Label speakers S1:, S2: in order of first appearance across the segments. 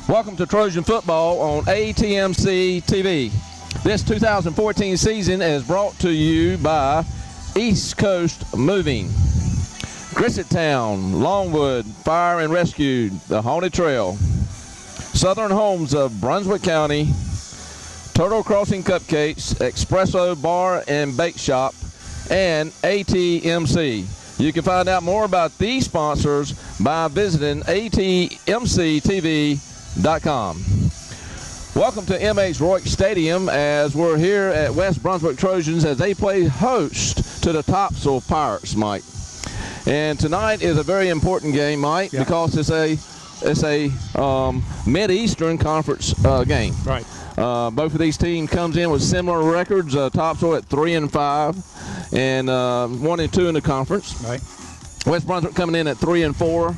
S1: Welcome to Trojan Football on ATMC TV. This 2014 season is brought to you by East Coast Moving, Grissettown, Longwood Fire and Rescue, the Haunted Trail, Southern Homes of Brunswick County, Turtle Crossing Cupcakes, Espresso Bar and Bake Shop, and ATMC. You can find out more about these sponsors by visiting atmctv.com. Welcome to MH Rourke Stadium as we're here at West Brunswick Trojans as they play host to the Topsail Pirates, Mike. And tonight is a very important game, Mike, because it's a Mid-Eastern Conference game.
S2: Right.
S1: Both of these teams comes in with similar records. Topsail at 3-5 and 1-2 in the conference.
S2: Right.
S1: West Brunswick coming in at 3-4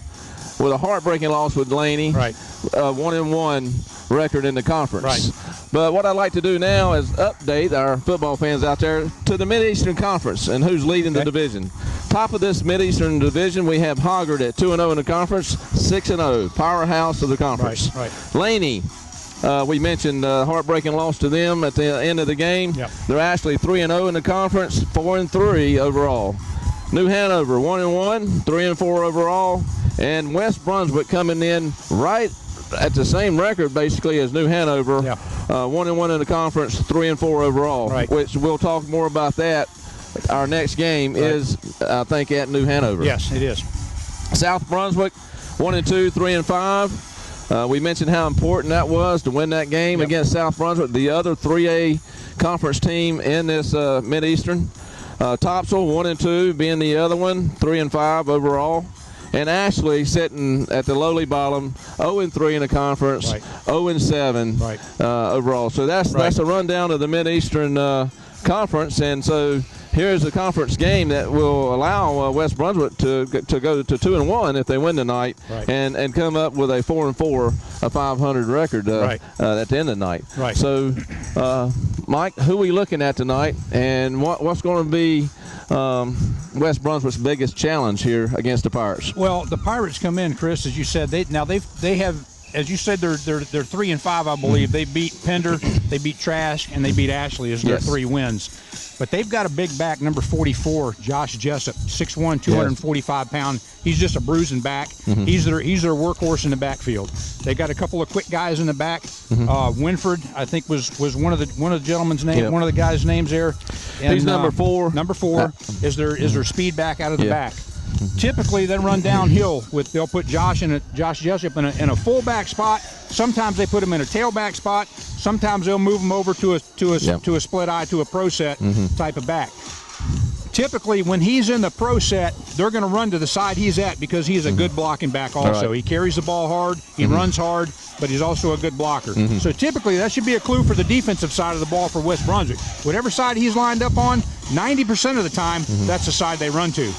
S1: with a heartbreaking loss with Laney.
S2: Right.
S1: 1-1 record in the conference.
S2: Right.
S1: But what I'd like to do now is update our football fans out there to the Mid-Eastern Conference and who's leading the division. Top of this Mid-Eastern division, we have Hoggard at 2-0 in the conference, 6-0, powerhouse of the conference.
S2: Right.
S1: Laney, we mentioned heartbreaking loss to them at the end of the game.
S2: Yep.
S1: They're actually 3-0 in the conference, 4-3 overall. New Hanover 1-1, 3-4 overall, and West Brunswick coming in right at the same record basically as New Hanover. 1-1 in the conference, 3-4 overall.
S2: Right.
S1: Which we'll talk more about that. Our next game is, I think, at New Hanover.
S2: Yes, it is.
S1: South Brunswick 1-2, 3-5. We mentioned how important that was to win that game against South Brunswick, the other 3A conference team in this Mid-Eastern. Topsail 1-2 being the other one, 3-5 overall. And Ashley sitting at the lowly bottom, 0-3 in the conference, 0-7 overall. So that's a rundown of the Mid-Eastern Conference. And so here's a conference game that will allow West Brunswick to go to 2-1 if they win tonight, and come up with a 4-4, a 500 record at the end of the night.
S2: Right.
S1: So, Mike, who are we looking at tonight, and what's going to be West Brunswick's biggest challenge here against the Pirates?
S2: Well, the Pirates come in, Chris, as you said. They have, as you said, they're 3-5, I believe. They beat Pender, they beat Trask, and they beat Ashley as their 3 wins. But they've got a big back, number 44, Josh Jessup, 6'1", 245 pound. He's just a bruising back. He's their workhorse in the backfield. They got a couple of quick guys in the back. Winford, I think, was one of the gentlemen's name, one of the guys' names there. And,
S1: he's number 4.
S2: Number 4 is their speed back out of the back. Typically, they run downhill they'll put Josh Jessup in a fullback spot. Sometimes they put him in a tailback spot. Sometimes they'll move him over to a split eye, to a pro set type of back. Typically, when he's in the pro set, they're going to run to the side he's at because he's a good blocking back also. He carries the ball hard, he runs hard, but he's also a good blocker. So typically, that should be a clue for the defensive side of the ball for West Brunswick. Whatever side he's lined up on, 90% of the time, that's the side they run to.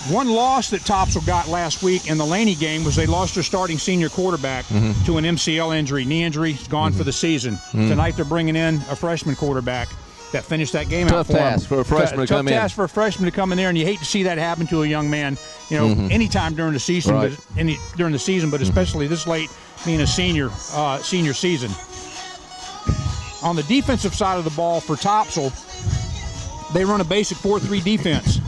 S2: One loss that Topsail got last week in the Laney game was they lost their starting senior quarterback to an MCL injury. Knee injury, gone for the season. Tonight they're bringing in a freshman quarterback that finished that game out for him.
S1: Tough task for a freshman to come in.
S2: Tough task for a freshman to come in there, and you hate to see that happen to a young man, anytime during the season, but especially this late being a senior season. On the defensive side of the ball for Topsail, they run a basic 4-3 defense.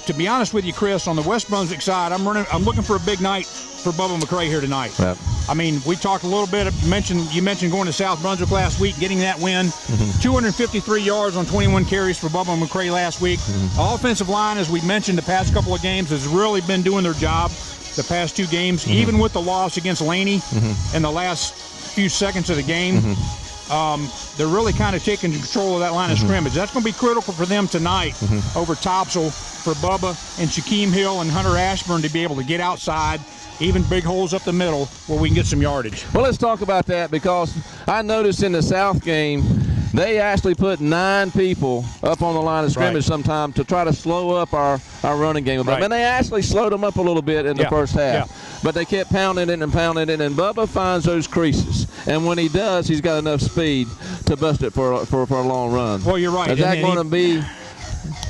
S2: To be honest with you, Chris, on the West Brunswick side, I'm looking for a big night for Bubba McCray here tonight. Yep. I mean, we talked a little bit. You mentioned going to South Brunswick last week, getting that win. 253 yards on 21 carries for Bubba McCray last week. Offensive line, as we mentioned the past couple of games, has really been doing their job the past 2 games, even with the loss against Laney in the last few seconds of the game. They're really kind of taking control of that line of scrimmage. That's going to be critical for them tonight over Topsail, for Bubba and Shaquem Hill and Hunter Ashburn to be able to get outside, even big holes up the middle where we can get some yardage.
S1: Well, let's talk about that because I noticed in the South game, they actually put 9 people up on the line of scrimmage sometime to try to slow up our running game. And they actually slowed them up a little bit in the first half. But they kept pounding it, and Bubba finds those creases. And when he does, he's got enough speed to bust it for a long run.
S2: Well, you're right.
S1: Is that going to be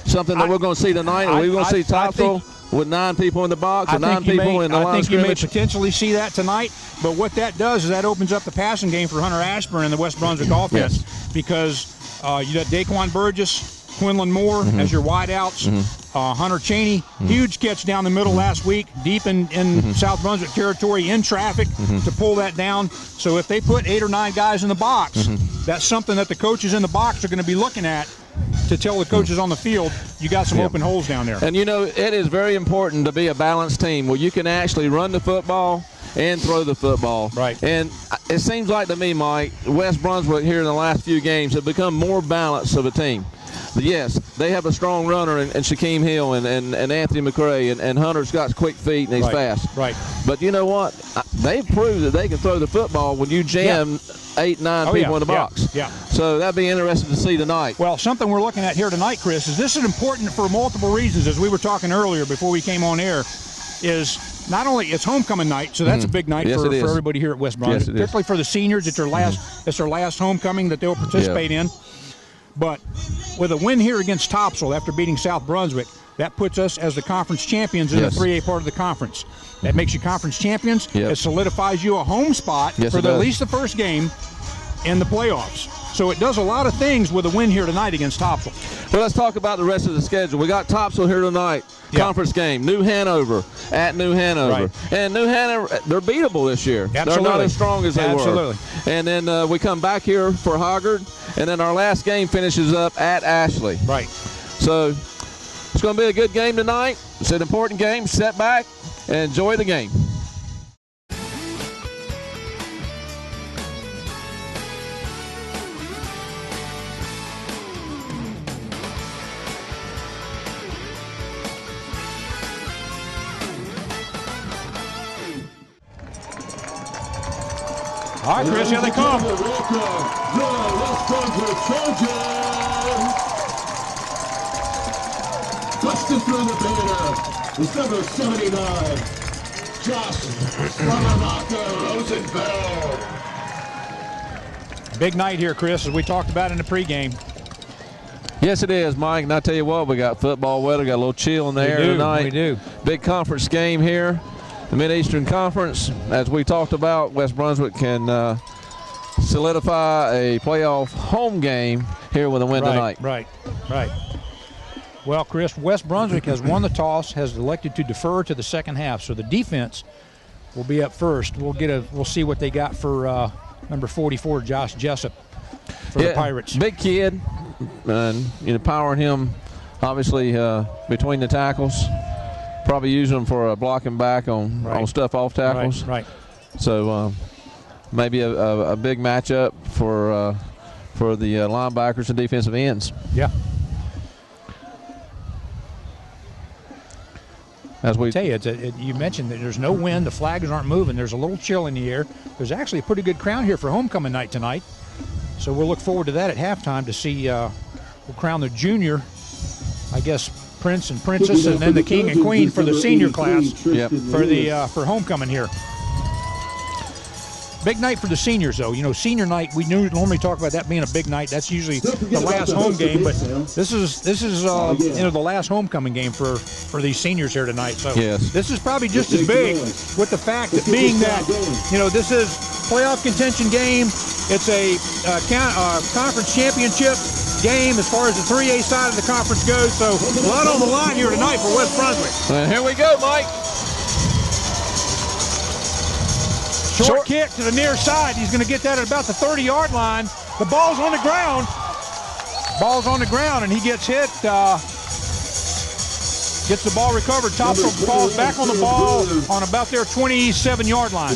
S1: something that we're going to see tonight? Are we going to see Topsail with 9 people in the box or 9 people in the line of scrimmage.
S2: I think you may potentially see that tonight. But what that does is that opens up the passing game for Hunter Ashburn and the West Brunswick offense, because you got Daquan Burgess, Quinlan Moore as your wideouts. Hunter Cheney, huge catch down the middle last week, deep in South Brunswick territory, in traffic to pull that down. So if they put 8 or 9 guys in the box, that's something that the coaches in the box are going to be looking at to tell the coaches on the field, you got some open holes down there.
S1: And, you know, it is very important to be a balanced team where you can actually run the football and throw the football.
S2: Right.
S1: And it seems like to me, Mike, West Brunswick here in the last few games have become more balanced of a team. Yes, they have a strong runner in Shaquem Hill and Anthony McCray, and Hunter's got quick feet and he's fast.
S2: Right.
S1: But you know what? They've proved that they can throw the football when you jam 8, 9 people in the box.
S2: Yeah.
S1: So that'd be interesting to see tonight.
S2: Well, something we're looking at here tonight, Chris, is this is important for multiple reasons. As we were talking earlier before we came on air, is not only it's homecoming night, so that's a big night for everybody here at West Brunswick, particularly for the seniors. It's their last homecoming that they'll participate in. But with a win here against Topsail after beating South Brunswick, that puts us as the conference champions in the 3A part of the conference. That makes you conference champions. It solidifies you a home spot for at least the first game in the playoffs. So it does a lot of things with a win here tonight against Topsail.
S1: Well, let's talk about the rest of the schedule. We got Topsail here tonight. Conference game. New Hanover at New Hanover. And New Hanover, they're beatable this year. They're not as strong as they were. And then we come back here for Hoggard, and then our last game finishes up at Ashley.
S2: Right.
S1: So it's going to be a good game tonight. It's an important game. Sit back and enjoy the game.
S2: All right, Chris, here they come.
S3: The West Brunswick Trojans. Busting through the banner is number 79, Josh Rosenfeld.
S2: Big night here, Chris, as we talked about in the pregame.
S1: Yes, it is, Mike. And I tell you what, we got football weather, got a little chill in the air tonight.
S2: We do.
S1: Big conference game here. The Mid-Eastern Conference, as we talked about, West Brunswick can solidify a playoff home game here with a win tonight.
S2: Right. Well, Chris, West Brunswick has won the toss, has elected to defer to the second half, so the defense will be up first. We'll see what they got for number 44, Josh Jessup, for the Pirates.
S1: Big kid, and powering him, obviously, between the tackles. Probably using them for blocking back on stuff off tackles.
S2: Right.
S1: So maybe a big matchup for the linebackers and defensive ends.
S2: Yeah.
S1: As we
S2: tell you, you mentioned that there's no wind, the flags aren't moving, there's a little chill in the air. There's actually a pretty good crowd here for homecoming night tonight. So we'll look forward to that at halftime to see. We'll crown the junior, I guess, Prince and Princess, and then the King and Queen for the senior class for homecoming here. Big night for the seniors, though. You know, senior night, we normally talk about that being a big night. That's usually the last home game, but this is the last homecoming game for these seniors here tonight. So this is probably just as big with the fact that being that, this is playoff contention game. It's a conference championship game as far as the 3A side of the conference goes. So a lot on the line here tonight for West Brunswick.
S1: Here we go, Mike.
S2: Short kick to the near side. He's going to get that at about the 30-yard line. The ball's on the ground. And he gets hit. Gets the ball recovered. Topsail falls back on the ball on about their 27-yard line.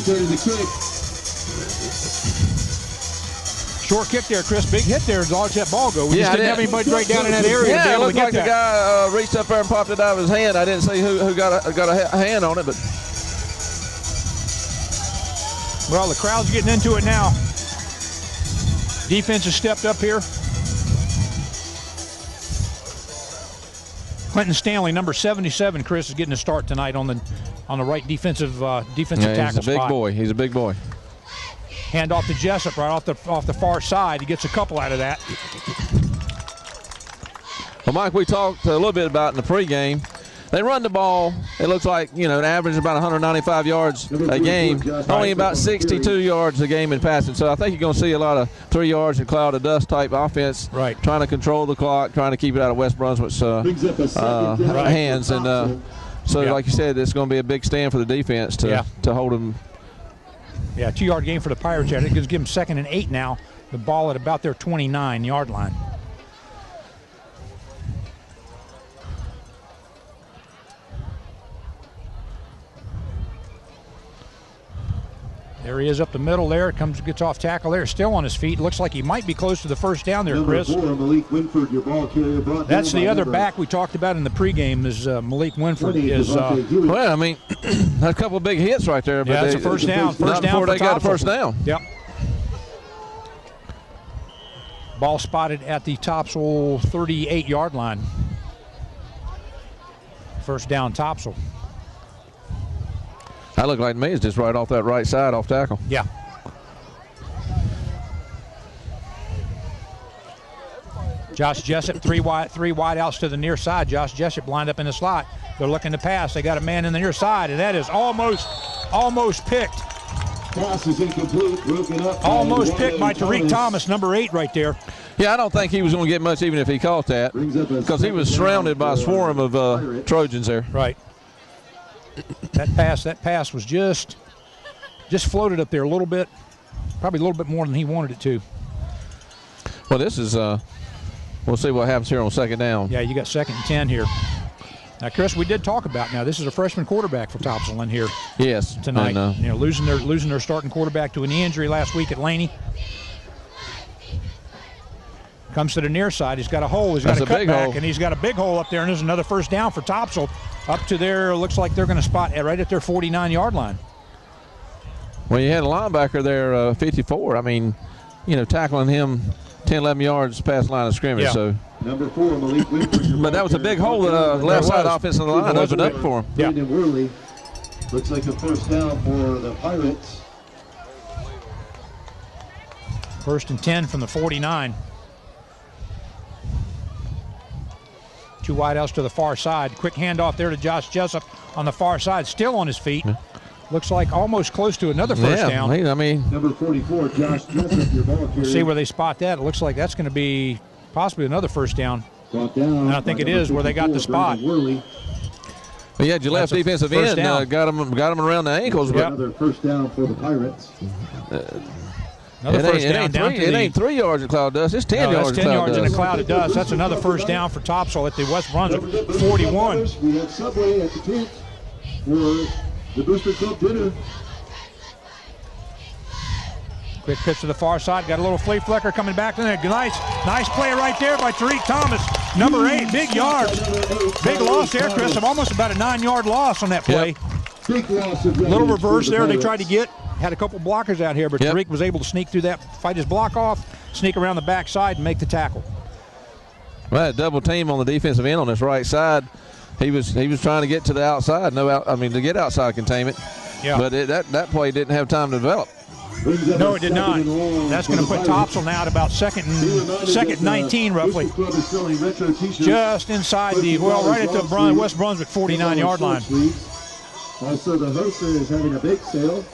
S2: Short kick there, Chris. Big hit there as large as that ball go. We just didn't have anybody right down in that area to be able to get that.
S1: The guy reached up there and popped it out of his hand. I didn't see who got a hand on it, but.
S2: Well, the crowd's getting into it now. Defense has stepped up here. Clinton Stanley, number 77, Chris, is getting a start tonight on the right defensive tackle spot.
S1: He's a big boy.
S2: Hand off to Jessup right off the far side. He gets a couple out of that.
S1: Well, Mike, we talked a little bit about in the pregame they run the ball. It looks like, you know, an average about 195 yards a game, only about 62 yards a game in passing. So I think you're going to see a lot of 3 yards and cloud of dust type offense, trying to control the clock, trying to keep it out of West Brunswick's hands. And so, like you said, it's going to be a big stand for the defense to hold them.
S2: Yeah, 2-yard game for the Pirates. It gives them 2nd and 8 now. The ball at about their 29-yard line. There he is up the middle there. Gets off tackle there. Still on his feet. Looks like he might be close to the first down there, Chris. That's the other back we talked about in the pregame is Malik Winford.
S1: Well, I mean, a couple of big hits right there. But
S2: that's a first down. First down
S1: before they got a first down.
S2: Yep. Ball spotted at the Topsail 38-yard line. First down, Topsail.
S1: That looked like to me it's just right off that right side, off tackle.
S2: Yeah. Josh Jessup, three wide outs to the near side. Josh Jessup lined up in the slot. They're looking to pass. They got a man in the near side, and that is almost picked.
S3: Pass is incomplete, broken up.
S2: Almost picked by Tariq Thomas, number 8 right there.
S1: Yeah, I don't think he was going to get much even if he caught that, because he was surrounded by a swarm of Trojans there.
S2: Right. That pass was just floated up there a little bit, probably a little bit more than he wanted it to.
S1: Well, this is we'll see what happens here on second down.
S2: Yeah, you got 2nd and 10 here. Now, Chris, we did talk about this is a freshman quarterback for Topsail in here.
S1: Yes,
S2: tonight. Losing their starting quarterback to a knee injury last week at Laney. Comes to the near side. He's got a hole. He's got a cutback, and he's got a big hole up there, and there's another first down for Topsail. Up to there, looks like they're going to spot right at their 49-yard line.
S1: Well, you had a linebacker there, 54. I mean, tackling him 10, 11 yards past the line of scrimmage. Yeah. So.
S3: Number 4, Malik Winford.
S1: But that was a big hole that left side offensive line opened up for him.
S2: Yeah.
S3: Worley. Looks like a first down for the Pirates.
S2: 1st and 10 from the 49. 2 wideouts to the far side. Quick handoff there to Josh Jessup on the far side, still on his feet. Looks like almost close to another first down.
S1: I mean,
S3: number 44, Josh Jessup, your ball carrier.
S2: See where they spot that. It looks like that's going to be possibly another first down.
S3: Brought down,
S2: and I think it is where they got the spot.
S1: Well, yeah, your left defensive end got him around the ankles.
S3: But another first down for the Pirates.
S2: Another first down
S1: it ain't 3 yards of cloud dust. It's 10 yards.
S2: That's 10 yards in a cloud of dust. That's another first down for Topsail at the West Brunswick 41.
S3: We have Subway at the tent for the Booster Club dinner.
S2: Quick pitch to the far side. Got a little flea flicker coming back in there. Nice play right there by Tariq Thomas. Number 8, big yards. Big loss there, Chris. Of almost about a 9-yard loss on that play.
S3: Big loss of
S2: little reverse there. They tried to get. Had a couple blockers out here, but Tariq was able to sneak through that, fight his block off, sneak around the backside, and make the tackle.
S1: Right, double team on the defensive end on this right side. He was trying to get to the outside. To get outside containment. Yeah. But that play didn't have time to develop.
S2: No, it did not. That's going to put Topsail now at about second 19 roughly. Just inside right at the West Brunswick 49-yard line.
S3: Also, the hoster is having a bake sale.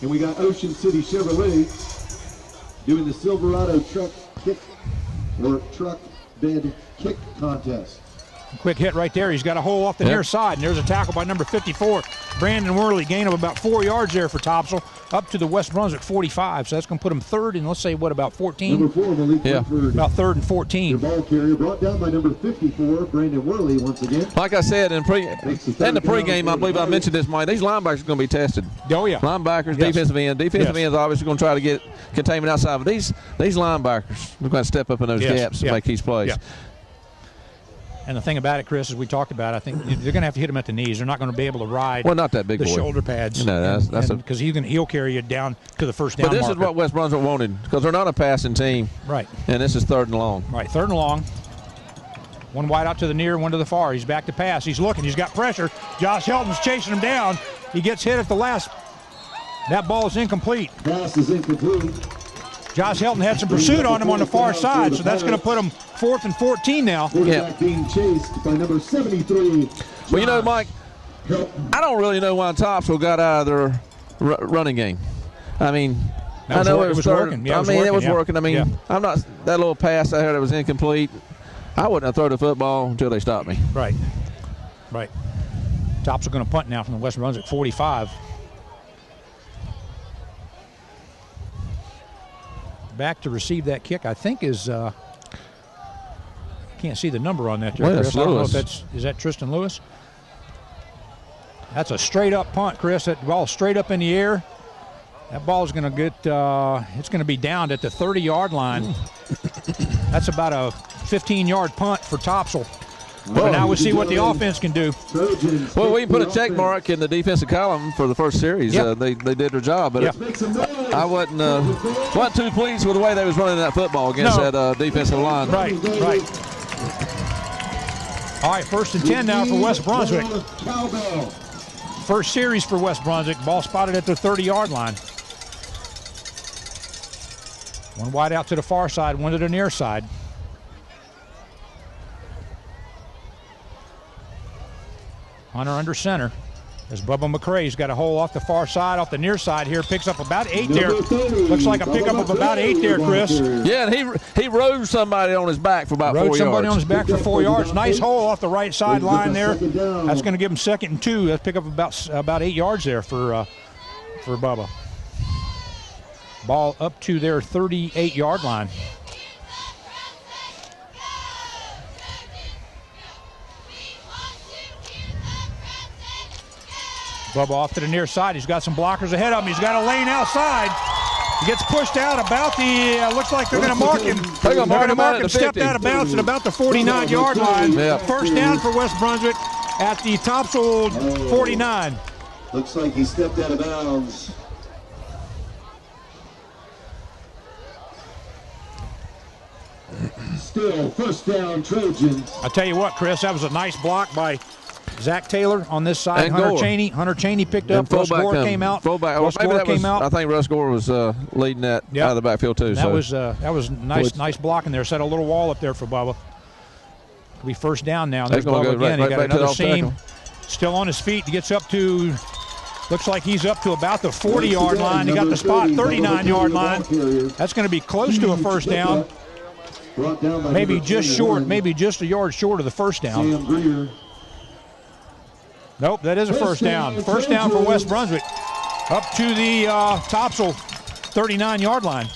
S3: And we got Ocean City Chevrolet doing the Silverado truck bed kick contest.
S2: Quick hit right there. He's got a hole off the near side, and there's a tackle by number 54, Brandon Worley. Gain of about 4 yards there for Topsail, up to the West Brunswick 45. So that's going to put him 3rd and let's say about 14.
S3: Number 4, Malik Winford.
S2: About 3rd and 14.
S3: The ball carrier brought down by number 54, Brandon Worley once again.
S1: Like I said in the pregame, I believe I mentioned this, Mike. These linebackers are going to be tested.
S2: Oh yeah.
S1: Linebackers, defensive end. Defensive end is obviously going to try to get containment outside, but these linebackers are going to step up in those gaps and make these plays. Yeah.
S2: And the thing about it, Chris, as we talked about, I think they're going to have to hit him at the knees. They're not going to be able to ride
S1: not that big
S2: the shoulder pads.
S1: No,
S2: because he'll carry you down to the first down.
S1: But this is what West Brunswick wanted, because they're not a passing team.
S2: Right.
S1: And this is 3rd and long.
S2: Right, 3rd and long. One wide out to the near, one to the far. He's back to pass. He's looking. He's got pressure. Josh Helton's chasing him down. He gets hit at the last. That ball is incomplete.
S3: Pass is incomplete.
S2: Josh Helton had some pursuit on him on the far side, so that's going to put him 4th and 14 now.
S3: Quarterback being chased by number 73.
S1: Well, you know, Mike, I don't really know why Topsail got out of their running game. I mean, I know it was working. Yeah, it was working. I mean, I'm not that little pass I heard that was incomplete. I wouldn't have thrown the football until they stopped me.
S2: Right. Right. Topsail going to punt now from the West Brunswick 45. Back to receive that kick, I think is can't see the number on that there,
S1: well,
S2: Chris. I don't know if is that Tristan Lewis? That's a straight up punt, Chris. That ball straight up in the air. That ball is going to get it's going to be downed at the 30-yard line. That's about a 15-yard punt for Topsail. Well, now we see what the offense can do.
S1: Well, we can put a check mark in the defensive column for the first series.
S2: Yep.
S1: They did their job, but I wasn't too pleased with the way they was running that football against that defensive line.
S2: Right. All right, 1st and 10 now for West Brunswick. First series for West Brunswick. Ball spotted at the 30-yard line. One wide out to the far side, one to the near side. Hunter under center as Bubba McCrae's got a hole off the far side, off the near side here. Picks up about 8 there. Looks like a pickup of about 8 there, Chris.
S1: Yeah, and he rode somebody on his back for about 4 yards.
S2: Rode somebody on his back for 4 yards. Nice hole off the right sideline there. That's going to give him 2nd and 2. That's pick up about 8 yards there for Bubba. Ball up to their 38-yard line. Bubba off to the near side. He's got some blockers ahead of him. He's got a lane outside. He gets pushed out about the, looks like they're going to mark him. They're going to mark him, stepped out of bounds at about the 49-yard line.
S1: Yeah.
S2: First down for West Brunswick at the Topsail 49.
S3: Looks like he stepped out of bounds. Still first down, Trojans.
S2: I tell you what, Chris, that was a nice block by Zach Taylor on this side.
S1: And
S2: Hunter Cheney picked up. Russ Gore came out. Russ Gore came out.
S1: I think Russ Gore was leading that out of the backfield too.
S2: That was nice blocking there. Set a little wall up there for Bubba. It'll be first down now. There's Bubba again. He got another seam. Still on his feet. He gets up to, looks like he's up to about the 40-yard line. He got the spot, 39-yard line. That's going to be close to a first down. Maybe just short, maybe just a yard short of the first down. Nope, that is a first down. First down for West Brunswick. Up to the Topsail 39-yard line.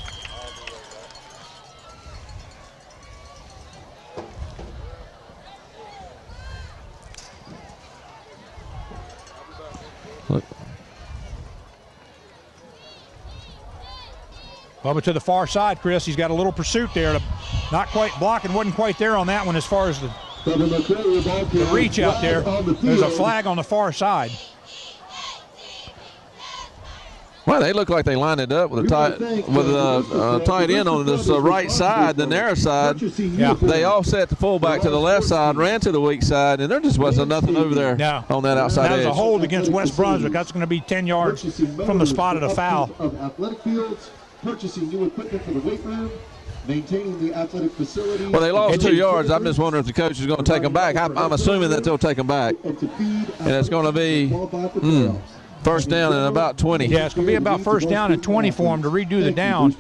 S1: Look.
S2: Bubba to the far side, Chris. He's got a little pursuit there. Not quite blocking, wasn't quite there on that one as far as the reach out there. There's a flag on the far side.
S1: Well, they look like they lined it up with a tight end on this right side, the narrow side.
S2: Yeah.
S1: They offset the fullback to the left side, ran to the weak side, and there just wasn't nothing over there on that outside edge.
S2: That was a hold against West Brunswick. That's going to be 10 yards from the spot of the foul.
S3: Of athletic fields, purchasing new equipment for the weight room, maintaining the athletic facility.
S1: Well, they lost 2 yards. I'm just wondering if the coach is going to take them back. I'm assuming that they'll take them back. And it's going to be first down and about 20.
S2: Yeah, it's going to be about first down and 20 for them to redo the down.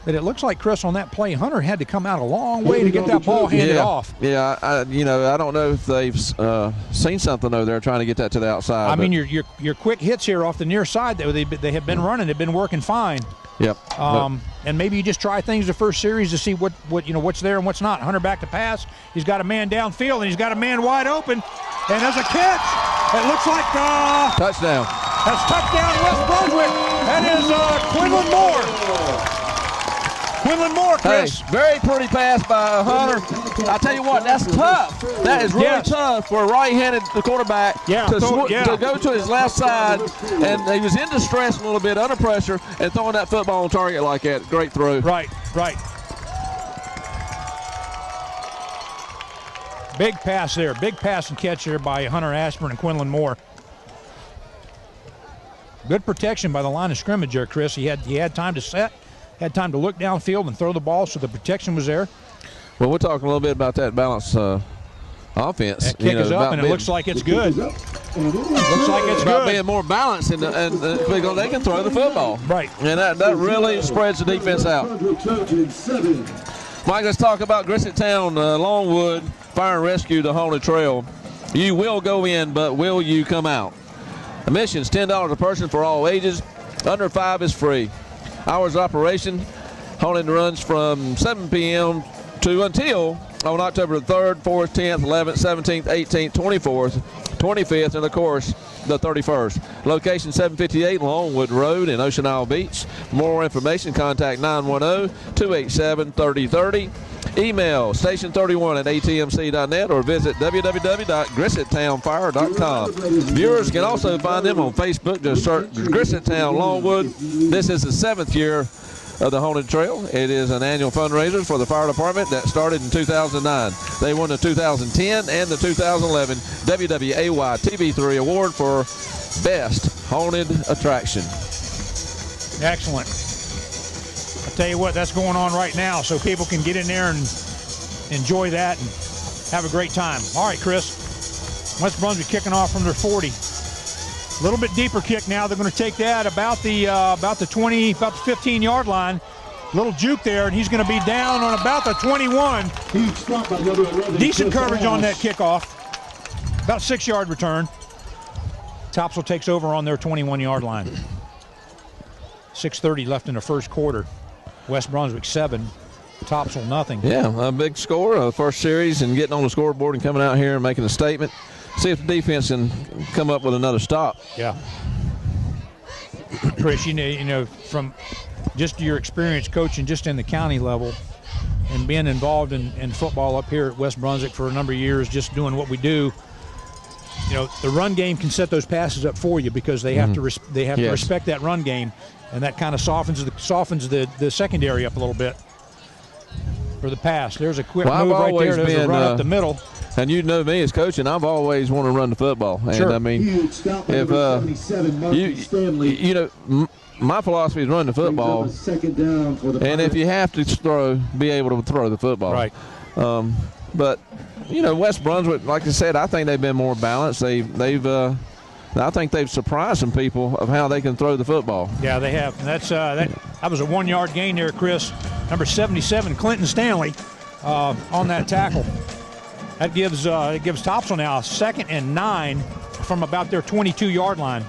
S2: But it looks like, Chris, on that play, Hunter had to come out a long way to get that ball handed off.
S1: Yeah, I don't know if they've seen something over there trying to get that to the outside.
S2: I mean, your quick hits here off the near side that they have been running, they've been working fine.
S1: Yep.
S2: And maybe you just try things the first series to see what's there and what's not. Hunter back to pass. He's got a man downfield and he's got a man wide open. And there's a catch. It looks like
S1: touchdown.
S2: That's touchdown West Brunswick. That is Quinlan Moore. Quinlan Moore, Chris.
S1: Hey, very pretty pass by Hunter. I tell you what, that's tough. That is really tough for a right-handed quarterback to go to his left side, and he was in distress a little bit, under pressure, and throwing that football on target like that. Great throw.
S2: Right. Big pass there. Big pass and catch there by Hunter Ashburn and Quinlan Moore. Good protection by the line of scrimmage there, Chris. He had time to set. had time to look downfield and throw the ball, so the protection was there.
S1: Well, we're talking a little bit about that balance offense.
S2: That kick is up, and it looks like it's good. Looks like it's
S1: about
S2: good.
S1: being more balanced, and because they can throw the football.
S2: Right.
S1: And that really spreads the defense out. Mike, let's talk about Grisset Town, Longwood Fire and Rescue, the Haunted Trail. You will go in, but will you come out? Admission's $10 a person for all ages. Under 5 is free. Hours of operation, haunted runs from 7 p.m. to until on October the 3rd, 4th, 10th, 11th, 17th, 18th, 24th, 25th, and of course the 31st. Location 758 Longwood Road in Ocean Isle Beach. For more information, contact 910-287-3030. Email station31@atmc.net or visit www.grissettownfire.com. Viewers can also find them on Facebook. Just search Grisset Town Longwood. This is the 7th year of the Haunted Trail. It is an annual fundraiser for the fire department that started in 2009. They won the 2010 and the 2011 WWAY TV3 Award for Best Haunted Attraction.
S2: Excellent. I tell you what, that's going on right now, so people can get in there and enjoy that and have a great time. All right, Chris. West Brunswick kicking off from their 40. A little bit deeper kick now. They're going to take that about the 15-yard line. Little juke there, and he's going to be down on about the 21. Decent coverage on that kickoff. About 6-yard return. Topsail takes over on their 21-yard line. 6:30 left in the first quarter. West Brunswick 7, Topsail nothing.
S1: Yeah, a big score, first series, and getting on the scoreboard and coming out here and making a statement. See if the defense can come up with another stop.
S2: Yeah. Chris, you know, from just your experience coaching just in the county level and being involved in football up here at West Brunswick for a number of years, just doing what we do, you know, the run game can set those passes up for you because they have to respect that run game, and that kind of softens the secondary up a little bit for the pass. There's a quick move right there. There's a run up the middle.
S1: And you know me as coach, and I've always wanted to run the football. And
S2: sure.
S1: I mean, if you know, my philosophy is run the football, and if you have to throw, be able to throw the football.
S2: Right.
S1: But you know, West Brunswick, like I said, I think they've been more balanced. I think they've surprised some people of how they can throw the football.
S2: Yeah, they have. And that's that was a 1-yard gain there, Chris. Number 77, Clinton Stanley, on that tackle. That gives Topsail now a 2nd and 9 from about their 22-yard line.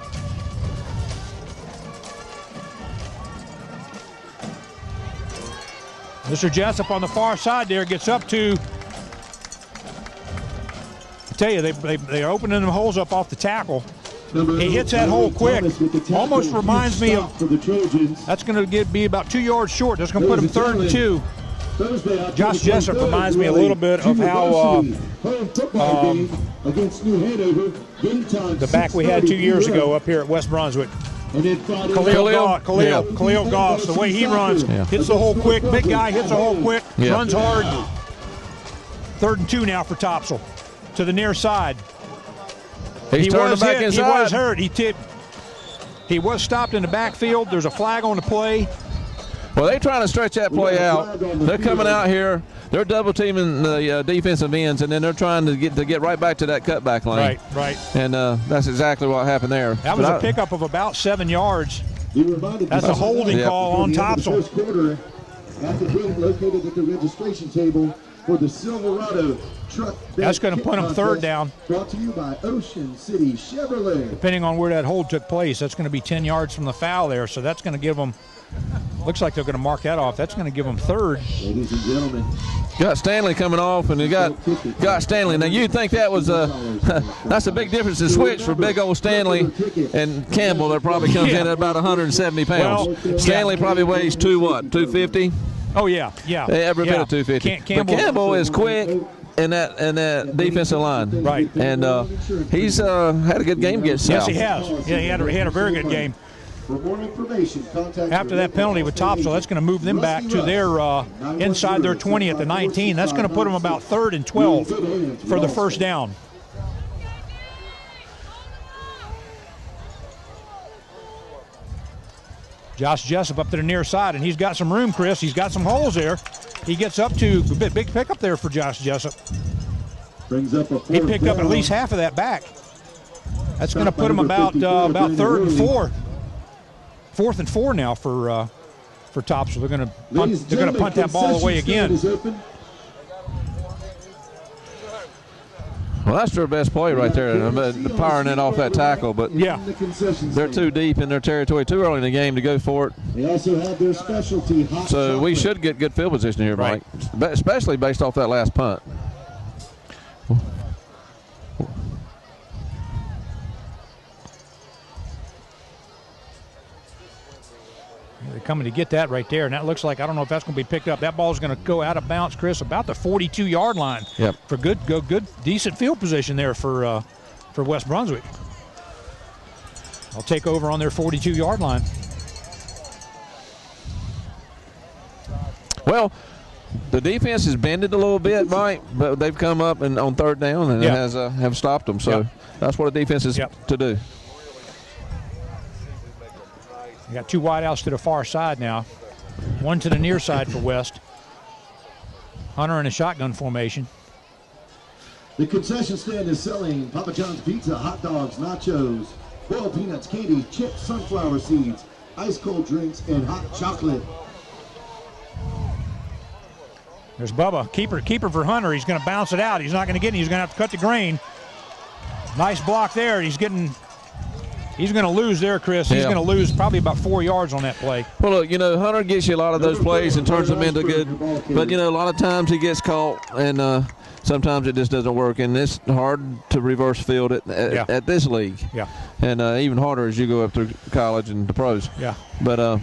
S2: Mr. Jessup on the far side there gets up to. I tell you, they're opening them holes up off the tackle. He hits that hole quick. Almost reminds me of. That's going to be about 2 yards short. That's going to put him 3rd and 2. Josh Jessup reminds me a little bit of how the back we had 2 years ago up here at West Brunswick. Khalil Goss, the way he runs, hits the hole quick. Big guy hits the hole quick, runs hard. 3rd and 2 now for Topsail to the near side.
S1: He was back
S2: hit.
S1: inside.
S2: He was hurt. He was stopped in the backfield. There's a flag on the play.
S1: Well, they're trying to stretch that play out. They're coming out here. They're double teaming the defensive ends, and then they're trying to get right back to that cutback lane.
S2: Right.
S1: And that's exactly what happened there.
S2: That was a pickup of about 7 yards. That's a holding call on Topsail.
S3: After being located at the registration table for the Silverado truck.
S2: That's going to put them 3rd down.
S3: Brought to you by Ocean City Chevrolet.
S2: Depending on where that hold took place, that's going to be 10 yards from the foul there. So that's going to give them. Looks like they're going to mark that off. That's going to give them 3rd.
S3: Ladies and gentlemen.
S1: Got Stanley coming off, and you got Stanley. Now, you'd think that was that's a big difference in switch for big old Stanley and Campbell that probably comes in at about 170 pounds. Well, Stanley probably weighs 250?
S2: Oh, yeah.
S1: Every bit of 250. But Campbell is quick in that defensive line.
S2: Right.
S1: And he's had a good game against South.
S2: Yes, he has. Yeah, he had a very good game.
S3: For more information, contact
S2: after that penalty with Topsail, that's going to move them back to their inside their 20 at the 19. That's going to put them about 3rd and 12 for the 1st down. Josh Jessup up to the near side, and he's got some room, Chris. He's got some holes there. He gets up to a big pickup there for Josh Jessup.
S3: Brings up a
S2: He picked up at least half of that back. That's going to put him about third and four. Fourth and four now for Topsail. They're going to punt that ball away again.
S1: Well, that's their best play right there, powering it off that tackle. But
S2: yeah,
S1: they're too deep in their territory, too early in the game to go for it.
S3: They also have their specialty.
S1: So we should get good field position here, Mike, especially based off that last punt.
S2: They're coming to get that right there, and that looks like, I don't know if that's going to be picked up. That ball's going to go out of bounds, Chris, about the 42-yard line.
S1: Yep.
S2: For good, decent field position there for West Brunswick. I'll take over on their 42-yard line.
S1: Well, the defense has bended a little bit, Mike, but they've come up and on third down and have stopped them. So that's what a defense is to do.
S2: You got two wideouts to the far side now. One to the near side for West. Hunter in a shotgun formation.
S3: The concession stand is selling Papa John's pizza, hot dogs, nachos, boiled peanuts, candy, chips, sunflower seeds, ice cold drinks, and hot chocolate.
S2: There's Bubba, keeper for Hunter. He's going to bounce it out. He's not going to get it. He's going to have to cut the grain. Nice block there. He's going to lose there, Chris. He's going to lose probably about 4 yards on that play.
S1: Well, look, Hunter gets you a lot of those plays and turns them into good. But, a lot of times he gets caught, and sometimes it just doesn't work. And it's hard to reverse field at this league.
S2: Yeah.
S1: And even harder as you go up through college and the pros.
S2: Yeah.
S1: But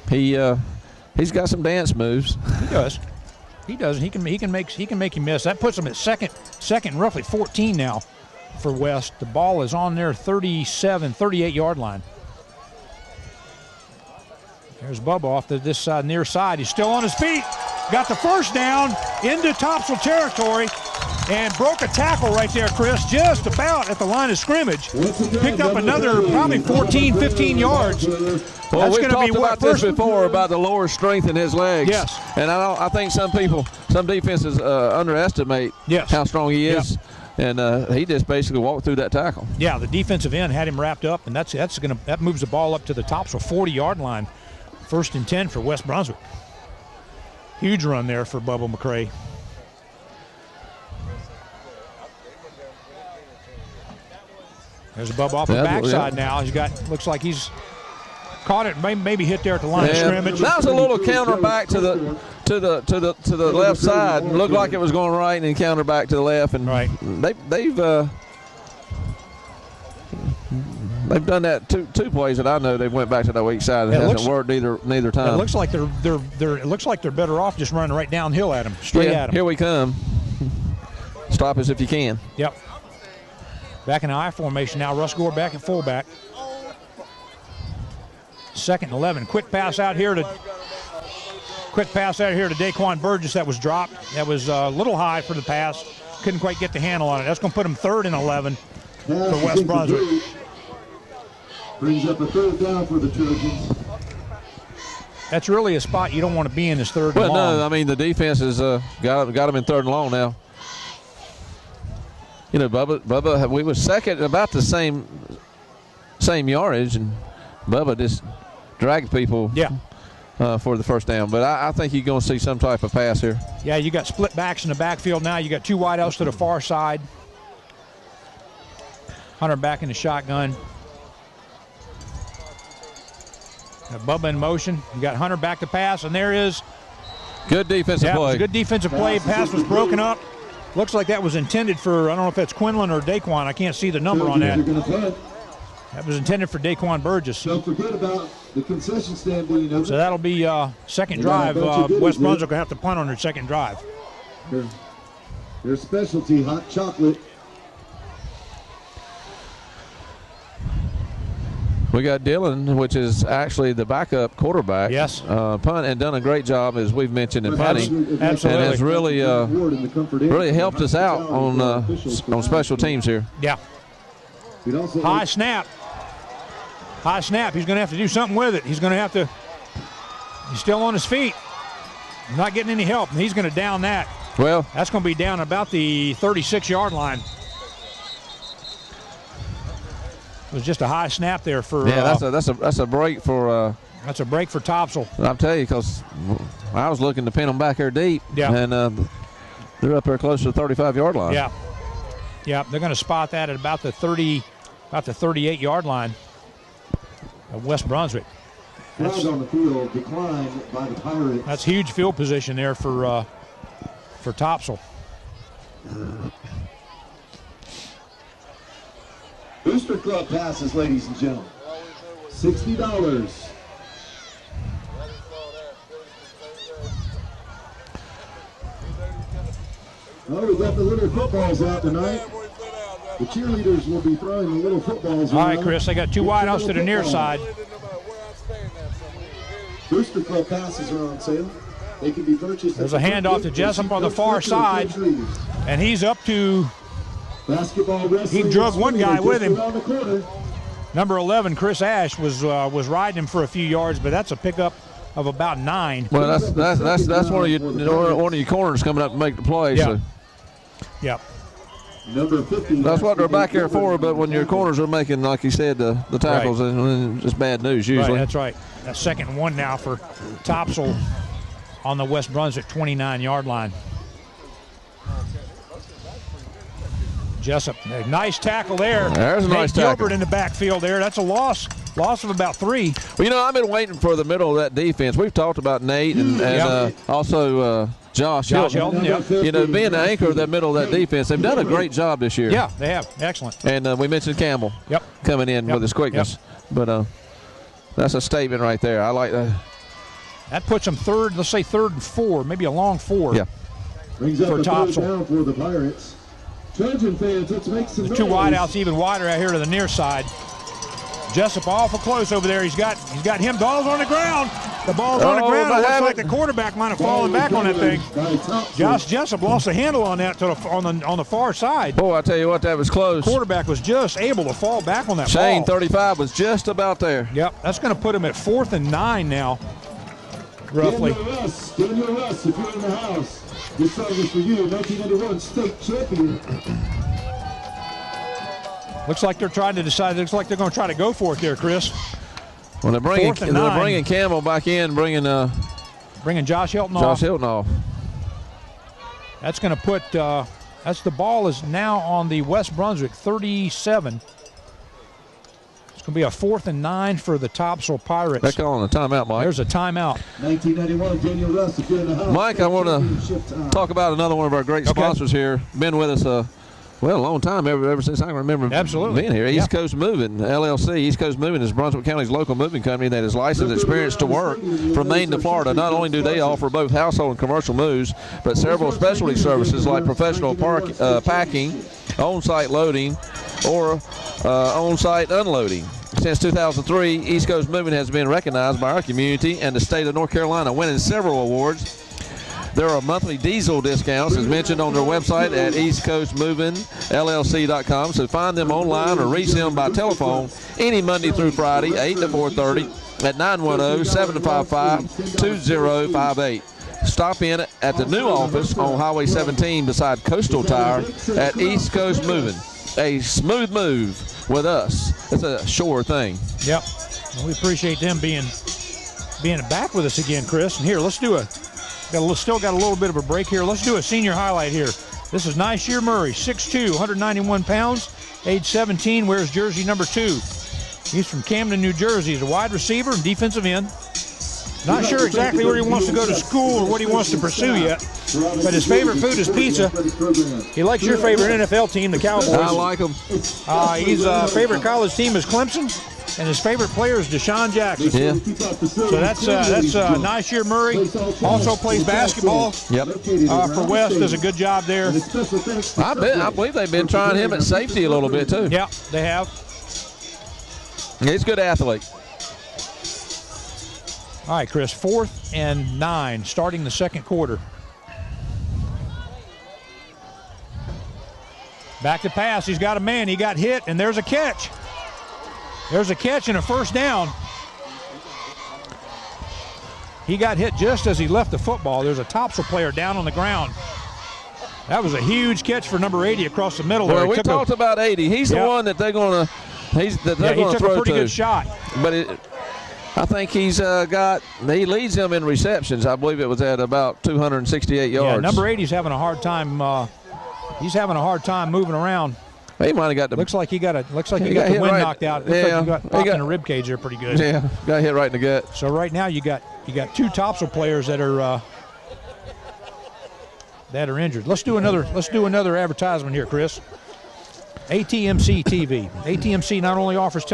S1: he's got some dance moves.
S2: He does. He does. He can make you miss. That puts him at second, roughly 14 now for West. The ball is on their 38-yard line. There's Bubba off to this side, near side. He's still on his feet. Got the first down into Topsail territory and broke a tackle right there, Chris, just about at the line of scrimmage. Picked up another probably 14, 15 yards.
S1: Well, we've talked about this before, about the lower strength in his legs.
S2: Yes.
S1: And I think some defenses underestimate how strong he is.
S2: Yeah.
S1: And he just basically walked through that tackle.
S2: Yeah, the defensive end had him wrapped up, and that moves the ball up to the Topsail 40-yard line. 1st and 10 for West Brunswick. Huge run there for Bubba McCray. There's a Bubba off the backside now. Looks like he's caught it, maybe hit there at the line of scrimmage.
S1: That was a little counter back to the left side. Looked like it was going right, and then counter back to the left. And they've done that two plays that I know. They've went back to that weak side. It hasn't worked neither time.
S2: It looks like they're better off just running right downhill at him, straight at him.
S1: Here we come. Stop us if you can.
S2: Yep. Back in the I formation now. Russ Gore back at fullback. 2nd and 11. Quick pass out here to Daquan Burgess. That was dropped. That was a little high for the pass. Couldn't quite get the handle on it. That's going to put him 3rd and 11 for West Brunswick.
S3: Brings up a 3rd down for the Trojans.
S2: That's really a spot you don't want to be in, is 3rd and long.
S1: Well, no, I mean the defense has got him in 3rd and long now. Bubba, we were second, about the same yardage, and Bubba just dragged people for the first down. But I think you're going to see some type of pass here.
S2: Yeah, you got split backs in the backfield now. You got two wideouts to the far side. Hunter back in the shotgun. Got Bubba in motion. You got Hunter back to pass, and there is
S1: good defensive play.
S2: It was a good defensive play. Pass was broken up. Looks like that was intended for, I don't know if that's Quinlan or Daquan. I can't see the number on that. That was intended for Daquan Burgess.
S3: Don't forget about the concession stand being open.
S2: So that'll be second drive. West Brunswick will have to punt on their second drive.
S3: Their specialty, hot chocolate.
S1: We got Dylan, which is actually the backup quarterback.
S2: Yes.
S1: Punt and done a great job, as we've mentioned, in punting.
S2: Absolutely.
S1: And has really helped us out on special teams here.
S2: Yeah. High snap. High snap. He's going to have to do something with it. He's going to have to. He's still on his feet. Not getting any help, and he's going to down that.
S1: Well,
S2: that's going to be down about the 36-yard line. It was just a high snap there for.
S1: Yeah, that's a break for.
S2: That's a break for Topsail.
S1: I'll tell you, because I was looking to pin them back here deep.
S2: Yeah.
S1: And they're up there close to the 35-yard line.
S2: Yeah. Yeah, they're going to spot that at about the 38-yard line of West Brunswick.
S3: Flag on the field declined by the Pirates.
S2: That's huge field position there for Topsail.
S3: Booster Club passes, ladies and gentlemen. $60. Oh, we got the little footballs out tonight. The cheerleaders will be throwing the little footballs around.
S2: All right, Chris, they got two wideouts to the near side.
S3: Booster Club passes are on sale. They can be purchased.
S2: There's a handoff to Jessup on the far side, and he's up to.
S3: Basketball wrestling.
S2: He drug one guy with him. Number 11, Chris Ash, was riding him for a few yards, but that's a pickup of about 9.
S1: Well, that's one of your corners coming up to make the play.
S2: Yeah.
S1: So.
S2: Yep.
S3: Number 50.
S1: That's what they're back here for, but when your corners are making, like you said, the tackles, it's bad news usually.
S2: Right, that's right. That's 2nd and 1 now for Topsail on the West Brunswick 29-yard line. Jessup, a nice tackle there.
S1: There's a nice tackle.
S2: Gilbert in the backfield there. That's a loss of about 3.
S1: Well, I've been waiting for the middle of that defense. We've talked about Nate and also Josh Hilton.
S2: Yeah.
S1: Being the anchor of that middle of that defense, they've done a great job this year.
S2: Yeah, they have. Excellent.
S1: And we mentioned Campbell coming in with his quickness. But that's a statement right there. I like that.
S2: That puts them third, let's say 3rd and 4, maybe a long 4
S3: Brings up
S2: for
S3: the
S2: Topsail.
S3: down for the Pirates. Trojan fans, let's make some
S2: The two
S3: noise.
S2: wideouts even wider out here to the near side. Jessup awful close over there. He's got him. Ball's on the ground. The ball's on the ground. It looks like the quarterback might have fallen back on that thing. Josh Jessup lost the handle on that on the far side.
S1: Boy, I tell you what, that was close.
S2: Quarterback was just able to fall back on that
S1: Shane,
S2: ball.
S1: 35 was just about there.
S2: Yep, that's going to put him at 4th and 9 now, roughly.
S3: Daniel Russ, if you're in the house, this song is for you, 1991 state champion.
S2: Looks like they're trying to decide. Looks like they're going to try to go for it there, Chris.
S1: Well, they're bringing Campbell back in, bringing
S2: Josh Hilton off.
S1: Josh Hilton off.
S2: That's going to put. That's the ball is now on the West Brunswick 37. It's going to be a 4th and 9 for the Topsail Pirates.
S1: They're calling a timeout, Mike.
S2: There's a timeout.
S3: 1991, Daniel Russ, if you're in the house.
S1: Mike, I want to talk about another one of our great sponsors here. Been with us a long time, ever since I can remember being here. East Coast Moving, LLC. East Coast Moving is Brunswick County's local moving company that is licensed and experienced to work from Maine to Florida. Not only do they offer both household and commercial moves, but several specialty services like professional packing, on-site loading, or on-site unloading. Since 2003, East Coast Moving has been recognized by our community and the state of North Carolina, winning several awards. There are monthly diesel discounts, as mentioned on their website at eastcoastmovingllc.com. So find them online or reach them by telephone any Monday through Friday, 8 to 4:30 at 910-755-2058. Stop in at the new office on Highway 17 beside Coastal Tire at East Coast Moving. A smooth move with us. It's a sure thing.
S2: Yep. Well, we appreciate them being back with us again, Chris. And here, let's do still got a little bit of a break here. Let's do a senior highlight here. This is Nishear Murray, 6'2", 191 pounds, age 17, wears jersey number 2. He's from Camden, New Jersey. He's a wide receiver and defensive end. Not sure exactly where he wants to go to school or what he wants to pursue yet, but his favorite food is pizza. He likes your favorite NFL team, the Cowboys.
S1: I like him.
S2: His favorite college team is Clemson, and his favorite player is Deshaun Jackson.
S1: Yeah.
S2: So that's Nishear Murray. Also plays basketball.
S1: Yep.
S2: For West, does a good job there.
S1: I believe they've been trying him at safety a little bit too.
S2: Yeah, they have.
S1: He's a good athlete.
S2: All right, Chris, 4th and 9, starting the second quarter. Back to pass. He's got a man. He got hit, and there's a catch. There's a catch and a first down. He got hit just as he left the football. There's a Topsail player down on the ground. That was a huge catch for number 80 across the middle there.
S1: Well, we talked about 80. He's the one that they're going to
S2: he took a pretty good shot.
S1: But I think he leads them in receptions. I believe it was at about 268 yards.
S2: Yeah, number 80's having a hard time. He's having a hard time moving around.
S1: He might have got the.
S2: Looks like he got the wind knocked out. Looks like he got popped in the rib cage there pretty good.
S1: Yeah, got hit right in the gut.
S2: So right now you got two Topsail players that are injured. Let's do another advertisement here, Chris. ATMC TV. ATMC not only offers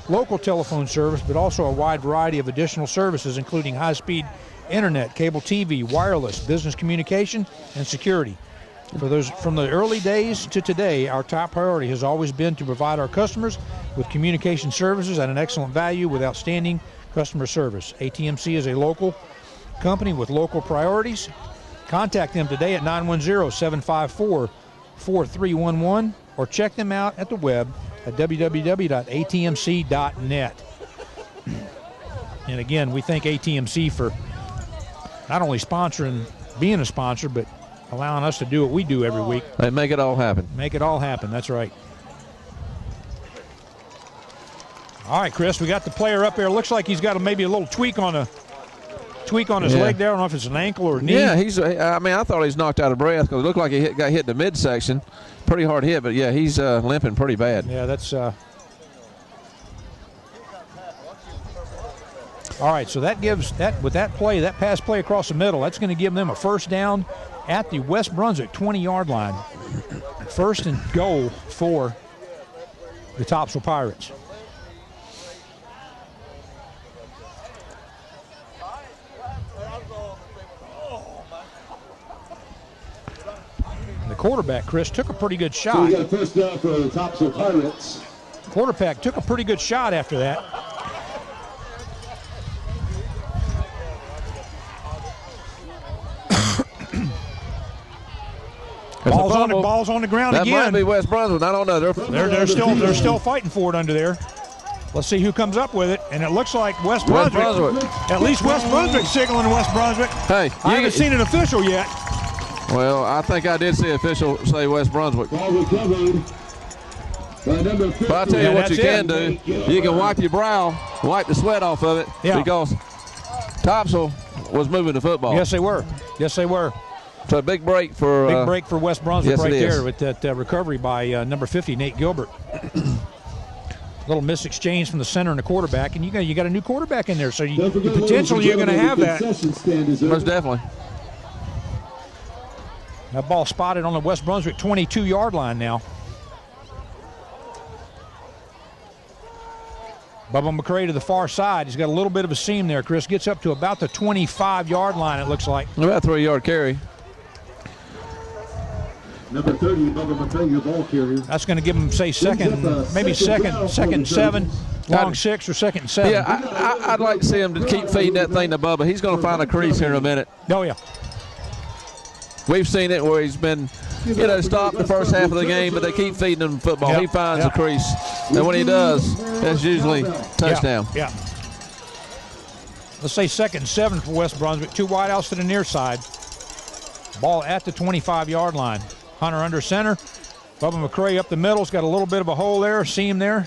S2: local telephone service, but also a wide variety of additional services, including high-speed internet, cable TV, wireless, business communication, and security. From the early days to today, our top priority has always been to provide our customers with communication services at an excellent value with outstanding customer service. ATMC is a local company with local priorities. Contact them today at 910-754-4311 or check them out at the web at www.atmc.net. And again, we thank ATMC for not only being a sponsor, but allowing us to do what we do every week.
S1: They make it all happen.
S2: Make it all happen, that's right. All right, Chris, we got the player up there. Looks like he's got maybe a little tweak on his leg there. I don't know if it's an ankle or a knee.
S1: Yeah, I thought he was knocked out of breath because it looked like he got hit in the midsection. Pretty hard hit, but yeah, he's limping pretty bad.
S2: Yeah, that's all right, so that gives that pass play across the middle, that's going to give them a first down at the West Brunswick 20-yard line. First and goal for the Topsail Pirates. The quarterback, Chris, took a pretty good shot.
S3: So we got a first down for the Topsail Pirates.
S2: Quarterback took a pretty good shot after that. Ball's on the ground again.
S1: That might be West Brunswick. I don't know.
S2: They're still fighting for it under there. Let's see who comes up with it. And it looks like West Brunswick. At least West Brunswick signaling West Brunswick.
S1: Hey,
S2: I haven't seen an official yet.
S1: Well, I think I did see an official say West Brunswick.
S3: Ball recovered by number 50.
S1: But I'll tell you what you can do. You can wipe your brow, wipe the sweat off of it, because Topsail was moving the football.
S2: Yes, they were.
S1: So big break for
S2: West Brunswick right there
S1: is.
S2: with that recovery by number 50, Nate Gilbert. Little missed exchange from the center and the quarterback, and you got a new quarterback in there, so potentially you're going to have that.
S1: Most definitely.
S2: That ball spotted on the West Brunswick 22-yard line now. Bubba McCray to the far side. He's got a little bit of a seam there, Chris. Gets up to about the 25-yard line, it looks like.
S1: About a 3-yard carry.
S3: Number 30, Bubba McCray, your ball carrier.
S2: That's going to give him, say, second and 7, long 6 or second and 7.
S1: Yeah, I'd like to see him to keep feeding that thing to Bubba. He's going to find a crease here in a minute.
S2: Oh, yeah.
S1: We've seen it where he's been, stopped the first half of the game, but they keep feeding him football.
S2: Yep.
S1: He finds a crease. And when he does, that's usually touchdown.
S2: Yeah. Let's say second and 7 for West Brunswick. 2 wideouts to the near side. Ball at the 25-yard line. Hunter under center. Bubba McCray up the middle's got a little bit of a hole there, seam there.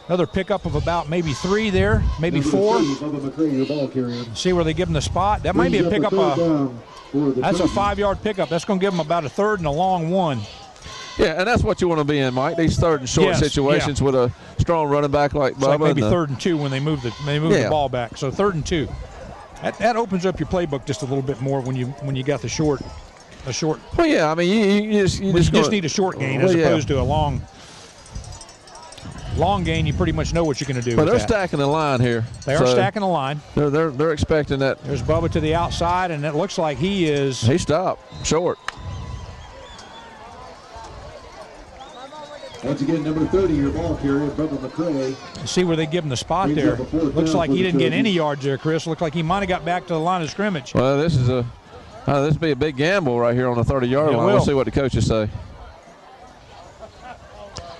S2: Another pickup of about maybe 3 there, maybe 4.
S3: Bubba McCray, your ball carrier.
S2: See where they give him the spot. That might be a pickup. That's a 5-yard pickup. That's going to give them about a 3rd and a long 1.
S1: Yeah, and that's what you want to be in, Mike. These 3rd and short situations with a strong running back like Bubba.
S2: Like maybe 3rd and 2 when they move the ball back. So 3rd and 2. That opens up your playbook just a little bit more when you got the short.
S1: Well, yeah. I mean, you just
S2: need a short gain as opposed to a long gain. You pretty much know what you're going to do.
S1: But they're stacking the line here.
S2: They are stacking the line.
S1: They're expecting that.
S2: There's Bubba to the outside, and it looks like he
S1: stopped short.
S3: Once again, number 30, your ball carrier, Bubba McCray.
S2: See where they give him the spot there. Looks like he didn't get any yards there, Chris. Looked like he might have got back to the line of scrimmage.
S1: Well, this will be a big gamble right here on the 30-yard line. We'll see what the coaches say.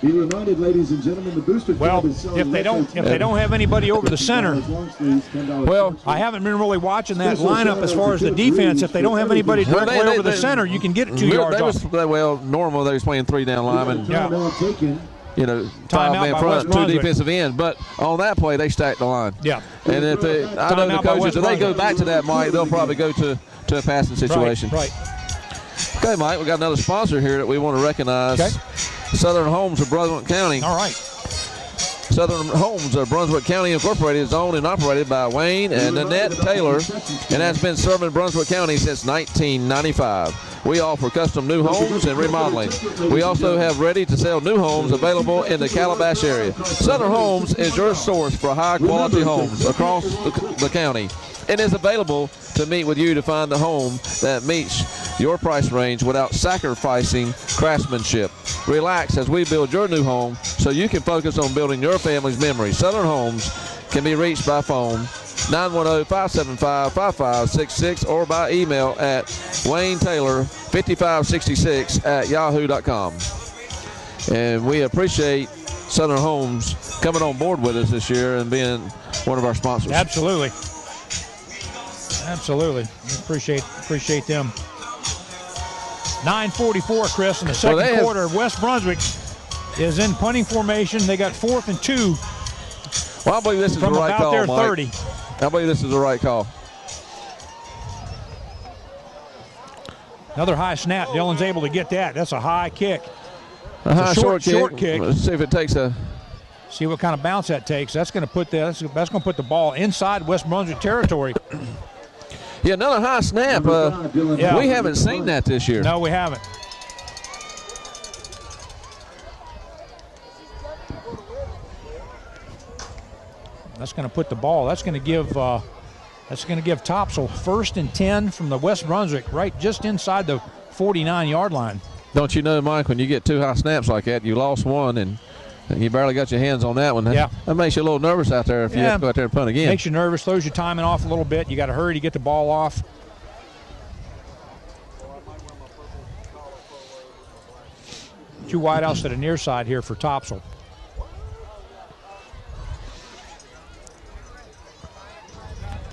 S3: Be reminded, ladies and gentlemen, the booster
S2: Well,
S3: club is selling
S2: if they don't have anybody over the center,
S1: Well,
S2: I haven't been really watching that lineup as far as the defense. If they don't have anybody directly over the center, you can get it 2 yards off.
S1: Well, normal they was playing 3 down linemen.
S2: Yeah.
S1: You know, 5 man front, 2 defensive ends. But on that play, they stacked the line.
S2: Yeah.
S1: And if they, I know the coaches, if they go back to that, Mike, they'll probably go to a passing situation.
S2: Right.
S1: Okay, Mike, we got another sponsor here that we want to recognize.
S2: Okay.
S1: Southern Homes of Brunswick County.
S2: All right.
S1: Southern Homes of Brunswick County Incorporated is owned and operated by Wayne and Annette Taylor and has been serving Brunswick County since 1995. We offer custom new homes and remodeling. We also have ready-to-sell new homes available in the Calabash area. Southern Homes is your source for high-quality homes across the county. It is available to meet with you to find the home that meets your price range without sacrificing craftsmanship. Relax as we build your new home so you can focus on building your family's memories. Southern Homes can be reached by phone 910-575-5566 or by email at WayneTaylor5566@yahoo.com. And we appreciate Southern Homes coming on board with us this year and being one of our sponsors.
S2: Absolutely. Absolutely. Appreciate them. 9:44, Chris, in the second quarter. West Brunswick is in punting formation. They got 4th and 2.
S1: Well, I believe this is the right call,
S2: their
S1: Mike.
S2: 30.
S1: I believe this is the right call.
S2: Another high snap. Dillon's able to get that. That's a high kick.
S1: A high short
S2: kick.
S1: Let's see if it takes a.
S2: See what kind of bounce that takes. That's going to put the ball inside West Brunswick territory.
S1: Yeah, another high snap. We haven't seen that this year.
S2: No, we haven't. That's going to put the ball. That's going to give Topsail 1st and 10 from the West Brunswick, right just inside the 49-yard line.
S1: Don't you know, Mike, when you get 2 high snaps like that, you lost one and you barely got your hands on that one.
S2: Yeah.
S1: That makes you a little nervous out there if you have to go out there and punt again.
S2: Makes you nervous, throws your timing off a little bit. You got to hurry to get the ball off. Two wideouts to the near side here for Topsail.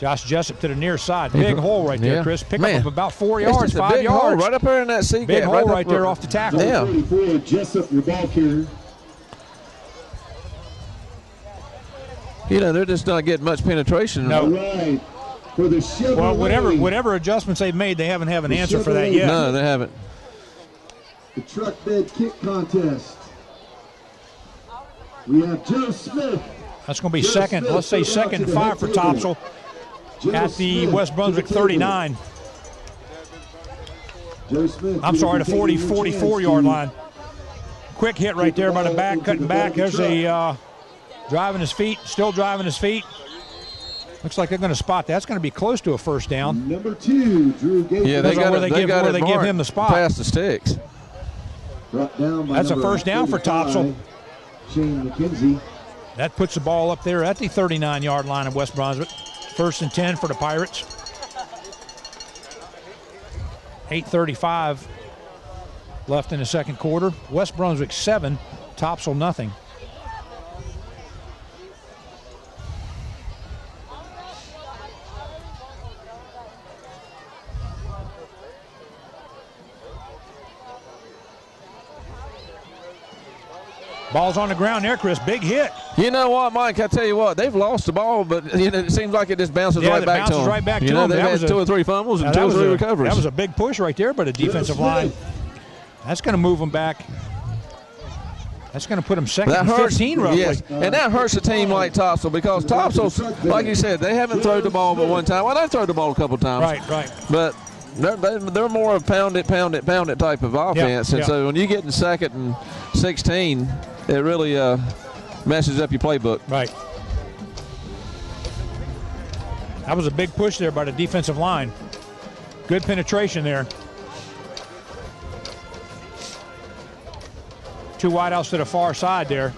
S2: Josh Jessup to the near side. Big hole right there, Chris. Pick up of about 4 yards, 5 yards.
S1: Hole right up there in that seat.
S2: Big hole right there off the tackle.
S1: Yeah.
S3: Jessup, your ball carrier.
S1: You know, they're just not getting much penetration.
S2: No.
S3: Right. For the Chevrolet.
S2: Well, whatever adjustments they've made, they haven't an answer for that yet.
S1: No, they haven't.
S3: The truck bed kick contest. We have Joe Smith.
S2: That's going to be second. Let's say 2nd and 5 for Topsail at the West Brunswick 39.
S3: Joe Smith.
S2: I'm sorry, the 44-yard line. Quick hit right there by the back, cutting back. There's a driving his feet, still driving his feet. Looks like they're going to spot that. That's going to be close to a first down.
S3: Number 2, Drew Gates.
S1: Yeah, they
S2: give him the spot.
S1: Past the sticks.
S2: That's a first down for Topsail.
S3: Shane McKenzie.
S2: That puts the ball up there at the 39-yard line of West Brunswick. 1st and 10 for the Pirates. 8:35 left in the second quarter. West Brunswick 7, Topsail nothing. Ball's on the ground there, Chris. Big hit.
S1: You know what, Mike? I tell you what, they've lost the ball, but it seems like it just bounces right back to them.
S2: Right back to
S1: them.
S2: They've
S1: had 2 or 3 fumbles and 2 or 3 recoveries.
S2: That was a big push right there by the defensive line. That's going to move them back. That's going to put them 2nd and 15 roughly.
S1: Yes, and that hurts a team like Topsail because Topsail, like you said, they haven't thrown the ball but one time. Well, they've thrown the ball a couple times.
S2: Right.
S1: But they're more of pound it type of offense. And so when you get in 2nd and 16, it really messes up your playbook.
S2: Right. That was a big push there by the defensive line. Good penetration there. 2 wideouts to the far side there.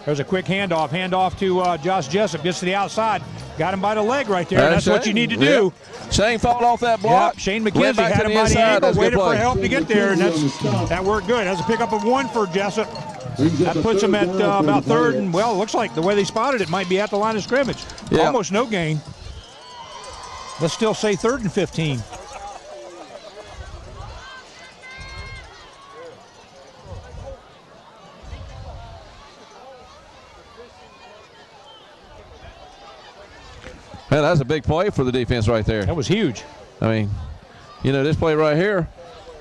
S2: There's a quick handoff to Josh Jessup. Gets to the outside. Got him by the leg right there. That's what you need to do.
S1: Shane fought off that block.
S2: Yep. Shane McKenzie had him by the ankle, waited for help to get there, and that worked good. That's a pickup of 1 for Jessup. That puts them at about third, and well, it looks like the way they spotted it might be at the line of scrimmage.
S1: Yeah.
S2: Almost no gain. Let's still say 3rd and 15.
S1: Man, that's a big play for the defense right there.
S2: That was huge.
S1: I mean, you know, this play right here,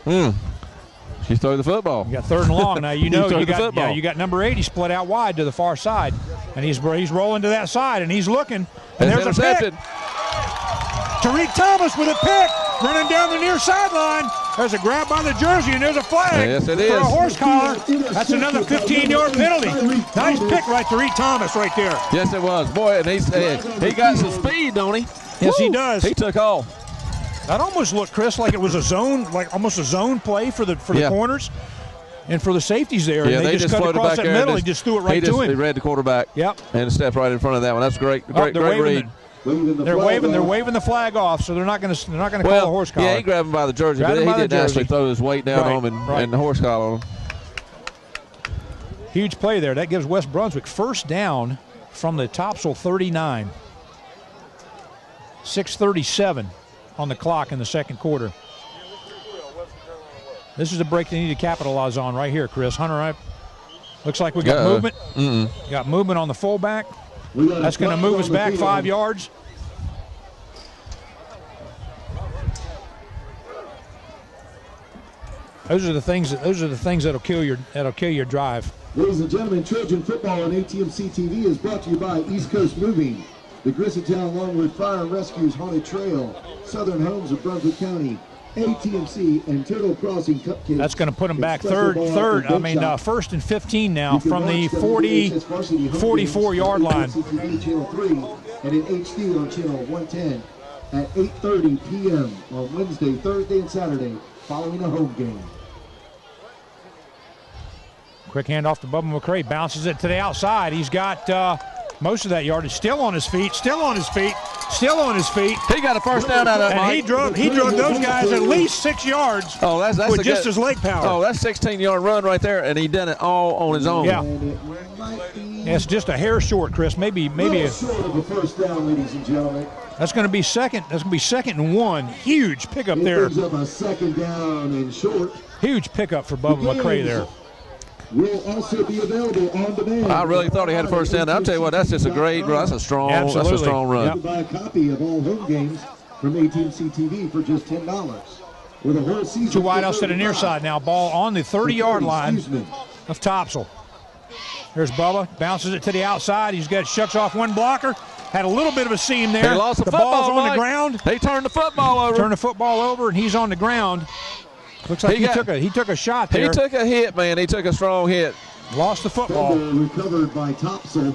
S1: she threw the football.
S2: You got 3rd and long. Now you know you
S1: football.
S2: got number 8. He split out wide to the far side, and he's rolling to that side, and he's looking. And there's a pick. Tariq Thomas with a pick, running down the near sideline. There's a grab by the jersey, and there's a flag
S1: for
S2: a horse collar. That's another 15-yard penalty. Nice pick right, Tariq Thomas right there.
S1: Yes, it was. Boy, and he got some speed, don't he?
S2: Yes, he does.
S1: He took off.
S2: That almost looked, Chris, like it was a zone, like almost a zone play for the corners and for the safeties there.
S1: Yeah,
S2: and they just cut across that middle. He just threw it right to him.
S1: He read the quarterback.
S2: Yep.
S1: And stepped right in front of that one. That's great read.
S2: They're waving the flag off, so they're not going to call a horse collar.
S1: Yeah, he grabbed him by the jersey, but he didn't actually throw his weight down on him and the horse collar on him.
S2: Huge play there. That gives West Brunswick first down from the Topsail 39. 6:37 on the clock in the second quarter. This is a break they need to capitalize on right here, Chris. Hunter, looks like we got movement. Got movement on the fullback. That's going to move us back 5 yards. Those are the things that'll kill your drive.
S3: Ladies and gentlemen, Trojan football on ATMC TV is brought to you by East Coast Moving, the Grisontown Longwood Fire and Rescue's Haunted Trail, Southern Homes of Brunswick County, ATMC, and Turtle Crossing Cupcakes.
S2: That's going to put them back first and 15 now from the 44-yard line.
S3: Channel 3 and in HD on Channel 110 at 8:30 p.m. on Wednesday, Thursday, and Saturday following a home game.
S2: Quick handoff to Bubba McCray, bounces it to the outside. He's got most of that yardage. Still on his feet. He got
S1: a first down out of that.
S2: And he drove those guys at least 6 yards.
S1: Oh, that's
S2: with just his leg power.
S1: Oh, that's 16-yard run right there, and he done it all on his own.
S2: Yeah. It's just a hair short, Chris. Maybe
S3: short of a first down, ladies and gentlemen.
S2: That's going to be second. That's going to be 2nd and 1. Huge pickup there.
S3: Brings up a second down and short.
S2: Huge pickup for Bubba McCray there.
S3: Will also be available on demand.
S1: I really thought he had a first down. I'll tell you what, that's just a great run. That's a strong run.
S3: You can buy a copy of all home games from ATMC TV for just $10. With a whole season.
S2: Two wideouts to the near side now. Ball on the 30-yard line of Topsail. There's Bubba, bounces it to the outside. He's got shucks off one blocker. Had a little bit of a seam there.
S1: He lost the
S2: ball's
S1: football,
S2: on the ground.
S1: He turned the football over.
S2: And he's on the ground. Looks like he took a shot there.
S1: He took a hit, man. He took a strong hit.
S2: Lost the football.
S3: Recovered by Topsail.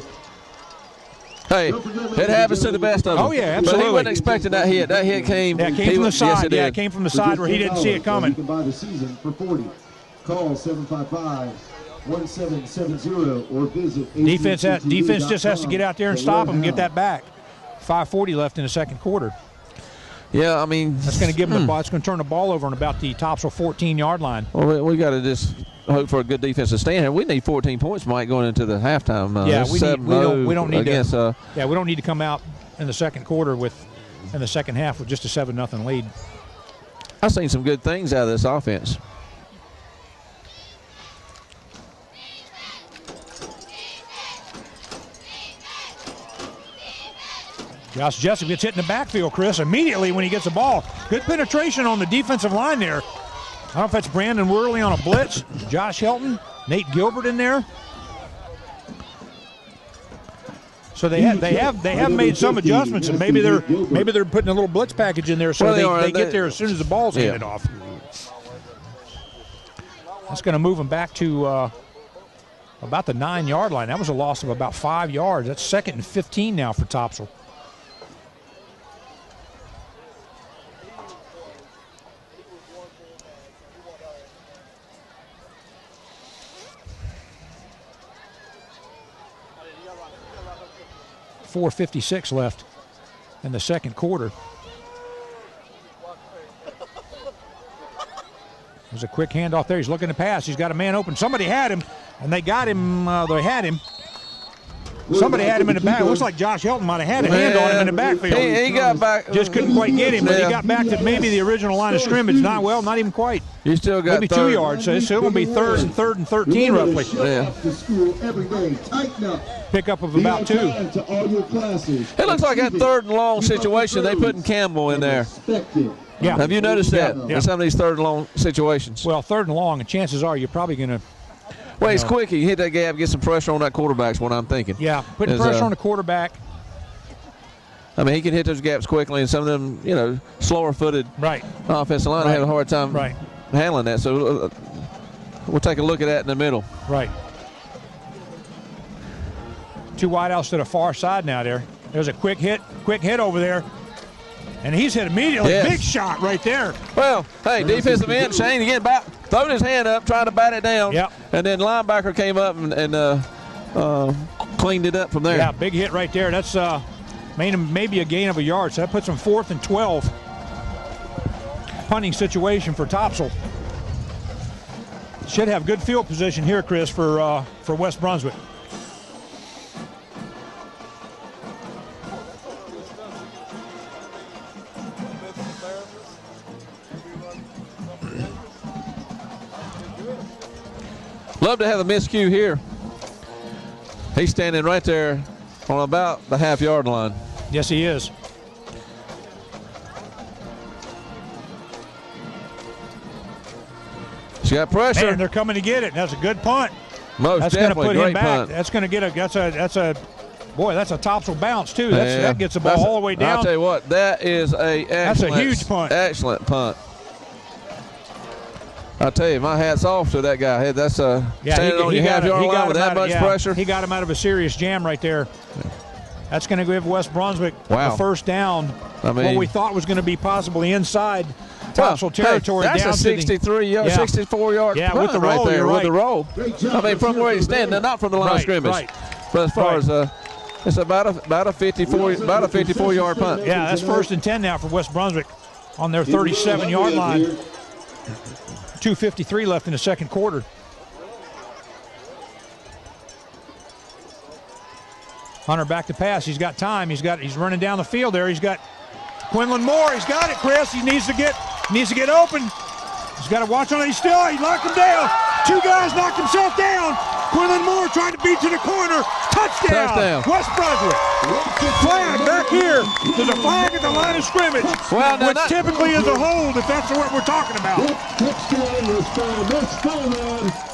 S1: Hey, it happens to the best of them.
S2: Oh, yeah, absolutely.
S1: But he wasn't expecting that hit. That hit came.
S2: Yeah, it came from the side.
S1: Yes,
S2: it came from the side where he didn't see it coming.
S3: You can buy the season for $40. Call 755-1770 or visit.
S2: Defense just has to get out there and stop him and get that back. 5:40 left in the second quarter.
S1: Yeah, I mean,
S2: that's going to give him the ball. It's going to turn the ball over on about the Topsail 14-yard line.
S1: Well, we got to just hope for a good defensive stand here. We need 14 points, Mike, going into the halftime.
S2: We don't need to come out in the second quarter in the second half with just a 7-0 lead.
S1: I've seen some good things out of this offense.
S2: Josh Jessup gets hit in the backfield, Chris, immediately when he gets the ball. Good penetration on the defensive line there. I don't know if that's Brandon Worley on a blitz, Josh Helton, Nate Gilbert in there. So they have made some adjustments, and maybe they're putting a little blitz package in there so they get there as soon as the ball's handed off. That's going to move them back to about the 9-yard line. That was a loss of about 5 yards. That's 2nd and 15 now for Topsail. .456 left in the second quarter. There's a quick handoff there. He's looking to pass. He's got a man open. Somebody had him. And they got him. They had him. Somebody had him in the back. It looks like Josh Helton might have had a hand on him in the backfield.
S1: He got back.
S2: Just couldn't quite get him, but he got back to maybe the original line of scrimmage. Not even quite.
S1: You still got
S2: maybe 2 yards. So it's still going to be third and 13 roughly.
S1: Yeah.
S2: Pickup of about 2.
S1: It looks like that 3rd and long situation, they putting Campbell in there.
S2: Yeah.
S1: Have you noticed that
S2: Yeah.
S1: in some of these 3rd and long situations?
S2: Well, 3rd and long, and chances are you're probably going to.
S1: Well, he's quick. He hit that gap, get some pressure on that quarterback's what I'm thinking.
S2: Yeah, putting pressure on the quarterback.
S1: I mean, he can hit those gaps quickly, and some of them, slower-footed offensive line have a hard time handling that. So we'll take a look at that in the middle.
S2: Right. 2 wideouts to the far side now there. There's a quick hit over there. And he's hit immediately.
S1: Yes.
S2: Big shot right there.
S1: Well, hey, defensive end, Shane, again, throwing his hand up, trying to bat it down.
S2: Yep.
S1: And then linebacker came up and cleaned it up from there.
S2: Yeah, big hit right there. That's maybe a gain of a yard. So that puts him 4th and 12. Punting situation for Topsail. Should have good field position here, Chris, for West Brunswick.
S1: Love to have the miscue here. He's standing right there on about the half-yard line.
S2: Yes, he is.
S1: He's got pressure.
S2: And they're coming to get it. That's a good punt.
S1: Most definitely,
S2: put him
S1: great
S2: back.
S1: punt.
S2: That's going to get that's a Topsail bounce too. That gets the ball all the way down.
S1: I'll tell you what, that's a
S2: huge punt.
S1: Excellent punt. I tell you, my hat's off to that guy. That's standing on your half-yard line with that much pressure.
S2: He got him out of a serious jam right there. That's going to give West Brunswick the first down. What we thought was going to be possibly inside Topsail territory.
S1: That's
S2: down
S1: a 63-yard, 64-yard punt
S2: with the roll,
S1: right there.
S2: Right.
S1: With the roll. I mean, from where he's standing, not from the line of scrimmage.
S2: Right.
S1: But as far as it's about a 54-yard punt.
S2: Yeah, that's 1st and 10 now for West Brunswick on their 37-yard line. 2:53 left in the second quarter. Hunter back to pass. He's got time. He's running down the field there. He's got Quinlan Moore. He's got it, Chris. He needs to get open. He's got to watch on it. He knocked him down. 2 guys knocked himself down. Quinlan Moore trying to beat to the corner. Touchdown. West Brunswick. Flag back here. There's a flag at the line of scrimmage, which typically is a hold if that's what we're talking about.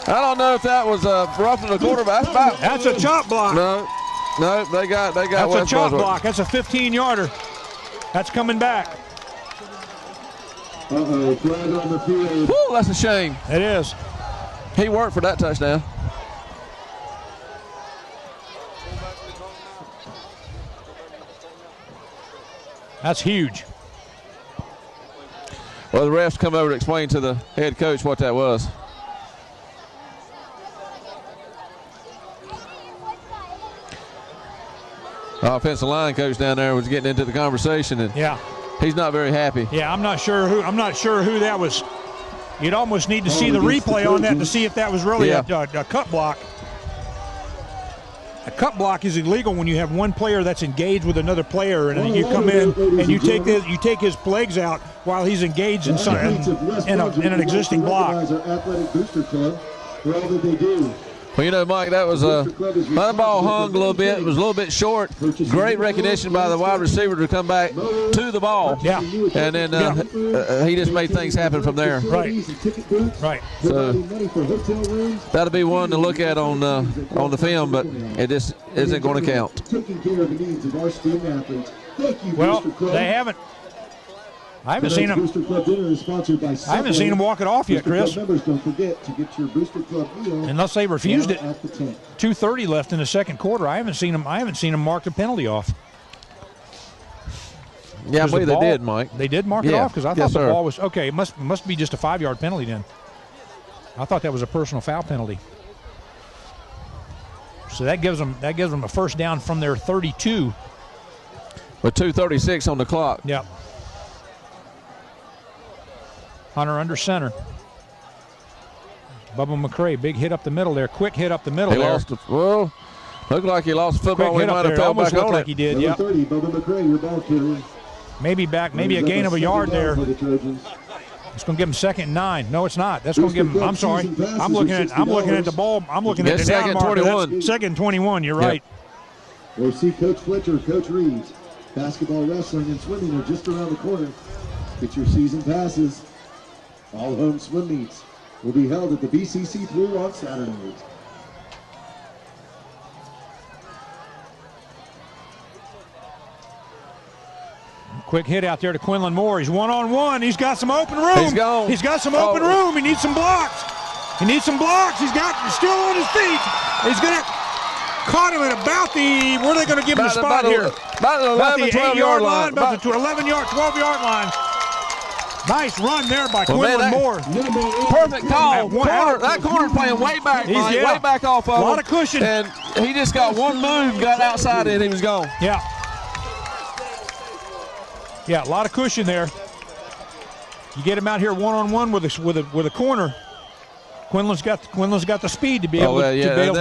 S1: I don't know if that was roughing the quarterback.
S2: That's a chop block.
S1: No, they got
S2: That's
S1: West
S2: a chop
S1: Brunswick.
S2: block. That's a 15-yarder. That's coming back.
S3: Uh-oh, flag on the field.
S1: Woo, that's a shame.
S2: It is.
S1: He worked for that touchdown.
S2: That's huge.
S1: Well, the refs come over to explain to the head coach what that was. The offensive line coach down there was getting into the conversation, and he's not very happy.
S2: Yeah, I'm not sure who that was. You'd almost need to see the replay on that to see if that was really a cut block. A cut block is illegal when you have one player that's engaged with another player, and then you come in and you take his legs out while he's engaged in an existing block.
S1: Well, Mike, that was my ball hung a little bit. It was a little bit short. Great recognition by the wide receiver to come back to the ball.
S2: Yeah.
S1: And then he just made things happen from there.
S2: Right.
S1: So that'll be one to look at on the film, but it just isn't going to count.
S2: Well, they haven't. I haven't seen him. I haven't seen him walk it off yet, Chris. Unless they refused it. 2:30 left in the second quarter. I haven't seen him mark the penalty off.
S1: Yeah, I believe they did, Mike.
S2: They did mark it off because I thought the ball was okay. It must be just a 5-yard penalty then. I thought that was a personal foul penalty. So that gives them a first down from their 32.
S1: With 2:36 on the clock.
S2: Yep. Hunter under center. Bubba McCray, big hit up the middle there. Quick hit up the middle
S1: He
S2: there.
S1: Looked like he lost football.
S2: Quick hit
S1: He
S2: up
S1: might have
S2: there.
S1: fell
S2: Almost
S1: back
S2: looked
S1: on
S2: like
S1: it.
S2: he did,
S3: Number
S2: yep.
S3: 30, Bubba McCray, your ball carrier.
S2: Maybe a gain of a yard there. It's going to give him 2nd and 9. No, it's not. That's going to give him. I'm sorry. I'm looking at the ball. I'm looking at the down marker. 2nd and 21. You're right.
S3: We'll see Coach Fletcher, Coach Reeves. Basketball, wrestling, and swimming are just around the corner. Get your season passes. All home swim meets will be held at the BCC Pool on Saturday.
S2: Quick hit out there to Quinlan Moore. He's one-on-one. He's got some open room.
S1: He's gone.
S2: He's got some open room. He needs some blocks. He's still on his feet. He's going to caught him at about the, where are they going to give him the spot here?
S1: About the 11, 12-yard line.
S2: About the 11-yard, 12-yard line. Nice run there by Quinlan Moore.
S1: Perfect call. That corner's playing way back, Mike, way back off of him.
S2: A lot of cushion.
S1: And he just got one move, got outside it, and he was gone.
S2: Yeah. Yeah, a lot of cushion there. You get him out here one-on-one with a corner. Quinlan's got the speed to be able to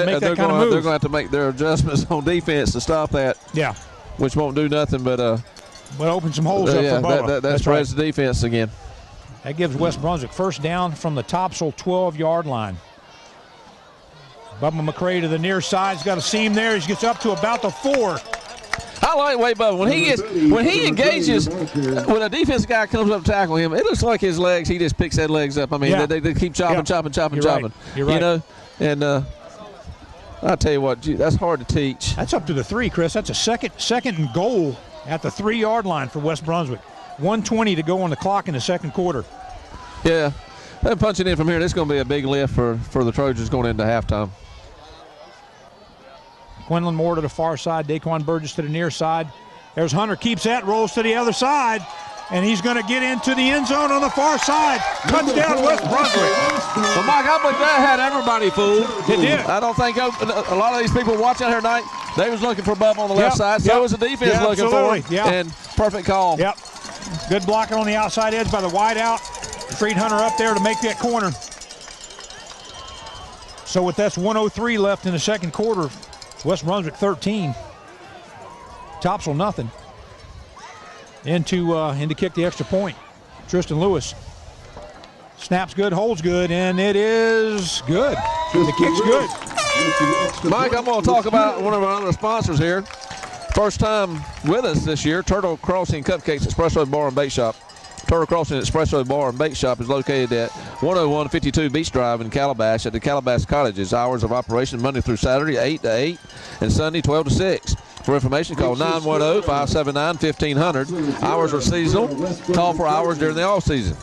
S2: make that kind of move.
S1: They're going to have to make their adjustments on defense to stop that.
S2: Yeah.
S1: Which won't do nothing but
S2: open some holes up for Bubba.
S1: That spreads the defense again.
S2: That gives West Brunswick first down from the Topsail 12-yard line. Bubba McCray to the near side. He's got a seam there. He gets up to about the 4.
S1: I like Wade Bubba. When he engages, when a defensive guy comes up to tackle him, it looks like his legs, he just picks that legs up. I mean, they keep chopping.
S2: You're right.
S1: You know? And I'll tell you what, that's hard to teach.
S2: That's up to the 3, Chris. That's a second and goal at the 3-yard line for West Brunswick. 1:20 to go on the clock in the second quarter.
S1: Yeah. They're punching in from here. This is going to be a big lift for the Trojans going into halftime.
S2: Quinlan Moore to the far side. Daquan Burgess to the near side. There's Hunter. Keeps that. Rolls to the other side. And he's going to get into the end zone on the far side. Touchdown, West Brunswick.
S1: Well, Mike, I believe that had everybody fooled.
S2: It did.
S1: I don't think a lot of these people watching here tonight, they was looking for Bubba on the left side. So was the defense looking for him.
S2: Yeah.
S1: And perfect call.
S2: Yep. Good blocking on the outside edge by the wide out. Freed Hunter up there to make that corner. So with that's 1:03 left in the second quarter, West Brunswick 13. Topsail nothing. In to kick the extra point. Tristan Lewis. Snaps good, holds good, and it is good. The kick's good.
S1: Mike, I'm going to talk about one of our other sponsors here. First time with us this year, Turtle Crossing Cupcakes Espresso Bar and Bake Shop. Turtle Crossing Espresso Bar and Bake Shop is located at 10152 Beach Drive in Calabash at the Calabash Cottages. Hours of operation Monday through Saturday, 8 to 8, and Sunday, 12 to 6. For information, call 910-579-1500. Hours are seasonal. Call for hours during the off season.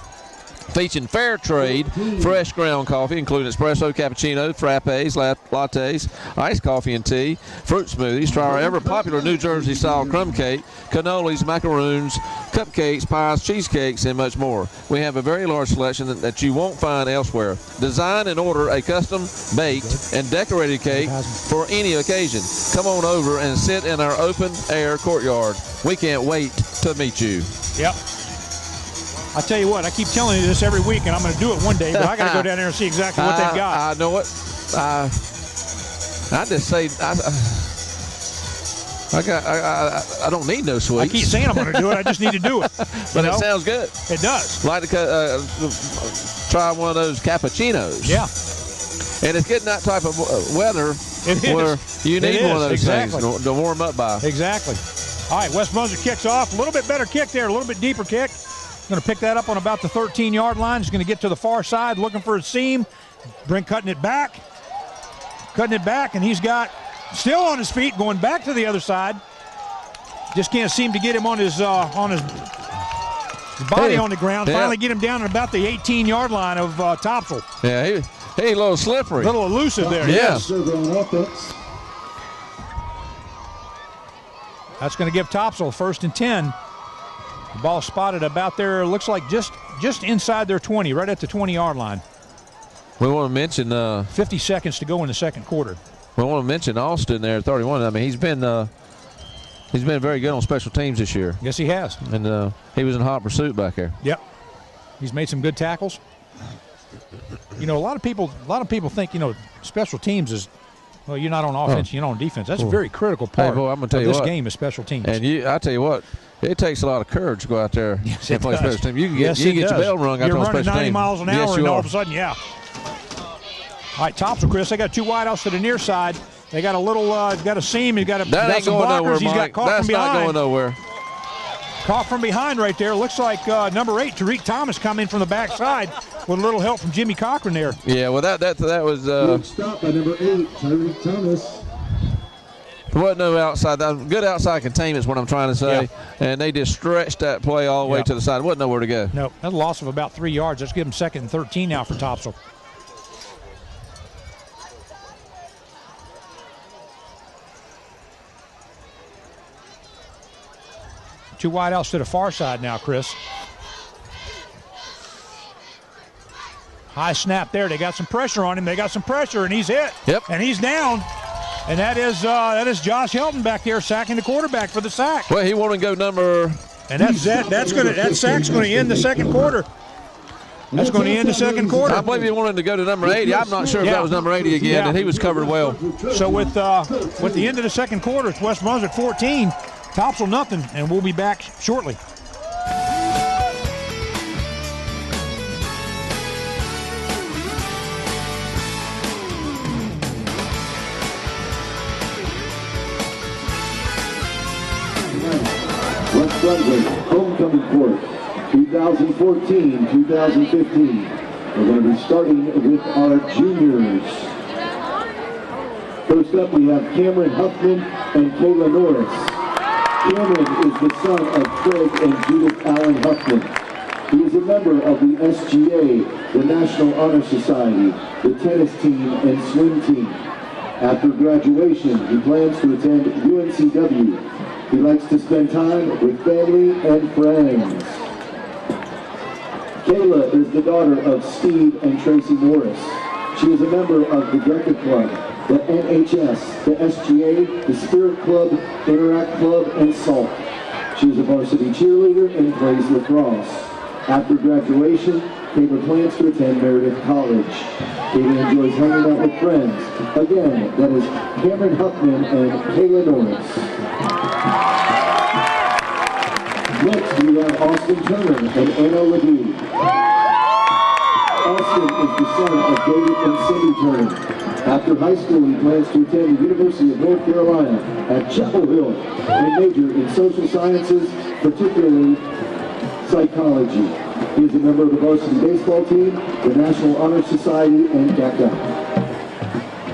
S1: Featuring fair trade, fresh ground coffee, including espresso, cappuccino, frappes, lattes, iced coffee and tea, fruit smoothies. Try our ever-popular New Jersey-style crumb cake, cannolis, macaroons, cupcakes, pies, cheesecakes, and much more. We have a very large selection that you won't find elsewhere. Design and order a custom-baked and decorated cake for any occasion. Come on over and sit in our open-air courtyard. We can't wait to meet you.
S2: Yep. I tell you what, I keep telling you this every week, and I'm going to do it one day, but I got to go down there and see exactly what they've got.
S1: I know it. I just say I don't need no sweets.
S2: I keep saying I'm going to do it. I just need to do it.
S1: But it sounds good.
S2: It does.
S1: Like to try one of those cappuccinos.
S2: Yeah.
S1: And it's getting that type of weather where you need one of those things to warm up by.
S2: Exactly. All right, West Brunswick kicks off. A little bit better kick there, a little bit deeper kick. Going to pick that up on about the 13-yard line. He's going to get to the far side, looking for a seam. Cutting it back, and he's got still on his feet, going back to the other side. Just can't seem to get him on his body on the ground.
S1: Yeah.
S2: Finally get him down at about the 18-yard line of Topsail.
S1: Yeah, he a little slippery.
S2: A little elusive there.
S1: Yes.
S2: That's going to give Topsail first and 10. The ball spotted about there, looks like just inside their 20, right at the 20-yard line.
S1: We want to mention
S2: 50 seconds to go in the second quarter.
S1: We want to mention Austin there at 31. I mean, he's been very good on special teams this year.
S2: Yes, he has.
S1: And he was in hot pursuit back there.
S2: Yep. He's made some good tackles. You know, a lot of people think, you know, special teams is, well, you're not on offense, you're not on defense. That's a very critical part
S1: I'm gonna tell
S2: of
S1: you
S2: this
S1: what,
S2: game is special teams.
S1: And I tell you what, it takes a lot of courage to go out there and play special teams. You can get your bell rung out there on special teams.
S2: You're running 90 miles an hour,
S1: yes,
S2: and all of a sudden, yeah. All right, Topsail, Chris, they got 2 wideouts to the near side. They got a little, got a seam. He's got some blockers.
S1: Nowhere,
S2: he's got caught
S1: That's
S2: from behind.
S1: Not going nowhere.
S2: Caught from behind right there. Looks like number 8, Tariq Thomas, coming from the backside with a little help from Jimmy Cochran there.
S1: Yeah, well, that was.
S3: Good stop by number 8, Tariq Thomas.
S1: There wasn't no outside. Good outside containment is what I'm trying to say.
S2: Yeah.
S1: And they just stretched that play all the way to the side. Wasn't nowhere to go.
S2: No, that's a loss of about 3 yards. Let's give them 2nd and 13 now for Topsail. Two wideouts to the far side now, Chris. High snap there. They got some pressure on him. They got some pressure, and he's hit.
S1: Yep.
S2: And he's down. And that is Josh Helton back there sacking the quarterback for the sack.
S1: Well, he wanted to go number.
S2: And that sack's going to end the second quarter. That's going to end the second quarter.
S1: I believe he wanted to go to number 80. I'm not sure if that was number 80 again, and he was covered well.
S2: So with the end of the second quarter, it's West Brunswick 14, Topsail nothing, and we'll be back shortly.
S3: West Brunswick homecoming court, 2014-2015. We're going to be starting with our juniors. First up, we have Cameron Huffman and Kayla Norris. Cameron is the son of Craig and Judith Allen Huffman. He is a member of the SGA, the National Honor Society, the tennis team, and swim team. After graduation, he plans to attend UNCW. He likes to spend time with family and friends. Kayla is the daughter of Steve and Tracy Norris. She is a member of the Greca Club, the NHS, the SGA, the Spirit Club, Interact Club, and SALT. She is a varsity cheerleader and plays lacrosse. After graduation, Kayla plans to attend Meredith College. Kayla enjoys hanging out with friends. Again, that is Cameron Huffman and Kayla Norris. Next, we have Austin Turner and Anna Ledoux. Austin is the son of David and Cindy Turner. After high school, he plans to attend the University of North Carolina at Chapel Hill and major in social sciences, particularly psychology. He is a member of the varsity baseball team, the National Honor Society, and DECA.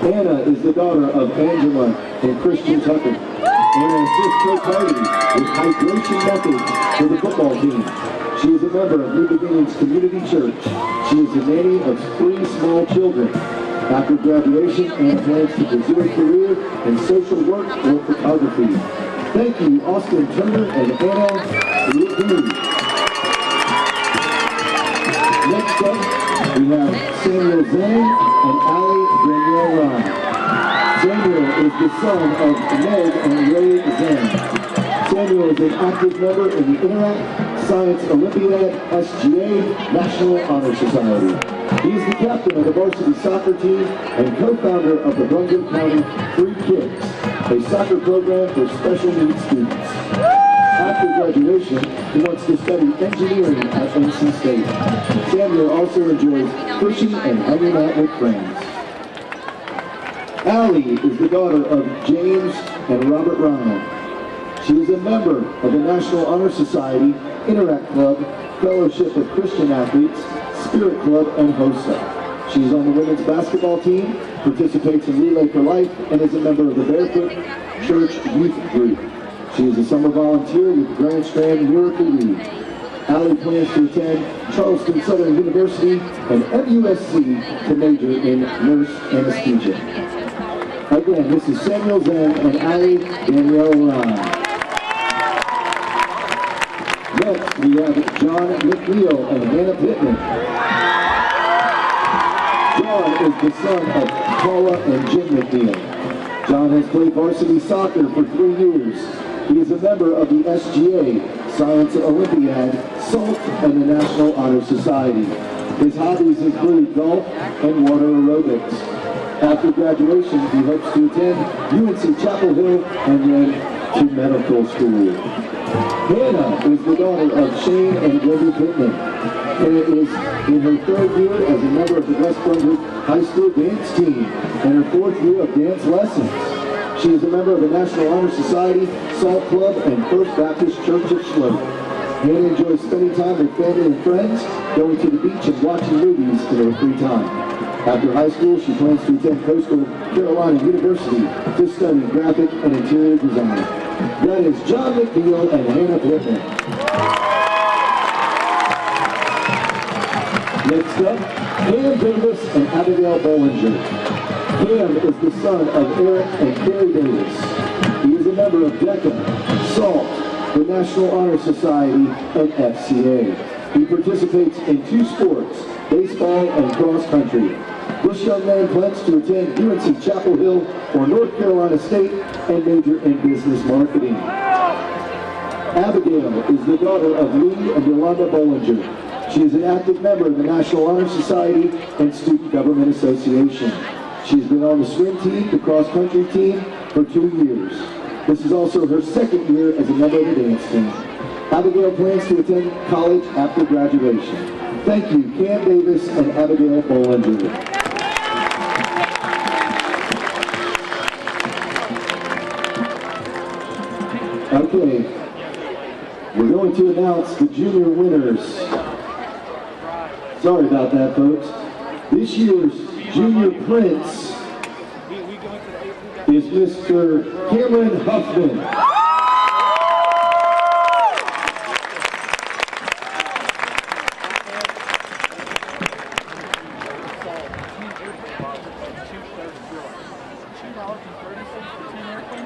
S3: Anna is the daughter of Angela and Christian Tucker. Anna assists Coach Hardy with hydration methods for the football team. She is a member of New Beginnings Community Church. She is the nanny of 3 small children. After graduation, Anna plans to pursue a career in social work or photography. Thank you, Austin Turner and Anna Ledoux. Next up, we have Samuel Zhang and Ali Danielle Ryan. Samuel is the son of Meg and Ray Zhang. Samuel is an active member in the Interact, Science Olympiad, SGA, National Honor Society. He is the captain of the varsity soccer team and co-founder of the Brunswick County Free Kids, a soccer program for special needs students. After graduation, he wants to study engineering at NC State. Samuel also enjoys fishing and hanging out with friends. Allie is the daughter of James and Robert Ryan. She is a member of the National Honor Society, Interact Club, Fellowship of Christian Athletes, Spirit Club, and HOSA. She is on the women's basketball team, participates in Relay for Life, and is a member of the Barefoot Church Youth Group. She is a summer volunteer with Grand Strand Miracle League. Allie plans to attend Charleston Southern University and MUSC to major in nurse anesthesia. Again, this is Samuel Zhang and Ali Danielle Ryan. Next, we have John McNeil and Hannah Pittman. John is the son of Paula and Jim McNeil. John has played varsity soccer for 3 years. He is a member of the SGA, Science Olympiad, SALT, and the National Honor Society. His hobbies include golf and water aerobics. After graduation, he hopes to attend UNC Chapel Hill and then to medical school. Hannah is the daughter of Shane and Wendy Pittman. Hannah is in her 3rd year as a member of the West Brunswick High School dance team and her 4th year of dance lessons. She is a member of the National Honor Society, SALT Club, and First Baptist Church of Slope. Hannah enjoys spending time with family and friends, going to the beach and watching movies in her free time. After high school, she plans to attend Coastal Carolina University to study graphic and interior design. That is John McNeil and Hannah Pittman. Next up, Cam Davis and Abigail Bollinger. Cam is the son of Eric and Carrie Davis. He is a member of DECA, SALT, the National Honor Society, and FCA. He participates in 2 sports, baseball and cross country. This young man plans to attend UNC Chapel Hill or North Carolina State and major in business marketing. Abigail is the daughter of Lee and Yolanda Bollinger. She is an active member of the National Honor Society and Student Government Association. She's been on the swim team, the cross country team, for 2 years. This is also her 2nd year as a member of the dance team. Abigail plans to attend college after graduation. Thank you, Cam Davis and Abigail Bollinger. Okay, we're going to announce the junior winners. Sorry about that, folks. This year's junior prince is Mr. Cameron Huffman.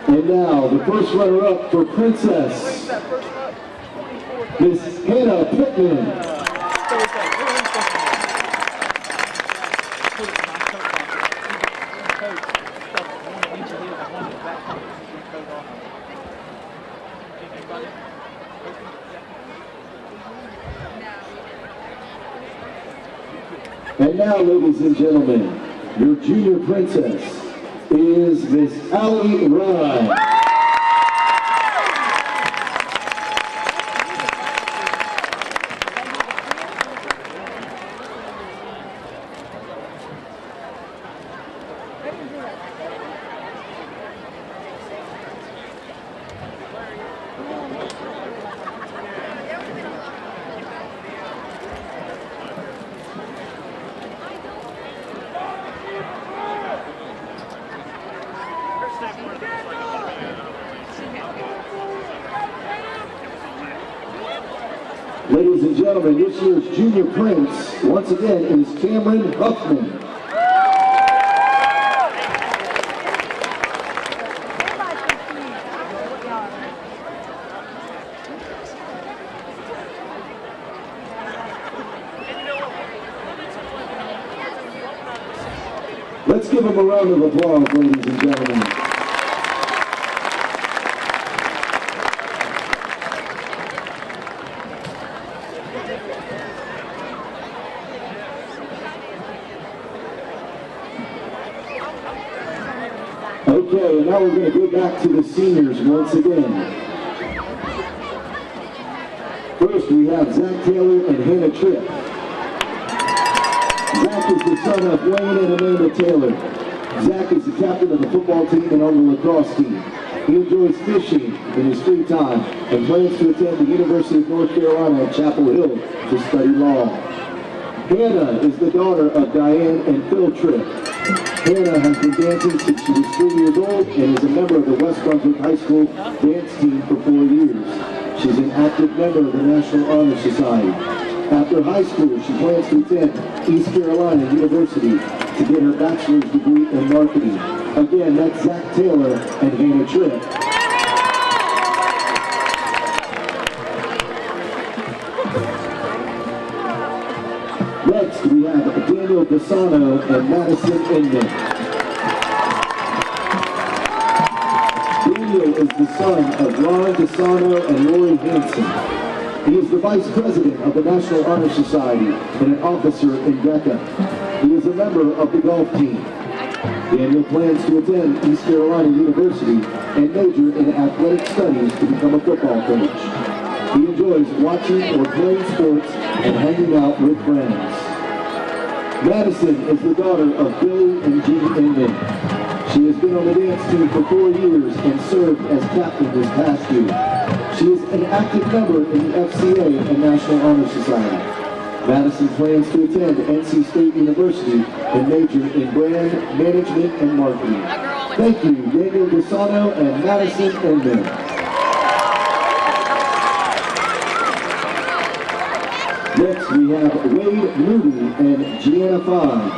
S3: And now, the first runner-up for Princess, Miss Hannah Pittman. And now, ladies and gentlemen, your junior princess is Miss Allie Rye. Ladies and gentlemen, this year's junior prince, once again, is Cameron Huffman. Let's give him a round of applause, ladies and gentlemen. Okay, now we're going to go back to the seniors once again. First, we have Zach Taylor and Hannah Tripp. Zach is the son of Wayne and Amanda Taylor. Zach is the captain of the football team and on the lacrosse team. He enjoys fishing in his free time and plans to attend the University of North Carolina at Chapel Hill to study law. Hannah is the daughter of Diane and Phil Tripp. Hannah has been dancing since she was 3 years old and is a member of the West Brunswick High School dance team for 4 years. She's an active member of the National Honor Society. After high school, she plans to attend East Carolina University to get her bachelor's degree in marketing. Again, that's Zach Taylor and Hannah Tripp. Next, we have Daniel Bassano and Madison Inman. Daniel is the the son of Ron DeSano and Lori Hanson. He is the Vice President of the National Honor Society and an officer in DECA. He is a member of the golf team. Daniel plans to attend East Carolina University and major in athletic studies to become a football coach. He enjoys watching or playing sports and hanging out with friends. Madison is the daughter of Billy and Jean Inman. She has been on the dance team for 4 years and served as captain this past year. She is an active member in the FCA and National Honor Society. Madison plans to attend NC State University and major in brand management and marketing. Thank you, Daniel DeSano and Madison Inman. Next, we have Wade Moody and Gianna Fine.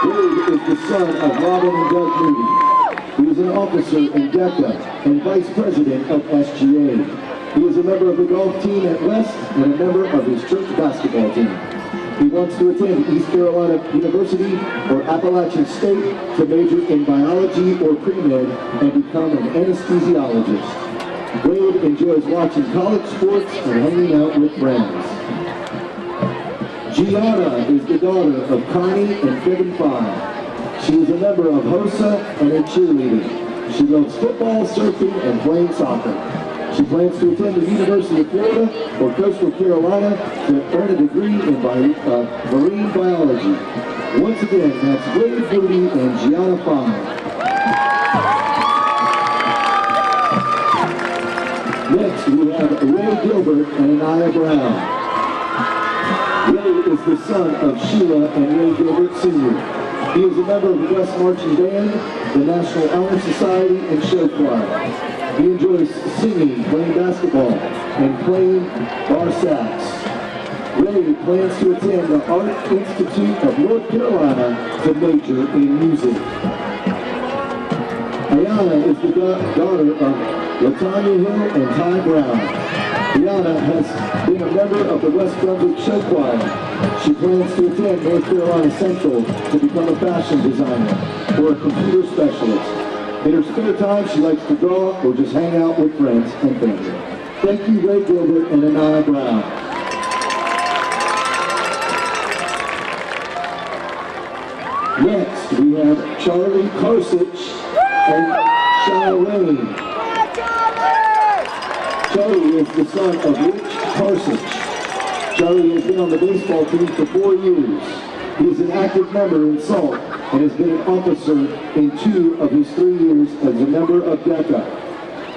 S3: Wade is the son of Robin and Doug Moody. He is an officer in DECA and vice president of SGA. He is a member of the golf team at West and a member of his church basketball team. He wants to attend East Carolina University or Appalachian State to major in biology or pre-med and become an anesthesiologist. Wade enjoys watching college sports and hanging out with friends. Gianna is the daughter of Connie and Kevin Fine. She is a member of HOSA and a cheerleader. She loves football, surfing, and playing soccer. She plans to attend the University of Florida or Coastal Carolina to earn a degree in marine biology. Once again, that's Wade Moody and Gianna Fine. Next, we have Ray Gilbert and Anaya Brown. Ray is the son of Sheila and Ray Gilbert Sr. He is a member of the West Marching Band, the National Honor Society, and show choir. He enjoys singing, playing basketball, and playing bar sax. Ray plans to attend the Art Institute of North Carolina to major in music. Ayana is the daughter of Latanya Hill and Ty Brown. Ayana has been a member of the West Brunswick show choir. She plans to attend North Carolina Central to become a fashion designer or a computer specialist. In her spare time, she likes to draw or just hang out with friends and family. Thank you, Ray Gilbert and Anaya Brown. Next, we have Charlie Karsich and Charlene. Charlie is the son of Rich Karsich. Charlie has been on the baseball team for 4 years. He is an active member in SALT and has been an officer in 2 of his 3 years as a member of DECA.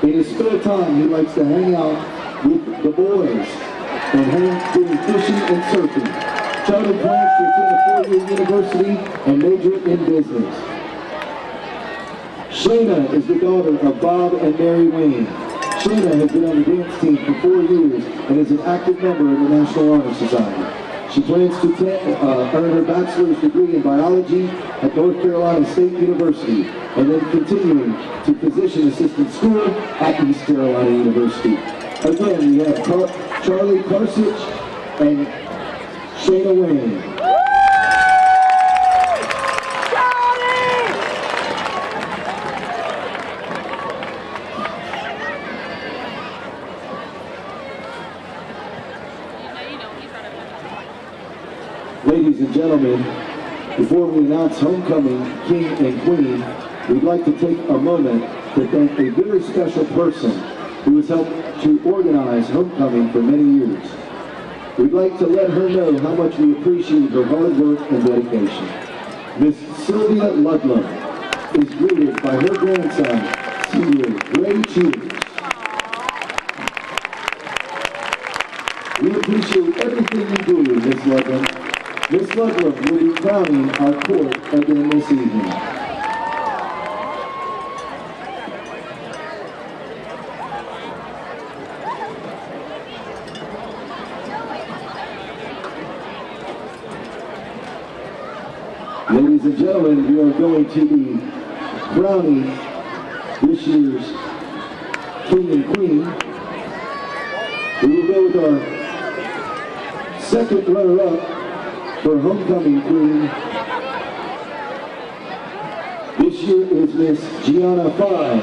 S3: In his spare time, he likes to hang out with the boys and doing fishing and surfing. Charlie plans to attend a 4-year university and major in business. Shayna is the daughter of Bob and Mary Wayne. Shayna has been on the dance team for 4 years and is an active member of the National Honor Society. She plans to earn her bachelor's degree in biology at North Carolina State University and then continuing to physician assistant school at East Carolina University. Again, we have Charlie Karsich and Shayna Wayne. Ladies and gentlemen, before we announce homecoming king and queen, we'd like to take a moment to thank a very special person who has helped to organize homecoming for many years. We'd like to let her know how much we appreciate her hard work and dedication. Miss Sylvia Ludlow is greeted by her grandson, Senior Ray Cheers. We appreciate everything you do, Miss Ludlow. Miss Ludlow will be crowning our court again this evening. Ladies and gentlemen, we are going to be crowning this year's king and queen. We will go with our second runner-up for homecoming queen. This year is Miss Gianna Fine.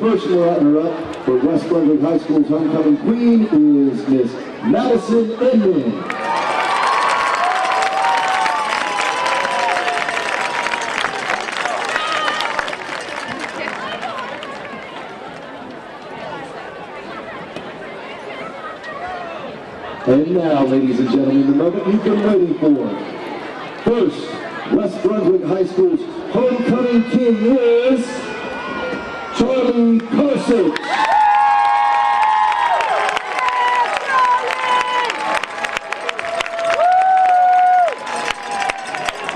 S3: first runner-up for West Brunswick High School's homecoming queen is Miss Madison Inman. And now, ladies and gentlemen, the moment you've been waiting for. First, West Brunswick High School's homecoming king is Charlie Kosich.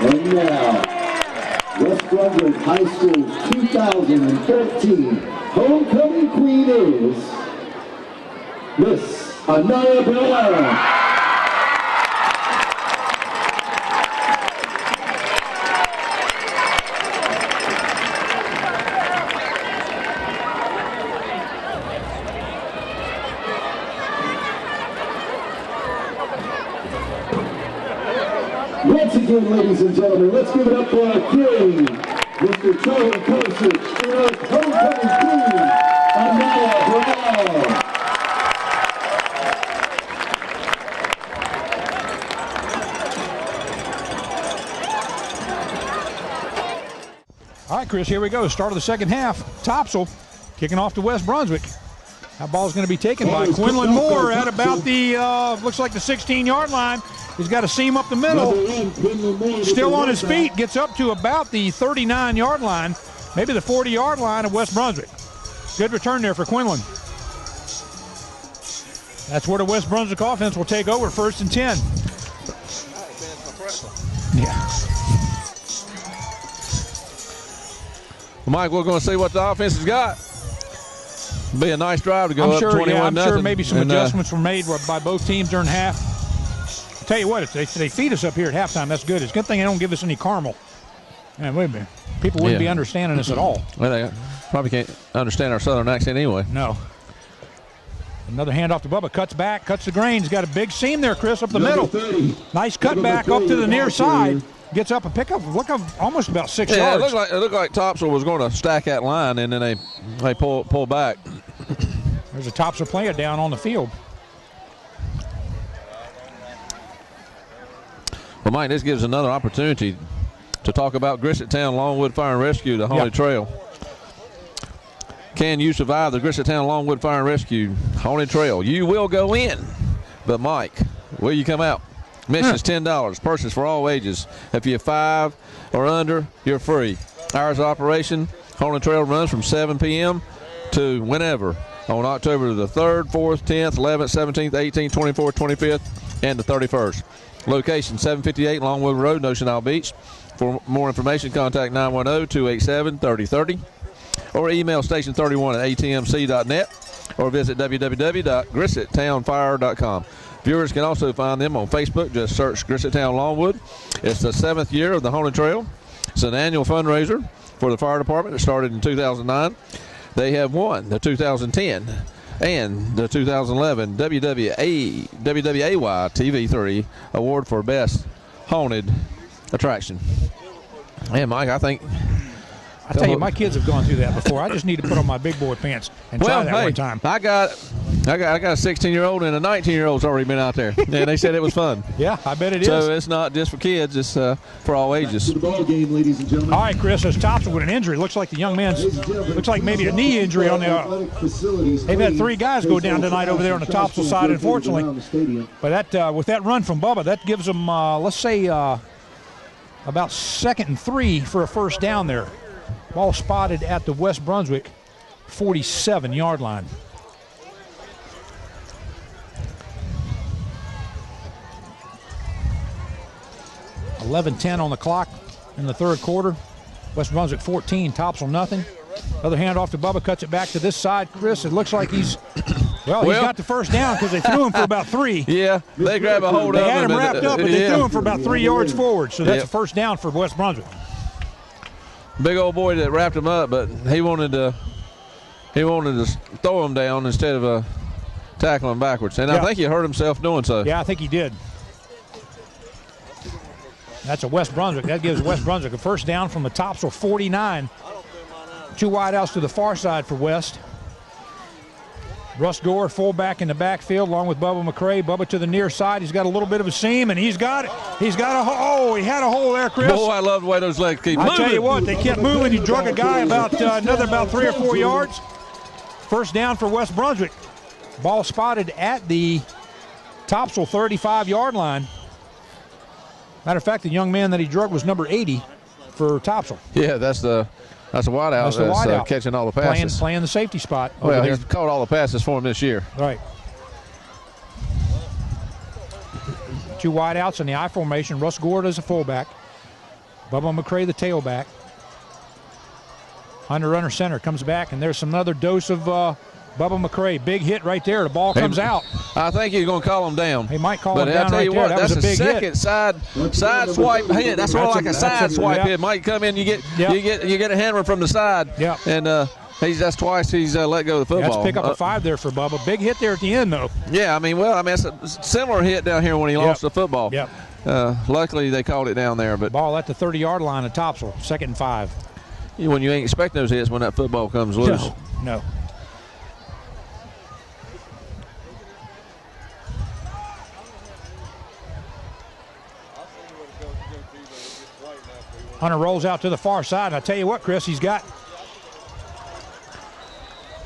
S3: And now, West Brunswick High School's 2014 homecoming queen is Miss Anaya Bella. Once again, ladies and gentlemen, let's give it up for our king, Mr. Charlie Kosich, and our homecoming queen, Anaya Bella.
S2: All right, Chris, here we go. Start of the second half. Topsail kicking off to West Brunswick. That ball's going to be taken by Quinlan Moore at about the, looks like the 16-yard line. He's got a seam up the middle. Still on his feet. Gets up to about the 39-yard line, maybe the 40-yard line of West Brunswick. Good return there for Quinlan. That's where the West Brunswick offense will take over, 1st and 10. Yeah.
S1: Well, Mike, we're going to see what the offense has got. Be a nice drive to go up 21-0.
S2: Yeah, I'm sure maybe some adjustments were made by both teams during half. I'll tell you what, if they feed us up here at halftime, that's good. It's a good thing they don't give us any caramel. Man, wait a minute. People wouldn't be understanding us at all.
S1: Well, they probably can't understand our southern accent anyway.
S2: No. Another handoff to Bubba. Cuts back, cuts the grain. He's got a big seam there, Chris, up the middle.
S3: 30.
S2: Nice cut back up to the near side. Gets up a pickup. Look, almost about 6 yards.
S1: It looked like Topsail was going to stack that line, and then they pull back.
S2: There's a Topsail player down on the field.
S1: Well, Mike, this gives another opportunity to talk about Grizzett Town Longwood Fire and Rescue, the Haunted Trail. Can you survive the Grizzett Town Longwood Fire and Rescue Haunted Trail? You will go in, but Mike, will you come out? Admission's $10. Purchase for all ages. If you're 5 or under, you're free. Hours of operation, Haunted Trail runs from 7 p.m. to whenever on October the 3rd, 4th, 10th, 11th, 17th, 18th, 24th, 25th, and the 31st. Location, 758 Longwood Road, Ocean Isle Beach. For more information, contact 910-287-3030 or email station31@atmc.net or visit www.grissettownfire.com. Viewers can also find them on Facebook. Just search Grizzett Town Longwood. It's the 7th year of the Haunted Trail. It's an annual fundraiser for the fire department. It started in 2009. They have won the 2010 and the 2011 WWAY TV3 Award for Best Haunted Attraction. And Mike, I tell
S2: you, my kids have gone through that before. I just need to put on my big boy pants and try that one time.
S1: I got a 16-year-old and a 19-year-old's already been out there, and they said it was fun.
S2: Yeah, I bet it is.
S1: So it's not just for kids; it's for all ages.
S3: Back to the ball game, ladies and gentlemen.
S2: All right, Chris, as Topsail with an injury. Looks like the young man's looks like maybe a knee injury on the. They've had 3 guys go down tonight over there on the Topsail side, unfortunately. But that with that run from Bubba, that gives them let's say about 2nd and 3 for a first down there. Ball spotted at the West Brunswick 47-yard line. .11:10 on the clock in the 3rd quarter. West Brunswick 14, Topsail nothing. Another handoff to Bubba, cuts it back to this side. Chris, it looks like he's got the first down because they threw him for about 3.
S1: Yeah, they grab a hold of him.
S2: They had him wrapped up, but they threw him for about 3 yards forward. So that's a first down for West Brunswick.
S1: Big old boy that wrapped him up, but he wanted to throw him down instead of tackling him backwards. And I think he hurt himself doing so.
S2: Yeah, I think he did. That's a West Brunswick. That gives West Brunswick a first down from the Topsail 49. Two wideouts to the far side for West. Russ Gore, fullback in the backfield, along with Bubba McCray. Bubba to the near side. He's got a little bit of a seam, and he's got it. He's got a hole. He had a hole there, Chris.
S1: Boy, I love the way those legs keep moving.
S2: I tell you what, they kept moving. He drug a guy about another 3 or 4 yards. First down for West Brunswick. Ball spotted at the Topsail 35-yard line. Matter of fact, the young man that he drug was number 80 for Topsail.
S1: Yeah, that's the wideout that's catching all the passes.
S2: Playing the safety spot.
S1: Well, he's caught all the passes for him this year.
S2: Right. Two wideouts in the I formation. Russ Gord as a fullback. Bubba McCray the tailback. Hunter under center comes back, and there's another dose of Bubba McCray. Big hit right there. The ball comes out.
S1: I think he's going to call him down.
S2: He might call him down right there. That was a big hit.
S1: Side swipe hit. That's more like a side swipe hit. Might come in. You get a hammer from the side.
S2: Yeah.
S1: And that's twice he's let go of the football.
S2: That's pick up a 5 there for Bubba. Big hit there at the end, though.
S1: Yeah, it's a similar hit down here when he lost the football.
S2: Yep.
S1: Luckily, they called it down there. But
S2: ball at the 30-yard line of Topsail, 2nd and 5.
S1: When you ain't expecting those hits when that football comes loose.
S2: No. Hunter rolls out to the far side, and I tell you what, Chris,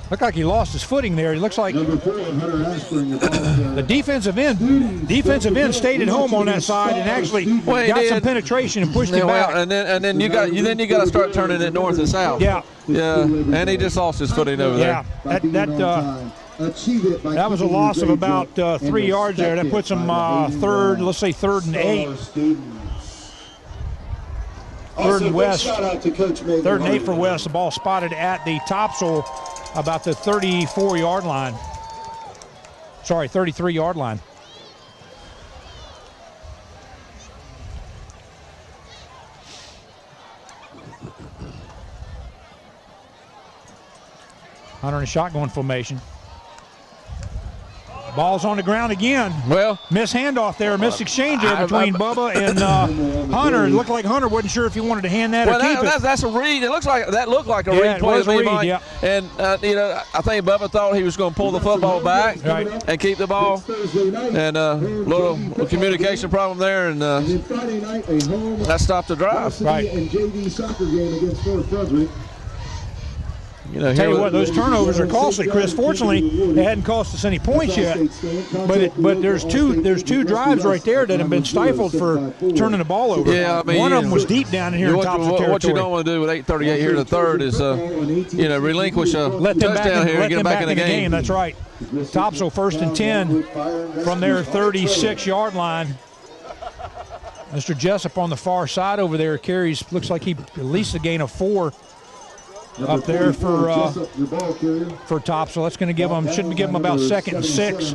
S2: looked like he lost his footing there. He looks like the defensive end stayed at home on that side and actually got some penetration and pushed him back.
S1: And then you got to start turning it north and south.
S2: Yeah.
S1: And he just lost his footing over there.
S2: That was a loss of about 3 yards there. That puts him third and 8. 3rd and West. 3rd and 8 for West. The ball spotted at the Topsail about the 34-yard line. Sorry, 33-yard line. Hunter in a shotgun formation. Ball's on the ground again.
S1: Well,
S2: missed handoff there, missed exchange there between Bubba and Hunter. It looked like Hunter wasn't sure if he wanted to hand that or keep it.
S1: That's a read. It looked like a read play to me, Mike. And I think Bubba thought he was going to pull the football back and keep the ball. And a little communication problem there, and that stopped the drive.
S2: Right.
S3: And JV soccer game against North Brunswick.
S2: Tell you what, those turnovers are costly, Chris. Fortunately, they hadn't cost us any points yet. But there's two drives right there that have been stifled for turning the ball over.
S3: Yeah,
S2: one of them was deep down in here in Topsail territory.
S1: What you don't want to do with 8:38 here in the third is, relinquish a touchdown here and get them back in the game.
S2: That's right. Topsail 1st and 10 from their 36-yard line. Mr. Jessup on the far side over there carries. Looks like he at least a gain of 4. Up there for Topsail. That's going to give them, shouldn't give them about 2nd and 6.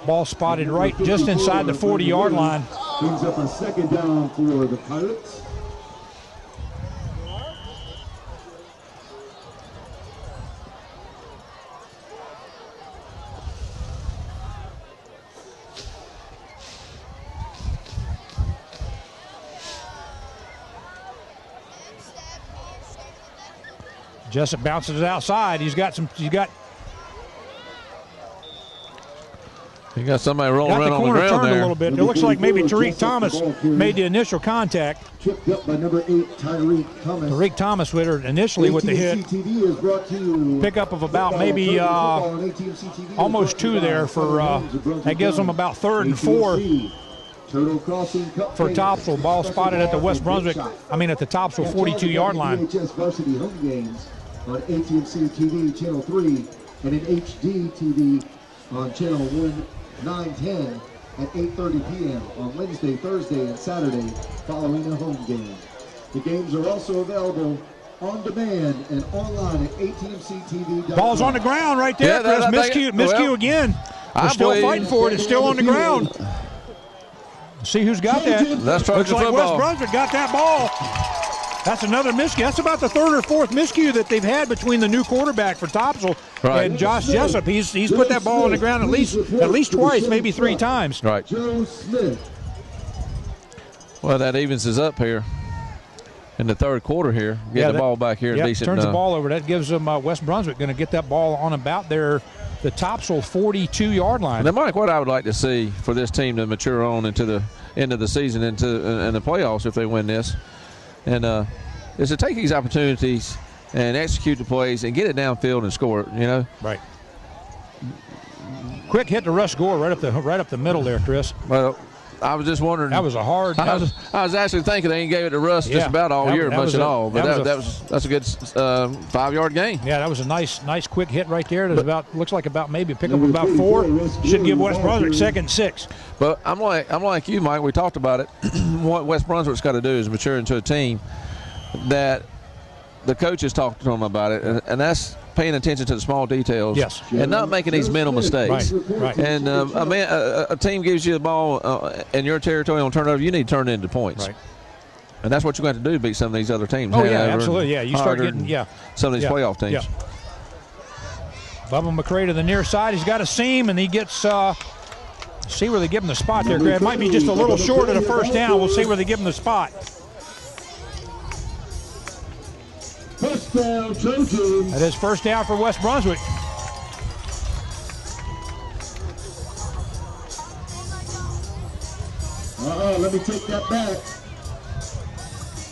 S2: Ball spotted right just inside the 40-yard line.
S3: Brings up a 2nd down for the Pirates.
S2: Jessup bounces it outside. He got somebody
S1: rolling around on the ground there.
S2: A little bit. It looks like maybe Tariq Thomas made the initial contact.
S3: Tripped up by number 8, Tariq Thomas.
S2: Tariq Thomas with her initially with the hit. Pickup of about maybe almost 2 there for that gives them about 3rd and 4. For Topsail. Ball spotted at the at the Topsail 42-yard line.
S3: Varsity home games on ATMC TV Channel 3 and in HD TV on Channel 910 at 8:30 p.m. on Wednesday, Thursday, and Saturday following a home game. The games are also available on demand and online at ATMCTV.com.
S2: Ball's on the ground right there, Chris. Miscue again. They're still fighting for it. It's still on the ground. See who's got that.
S1: Looks
S2: like West Brunswick got that ball. That's another miscue. That's about the 3rd or 4th miscue that they've had between the new quarterback for Topsail and Josh Jessup. He's put that ball on the ground at least twice, maybe 3 times.
S1: Right. Well, that evens us up here. in the third quarter here. Get the ball back here. Decent.
S2: Turns the ball over. That gives them West Brunswick going to get that ball on about the Topsail 42-yard line.
S1: And Mike, what I would like to see for this team to mature on into the end of the season, and the playoffs if they win this, and is to take these opportunities and execute the plays and get it downfield and score it. You know.
S2: Right. Quick hit to Russ Gore right up the middle there, Chris.
S1: Well, I was just wondering.
S2: That was a hard.
S1: I was actually thinking they gave it to Russ just about all year, much at all. But that's a good 5-yard gain.
S2: Yeah, that was a nice quick hit right there. Looks like maybe pick up about 4. Should give West Brunswick 2nd and 6.
S1: But I'm like you, Mike. We talked about it. What West Brunswick's got to do is mature into a team that the coaches talked to them about it, and that's paying attention to the small details, and not making these mental mistakes.
S2: Right.
S1: And a team gives you the ball in your territory on turnover, you need to turn it into points.
S2: Right.
S1: And that's what you're going to do to beat some of these other teams.
S2: Oh, yeah, absolutely. Yeah, you start getting
S1: some of these playoff teams.
S2: Yeah. Bubba McCray to the near side. He's got a seam, and he gets see where they give him the spot there, Greg. It might be just a little short of the first down. We'll see where they give him the spot.
S3: First down, Trojans.
S2: That is first down for West Brunswick.
S3: Let me take that back.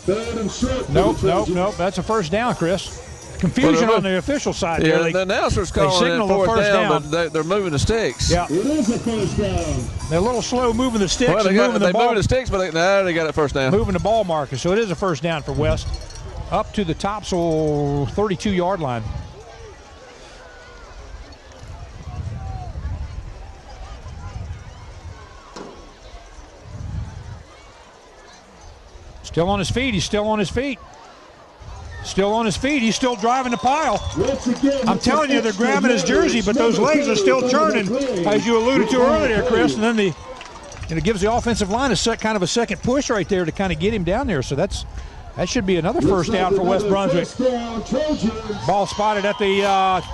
S3: 3rd and short.
S2: Nope. That's a first down, Chris. Confusion on the official side.
S1: Yeah,
S2: there.
S1: the announcer's calling it 4th down, but they're moving the sticks.
S2: Yeah.
S3: It is a first down.
S2: They're a little slow moving the sticks.
S1: Well, they moving the sticks, but they got it first down.
S2: Moving the ball marker, so it is a first down for West. Up to the Topsail 32-yard line. Still on his feet. He's still on his feet. Still on his feet. He's still driving the pile. I'm telling you, they're grabbing his jersey, but those legs are still churning, as you alluded to earlier, Chris. And then it gives the offensive line a second push right there to kind of get him down there. So that should be another first down for West Brunswick. Ball spotted at the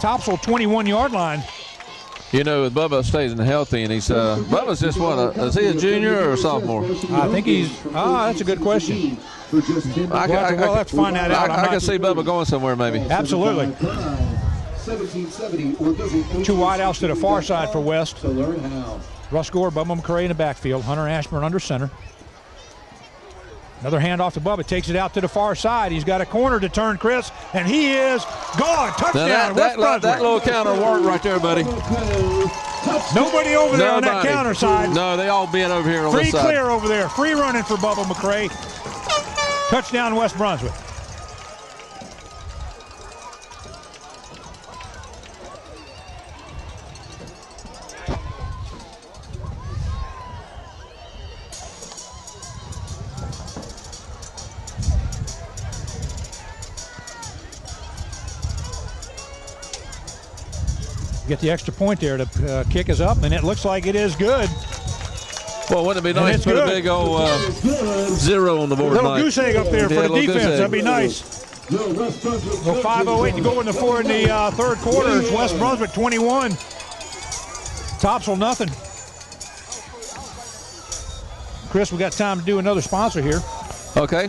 S2: Topsail 21-yard line.
S1: You know, with Bubba stays healthy, and Bubba's just is he a junior or a sophomore?
S2: I think that's a good question. We'll have to find that out.
S1: I can see Bubba going somewhere maybe.
S2: Absolutely. 2 wideouts to the far side for West. Russ Gore, Bubba McCray in the backfield. Hunter Ashburn under center. Another handoff to Bubba, takes it out to the far side. He's got a corner to turn, Chris, and he is gone. Touchdown, West Brunswick.
S1: That little counter worked right there, buddy.
S2: Nobody over there on that counter side.
S1: No, they all being over here on this side.
S2: Free clear over there. Free running for Bubba McCray. Touchdown, West Brunswick. Get the extra point there to kick us up, and it looks like it is good.
S1: Well, wouldn't it be nice to put a big old 0 on the board?
S2: Little goose egg up there for the defense. That'd be nice. Well, 5:08 to go in the third quarter. It's West Brunswick 21. Topsail nothing. Chris, we got time to do another sponsor here.
S1: Okay.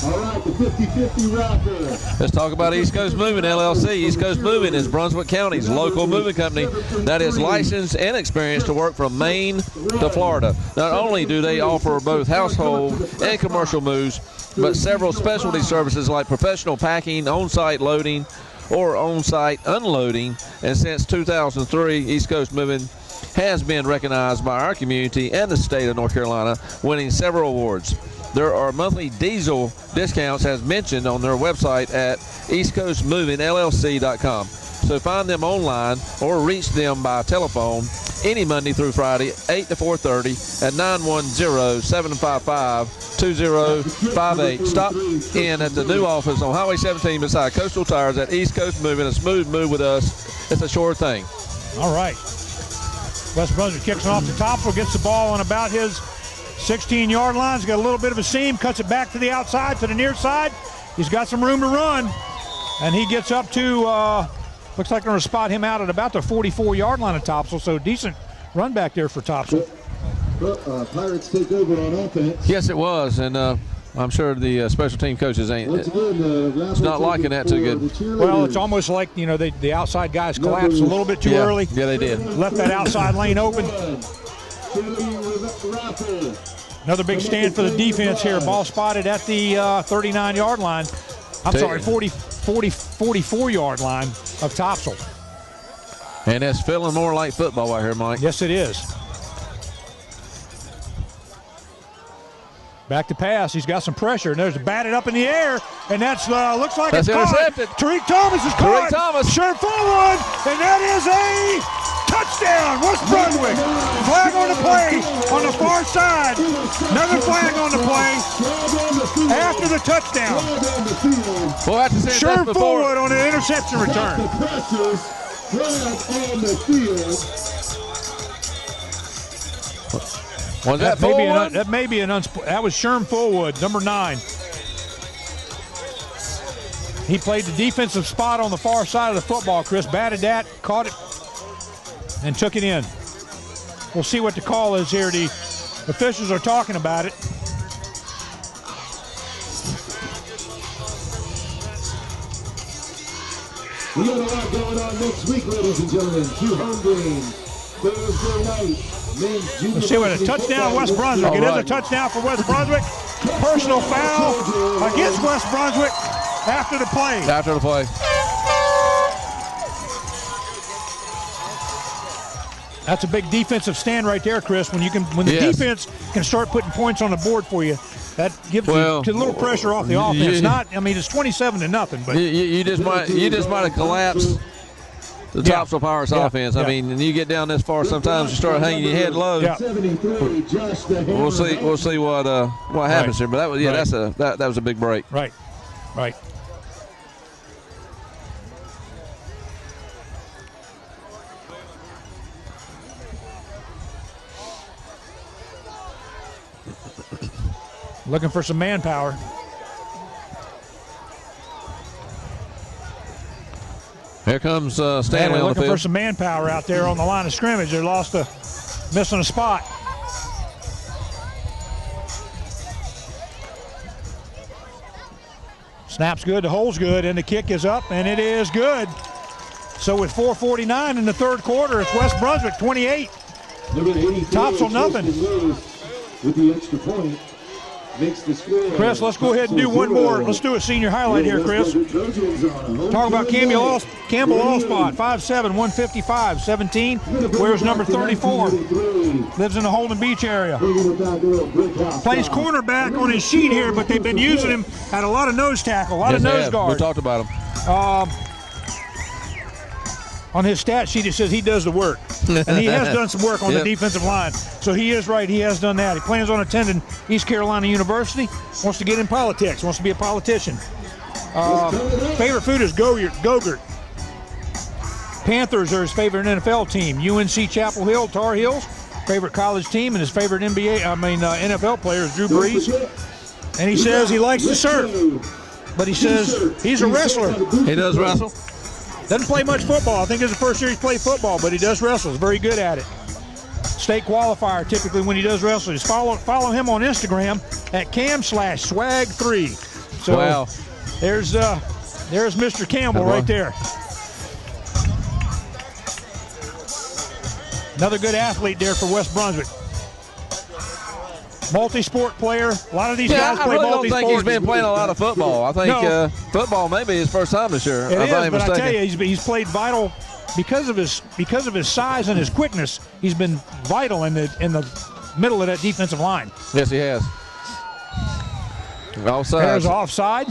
S3: All right, the 50-50 rocker.
S1: Let's talk about East Coast Moving LLC. East Coast Moving is Brunswick County's local moving company that is licensed and experienced to work from Maine to Florida. Not only do they offer both household and commercial moves, but several specialty services like professional packing, on-site loading, or on-site unloading. And since 2003, East Coast Moving has been recognized by our community and the state of North Carolina, winning several awards. There are monthly diesel discounts as mentioned on their website at eastcoastmovingllc.com. So find them online or reach them by telephone any Monday through Friday, 8 to 4:30 at 910-755-2058. Stop in at the new office on Highway 17 beside Coastal Tires at East Coast Moving. A smooth move with us. It's a sure thing.
S2: All right. West Brunswick kicks it off the top, gets the ball on about his 16-yard line. He's got a little bit of a seam, cuts it back to the outside, to the near side. He's got some room to run, and he gets up to, looks like they're going to spot him out at about the 44-yard line of Topsail, so decent run back there for Topsail.
S3: Pirates take over on offense.
S1: Yes, it was, and I'm sure the special team coaches ain't. It's not liking that too good.
S2: Well, it's almost like, you know, the outside guys collapsed a little bit too early.
S1: Yeah, they did.
S2: Left that outside lane open. Another big stand for the defense here. Ball spotted at the 39-yard line. I'm sorry, 44-yard line of Topsail.
S1: And it's feeling more like football right here, Mike.
S2: Yes, it is. Back to pass. He's got some pressure, and there's a batted up in the air, and that's looks like it's
S1: intercepted.
S2: Caught. Tariq Thomas is caught.
S1: Tariq Thomas.
S2: Sure forward, and that is a touchdown. West Brunswick. Flag on the play on the far side. Another flag on the play after the touchdown.
S1: Well,
S2: sure forward on an interception return.
S3: On the field.
S1: Was that Fullwood?
S2: That may be that was Sherm Fullwood, number 9. He played the defensive spot on the far side of the football. Chris batted that, caught it, and took it in. We'll see what the call is here. The officials are talking about it.
S3: We got a lot going on next week, ladies and gentlemen. 2 home games. Thursday night.
S2: Let's see what a touchdown, West Brunswick. It is a touchdown for West Brunswick. Personal foul against West Brunswick after the play.
S1: After the play.
S2: That's a big defensive stand right there, Chris. When the defense can start putting points on the board for you, that gives you a little pressure off the offense. It's 27-0, but
S1: you just might have collapsed the Topsail Pirates offense. I mean, and you get down this far, sometimes you start hanging your head low. We'll see what happens here. But that was that was a big break.
S2: Right. Looking for some manpower.
S1: Here comes Stanley on the
S2: looking
S1: field.
S2: for some manpower out there on the line of scrimmage. They're missing a spot. Snap's good, the hole's good, and the kick is up, and it is good. So with 4:49 in the third quarter, it's West Brunswick 28. Topsail nothing.
S3: With the extra point. Makes the score.
S2: Chris, let's go ahead and do one more. Let's do a senior highlight here, Chris. Talk about Campbell Allspot, 5'7", 155, 17. Wears number 34. Lives in the Holden Beach area. Plays cornerback on his sheet here, but they've been using him at a lot of nose tackle, a lot of nose guard.
S1: We talked about him.
S2: On his stat sheet, it says he does the work. And he has done some work on the defensive line. So he is right. He has done that. He plans on attending East Carolina University. Wants to get in politics. Wants to be a politician. Favorite food is Go-Gurt. Panthers are his favorite NFL team. UNC Chapel Hill, Tar Heels. Favorite college team, and his favorite NFL player is Drew Brees. And he says he likes to surf. But he says he's a wrestler.
S1: He does wrestle.
S2: Doesn't play much football. I think it's the first year he's played football, but he does wrestle. He's very good at it. State qualifier typically when he does wrestle. Just follow him on Instagram at cam/swag3. So
S1: wow.
S2: There's Mr. Campbell right there. Another good athlete there for West Brunswick. Multi-sport player. A lot of these guys play multi-sport.
S1: I don't think he's been playing a lot of football. I think football may be his first time this year.
S2: It is, but I tell you, he's played vital because of his size and his quickness. He's been vital in the middle of that defensive line.
S1: Yes, he has. Offside.
S2: There's offside.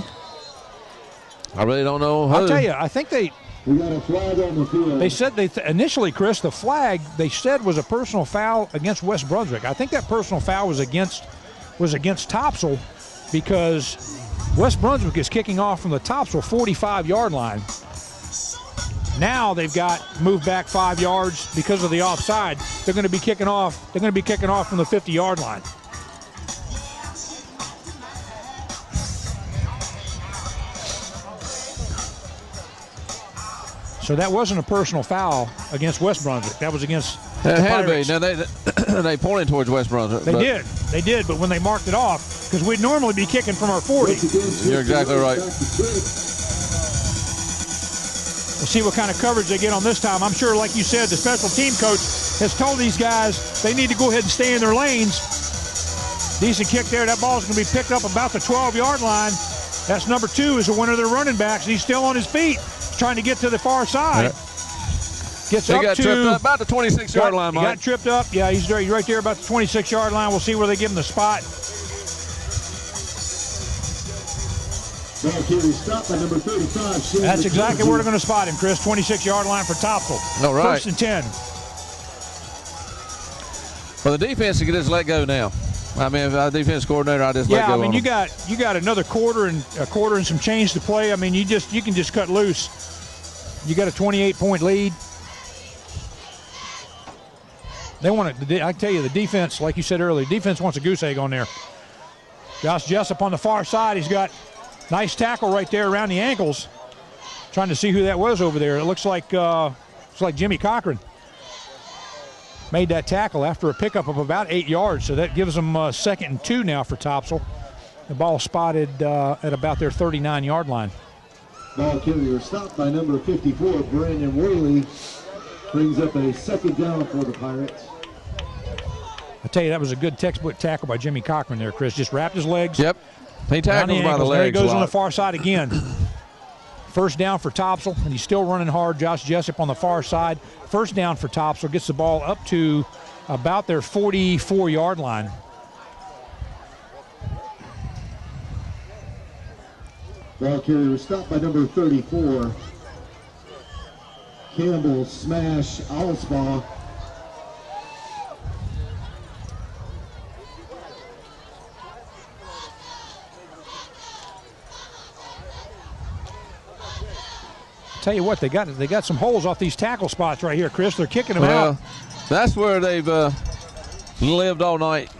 S1: I really don't know who.
S2: I'll tell you, I think
S3: we got a flag on the field.
S2: They said initially, Chris, the flag they said was a personal foul against West Brunswick. I think that personal foul was against Topsail because West Brunswick is kicking off from the Topsail 45-yard line. Now they've got moved back 5 yards because of the offside. They're going to be kicking off. They're going to be kicking off from the 50-yard line. So that wasn't a personal foul against West Brunswick. That was against
S1: It had to be. Now, they pointed towards West Brunswick.
S2: They did, but when they marked it off, because we'd normally be kicking from our 40.
S1: You're exactly right.
S2: We'll see what kind of coverage they get on this time. I'm sure, like you said, the special team coach has told these guys they need to go ahead and stay in their lanes. Decent kick there. That ball's going to be picked up about the 12-yard line. That's number 2 is one of their running backs. He's still on his feet trying to get to the far side. Gets up
S1: got
S2: to
S1: tripped up about the 26-yard line, Mike.
S2: He got tripped up. Yeah, he's right there about the 26-yard line. We'll see where they give him the spot.
S3: Stop by number 35.
S2: That's exactly where they're going to spot him, Chris. 26-yard line for Topsail.
S1: All right.
S2: 1st and 10.
S1: Well, the defense can just let go now. I mean, if our defense coordinator, I just let go.
S2: Yeah, I mean,
S1: on
S2: you got another quarter and some change to play. I mean, you can just cut loose. You got a 28-point lead. They want to. I tell you, the defense, like you said earlier, defense wants a goose egg on there. Josh Jessup on the far side. He's got nice tackle right there around the ankles. Trying to see who that was over there. It looks like Jimmy Cochran made that tackle after a pickup of about 8 yards. So that gives them 2nd and 2 now for Topsail. The ball spotted at about their 39-yard line.
S3: Ball carrier stopped by number 54, Brandon Worley. Brings up a 2nd down for the Pirates.
S2: I tell you, that was a good textbook tackle by Jimmy Cochran there, Chris. Just wrapped his legs.
S1: Yep. He tackles by the legs.
S2: There he goes on the far side again. 1st down for Topsail, and he's still running hard. Josh Jessup on the far side. 1st down for Topsail. Gets the ball up to about their 44-yard line.
S3: Ball carrier stopped by number 34. Campbell smash Allspaw.
S2: Tell you what, they got some holes off these tackle spots right here, Chris. They're kicking them out.
S1: That's where they've lived all night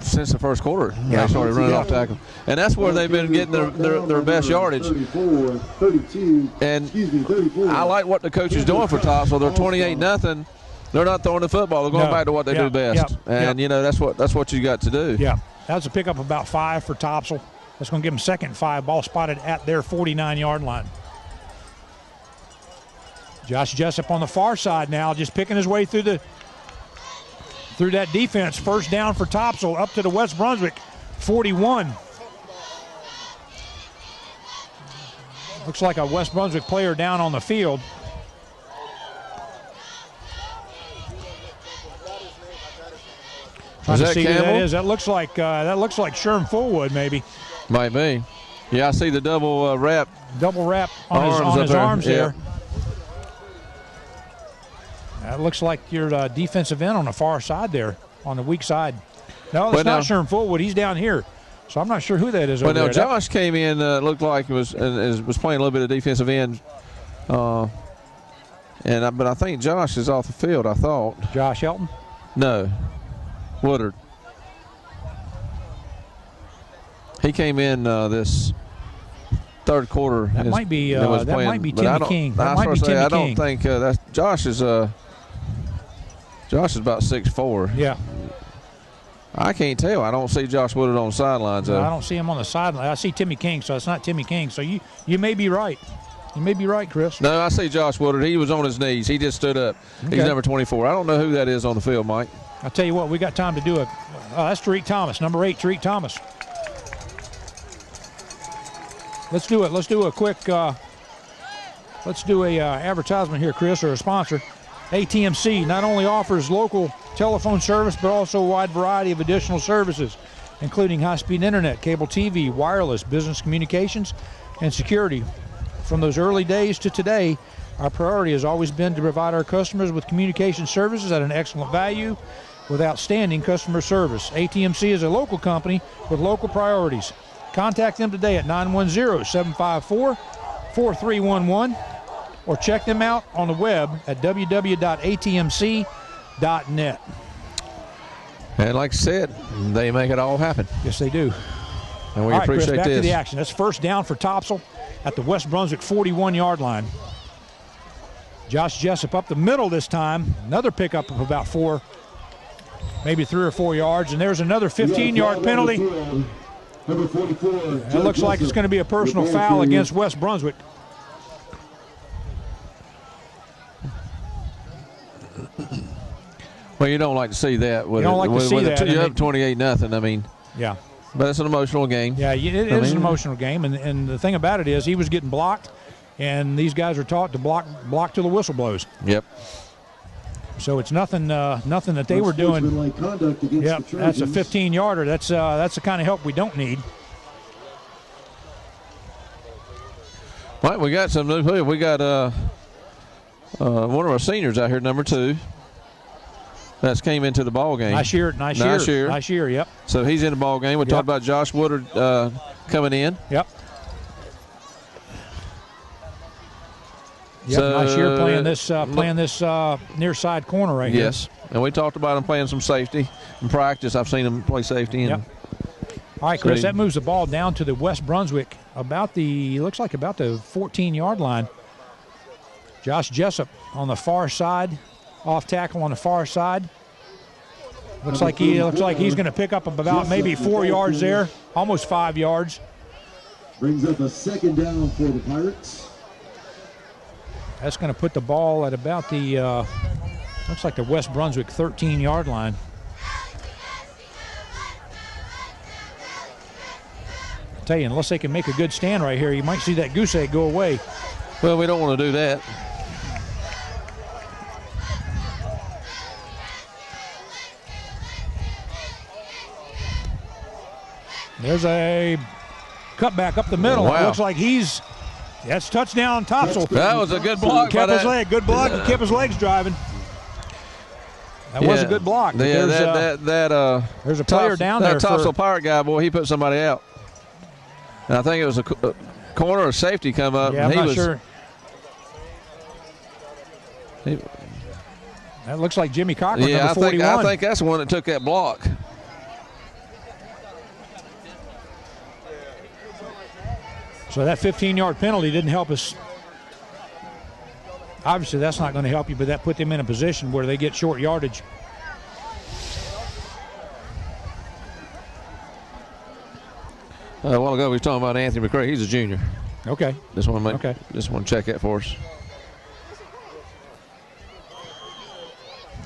S1: since the first quarter. They started running off tackle, and that's where they've been getting their best yardage.
S3: 34, 32.
S1: And
S3: 34.
S1: I like what the coach is doing for Topsail. They're 28-0. They're not throwing the football. They're going back to what they do best, and you know that's what you got to do.
S2: Yeah, that's a pickup of about 5 for Topsail. That's going to give them 2nd and 5. Ball spotted at their 49-yard line. Josh Jessup on the far side now, just picking his way through that defense. 1st down for Topsail up to the West Brunswick 41. Looks like a West Brunswick player down on the field. Trying to see who that is. That looks like Sherm Fullwood, maybe.
S1: Might be. Yeah, I see the double wrap.
S2: Double wrap on his arms there. That looks like your defensive end on the far side there, on the weak side. No, that's not Sherm Fullwood. He's down here. So I'm not sure who that is over there.
S1: But now Josh came in, looked like was playing a little bit of defensive end. But I think Josh is off the field, I thought.
S2: Josh Elton?
S1: No. Woodard. He came in this 3rd quarter.
S2: That might be Timmy King. That might be Timmy King.
S1: I don't think that's Josh is about 6'4".
S2: Yeah.
S1: I can't tell. I don't see Josh Woodard on the sidelines.
S2: No, I don't see him on the sideline. I see Timmy King, so it's not Timmy King. So you may be right. You may be right, Chris.
S1: No, I see Josh Woodard. He was on his knees. He just stood up. Okay. He's number 24. I don't know who that is on the field, Mike.
S2: I'll tell you what, we got time to do that's Tariq Thomas, number 8, Tariq Thomas. Let's do it. Let's do a quick, advertisement here, Chris, or a sponsor. ATMC not only offers local telephone service, but also a wide variety of additional services, including high-speed internet, cable TV, wireless, business communications, and security. From those early days to today, our priority has always been to provide our customers with communication services at an excellent value with outstanding customer service. ATMC is a local company with local priorities. Contact them today at 910-754-4311 or check them out on the web at www.atmc.net.
S1: And like I said, they make it all happen.
S2: Yes, they do.
S1: And we appreciate
S2: Chris, back
S1: this.
S2: to the action. That's 1st down for Topsail at the West Brunswick 41-yard line. Josh Jessup up the middle this time. Another pickup of about 4, maybe 3 or 4 yards. And there's another 15-yard penalty.
S3: Number 44.
S2: It looks like it's going to be a personal foul against West Brunswick.
S1: Well, you don't like to see that.
S2: You don't like to see that.
S1: You're up 28-0. I mean,
S2: yeah.
S1: But it's an emotional game.
S2: Yeah, it is an emotional game. And the thing about it is he was getting blocked, and these guys are taught to block till the whistle blows.
S1: Yep.
S2: So it's nothing that they were doing. Yep, that's a 15-yarder. That's the kind of help we don't need.
S1: Right, we got some new. We got one of our seniors out here, number 2. That's came into the ball game.
S2: Nice year, yep.
S1: So he's in the ball game. We talked about Josh Woodard coming in.
S2: Yep. Yep, nice year playing this near side corner right here.
S1: Yes, and we talked about him playing some safety in practice. I've seen him play safety. And
S2: All right, Chris, that moves the ball down to the West Brunswick looks like about the 14-yard line. Josh Jessup on the far side, off tackle on the far side. Looks like he's going to pick up about maybe 4 yards there, almost 5 yards.
S3: Brings up a second down for the Pirates.
S2: That's going to put the ball at about the, looks like the West Brunswick 13-yard line. I tell you, unless they can make a good stand right here, you might see that goose egg go away.
S1: Well, we don't want to do that.
S2: There's a cutback up the middle.
S1: Wow.
S2: It looks like that's touchdown Topsail.
S1: That was a good block.
S2: Kept his leg. Good block. He kept his legs driving. That was a good block.
S1: Yeah,
S2: there's a player down there.
S1: That Topsail Pirate guy, boy, he put somebody out. And I think it was a corner or safety come up.
S2: Yeah, I'm not sure. That looks like Jimmy Cochran, number 41.
S1: I think that's the one that took that block.
S2: So that 15-yard penalty didn't help us. Obviously, that's not going to help you, but that put them in a position where they get short yardage.
S1: A while ago, we were talking about Anthony McCray. He's a junior.
S2: Okay.
S1: Just want to check that for us.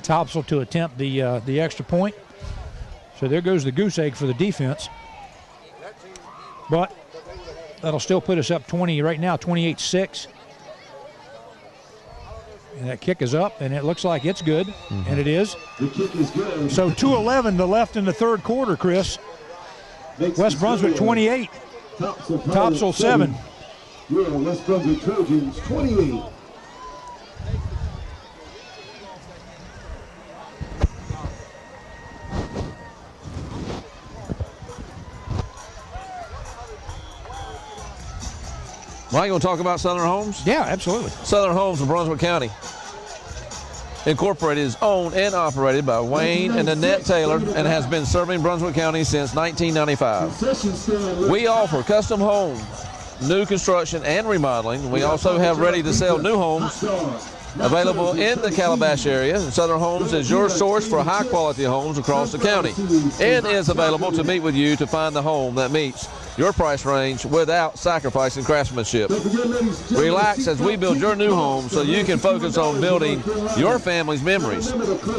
S2: Topsail to attempt the extra point. So there goes the goose egg for the defense. But that'll still put us up 20 right now, 28-6. And that kick is up, and it looks like it's good, and it is.
S3: The kick is good.
S2: So 2:11 to left in the third quarter, Chris. West Brunswick 28, Topsail 7.
S3: You're West Brunswick Trojans 28.
S1: Mike, you want to talk about Southern Homes?
S2: Yeah, absolutely.
S1: Southern Homes of Brunswick County. Incorporated is owned and operated by Wayne and Annette Taylor and has been serving Brunswick County since 1995. We offer custom home, new construction, and remodeling. We also have ready to sell new homes available in the Calabash area. Southern Homes is your source for high quality homes across the county and is available to meet with you to find the home that meets your price range without sacrificing craftsmanship. Relax as we build your new home so you can focus on building your family's memories.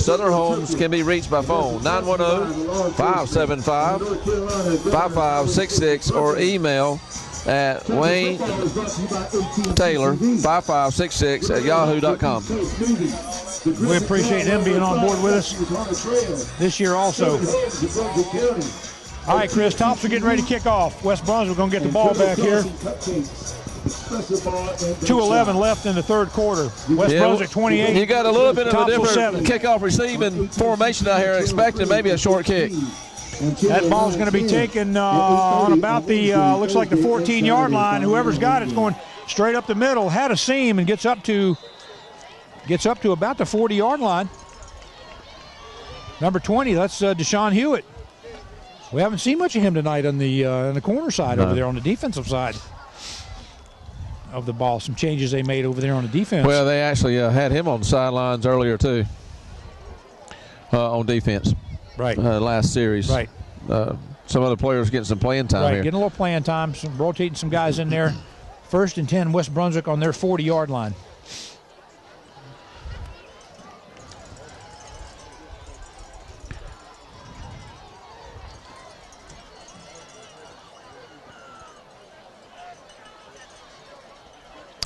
S1: Southern Homes can be reached by phone 910-575-5566 or email at Wayne Taylor 5566@yahoo.com.
S2: We appreciate them being on board with us this year also. All right, Chris, Tops are getting ready to kick off. West Brunswick going to get the ball back here. 2:11 left in the third quarter. West Brunswick 28.
S1: You got a little bit of a different
S2: 7.
S1: kickoff receiving formation out here, expecting maybe a short kick.
S2: That ball's going to be taken on about the, looks like the 14-yard line. Whoever's got it's going straight up the middle, had a seam, and gets up to about the 40-yard line. Number 20, that's Deshaun Hewitt. We haven't seen much of him tonight on the corner side over there on the defensive side. of the ball. Some changes they made over there on the defense.
S1: Well, they actually had him on the sidelines earlier too, on defense.
S2: Right.
S1: Last series.
S2: Right.
S1: Some other players getting some playing time here.
S2: Getting a little playing time, rotating some guys in there. 1st and 10, West Brunswick on their 40-yard line.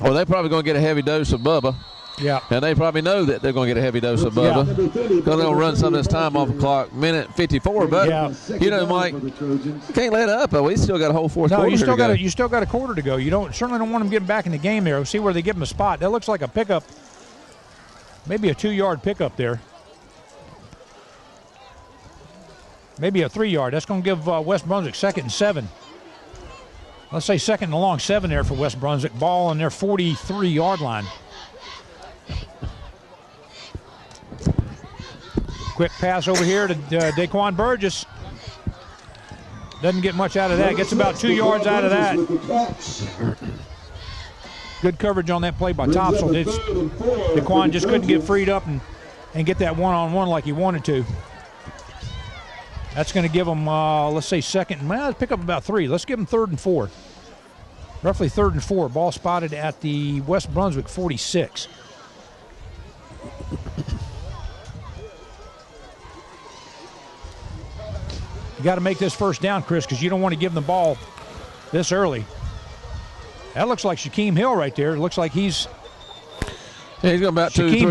S1: Well, they're probably going to get a heavy dose of Bubba.
S2: Yeah.
S1: And they probably know that they're going to get a heavy dose of Bubba. Because they're going to run some of this time off the clock. Minute 54. But, you know, Mike, can't let up. We still got a whole fourth quarter
S2: you still got a quarter to go. You certainly don't want them getting back in the game there. We'll see where they give them a spot. That looks like a pickup. Maybe a 2-yard pickup there. Maybe a 3-yard. That's going to give West Brunswick 2nd and 7. Let's say 2nd and long 7 there for West Brunswick. Ball on their 43-yard line. Quick pass over here to Daquan Burgess. Doesn't get much out of that. Gets about 2 yards out of that. Good coverage on that play by Topsail. Daquan just couldn't get freed up and get that one-on-one like he wanted to. That's going to give them, let's say, 2nd. Well, let's pick up about 3. Let's give them 3rd and 4. Roughly 3rd and 4. Ball spotted at the West Brunswick 46. You got to make this first down, Chris, because you don't want to give them the ball this early. That looks like Shaquem Hill right there. It looks like he's
S1: going about 2 yards
S2: Shaquem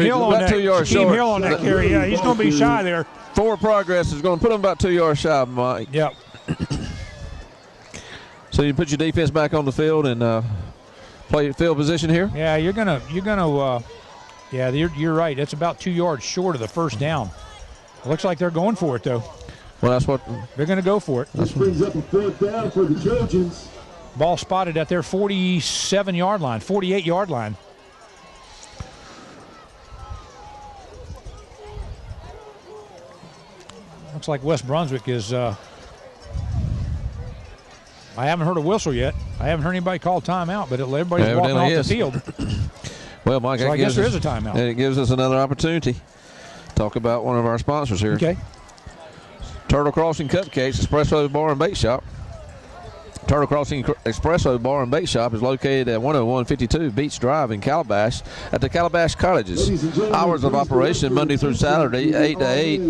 S1: short.
S2: Hill on that carry. Yeah, he's going to be shy there.
S1: Forward progress is going to put them about 2 yards shy, Mike.
S2: Yep.
S1: So you put your defense back on the field and play field position here.
S2: Yeah, you're right. It's about 2 yards short of the first down. It looks like they're going for it though.
S1: Well, that's what
S2: they're going to go for it.
S3: This brings up a 4th down for the Trojans.
S2: Ball spotted at their 47-yard line, 48-yard line. Looks like West Brunswick is. I haven't heard a whistle yet. I haven't heard anybody call timeout, but everybody's walking off the field.
S1: Well, Mike,
S2: so I guess there is a timeout.
S1: And it gives us another opportunity to talk about one of our sponsors here.
S2: Okay.
S1: Turtle Crossing Cupcakes, Espresso Bar and Bake Shop. Turtle Crossing Espresso Bar and Bake Shop is located at 10152 Beach Drive in Calabash at the Calabash Cottages. Hours of operation Monday through Saturday, 8 to 8,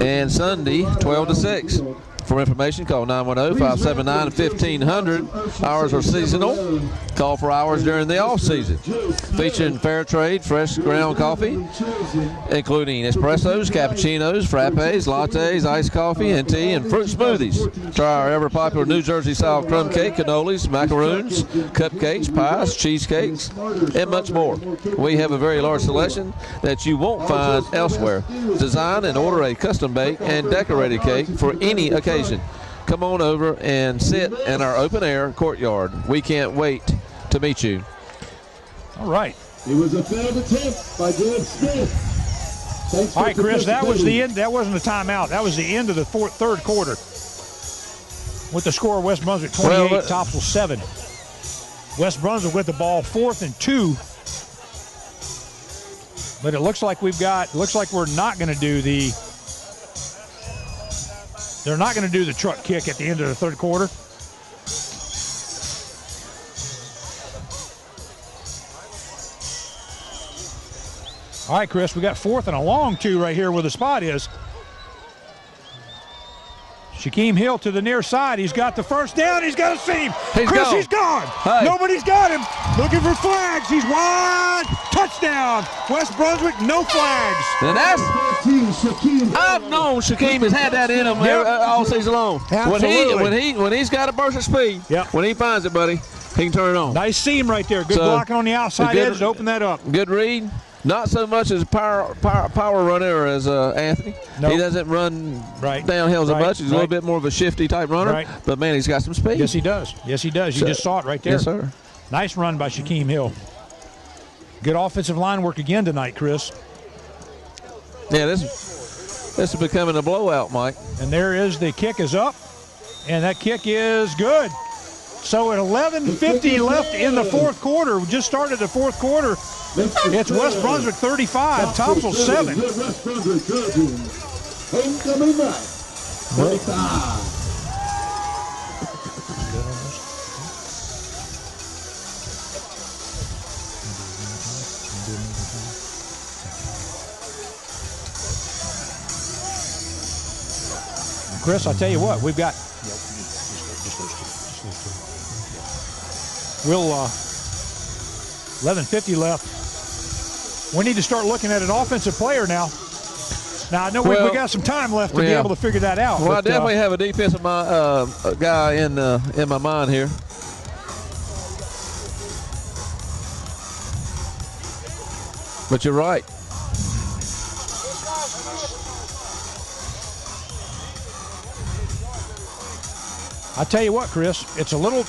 S1: and Sunday, 12 to 6. For information, call 910-579-1500. Hours are seasonal. Call for hours during the off-season. Featuring fair trade, fresh ground coffee, including espressos, cappuccinos, frappes, lattes, iced coffee, and tea, and fruit smoothies. Try our ever-popular New Jersey-style crumb cake, cannolis, macaroons, cupcakes, pies, cheesecakes, and much more. We have a very large selection that you won't find elsewhere. Design and order a custom-baked and decorated cake for any occasion. Come on over and sit in our open-air courtyard. We can't wait to meet you.
S2: All right.
S3: It was a failed attempt by James Smith.
S2: All right, Chris, that was the end. That wasn't a timeout. That was the end of the third quarter. With the score, West Brunswick 28, Topsail 7. West Brunswick with the ball 4th and 2. But it looks like we're not going to do the. They're not going to do the truck kick at the end of the third quarter. All right, Chris, we got 4th and a long 2 right here where the spot is. Shaquem Hill to the near side. He's got the first down. He's got a seam. He's gone.
S1: Hey.
S2: Nobody's got him. Looking for flags. He's wide. Touchdown. West Brunswick, no flags.
S1: And I've known Shaquem has had that in him all season long.
S2: Absolutely.
S1: When he's got a burst of speed, when he finds it, buddy, he can turn it on.
S2: Nice seam right there. Good blocking on the outside edge to open that up.
S1: Good read. Not so much as a power runner as Anthony.
S2: Nope.
S1: He doesn't run downhill so much. He's a little bit more of a shifty type runner. But, man, he's got some speed.
S2: Yes, he does. You just saw it right there.
S1: Yes, sir.
S2: Nice run by Shaquem Hill. Good offensive line work again tonight, Chris.
S1: Yeah, this is becoming a blowout, Mike.
S2: And there is the kick is up, and that kick is good. So at 11:50 left in the fourth quarter, we just started the fourth quarter. It's West Brunswick 35, Topsail 7.
S3: West Brunswick Trojans. Homecoming night, 45.
S2: Chris, I'll tell you what, we've got. We'll 11:50 left. We need to start looking at an offensive player now. Now I know we got some time left to be able to figure that out.
S1: Well, I definitely have a defensive guy in my mind here. But you're right.
S2: I tell you what, Chris, it's a little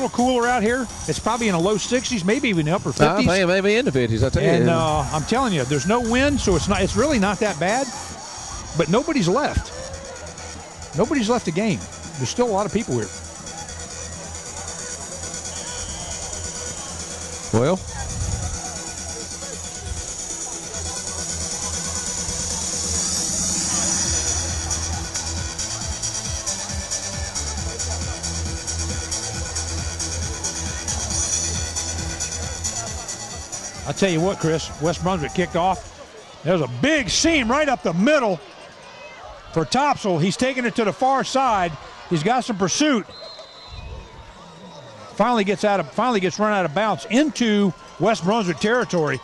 S2: cooler out here. It's probably in the low 60s, maybe even upper 50s.
S1: I think maybe in the 50s. I tell you.
S2: And I'm telling you, there's no wind, so it's really not that bad. But nobody's left. Nobody's left the game. There's still a lot of people here.
S1: Well,
S2: I'll tell you what, Chris, West Brunswick kicked off. There's a big seam right up the middle for Topsail. He's taking it to the far side. He's got some pursuit. Finally gets run out of bounds into West Brunswick territory.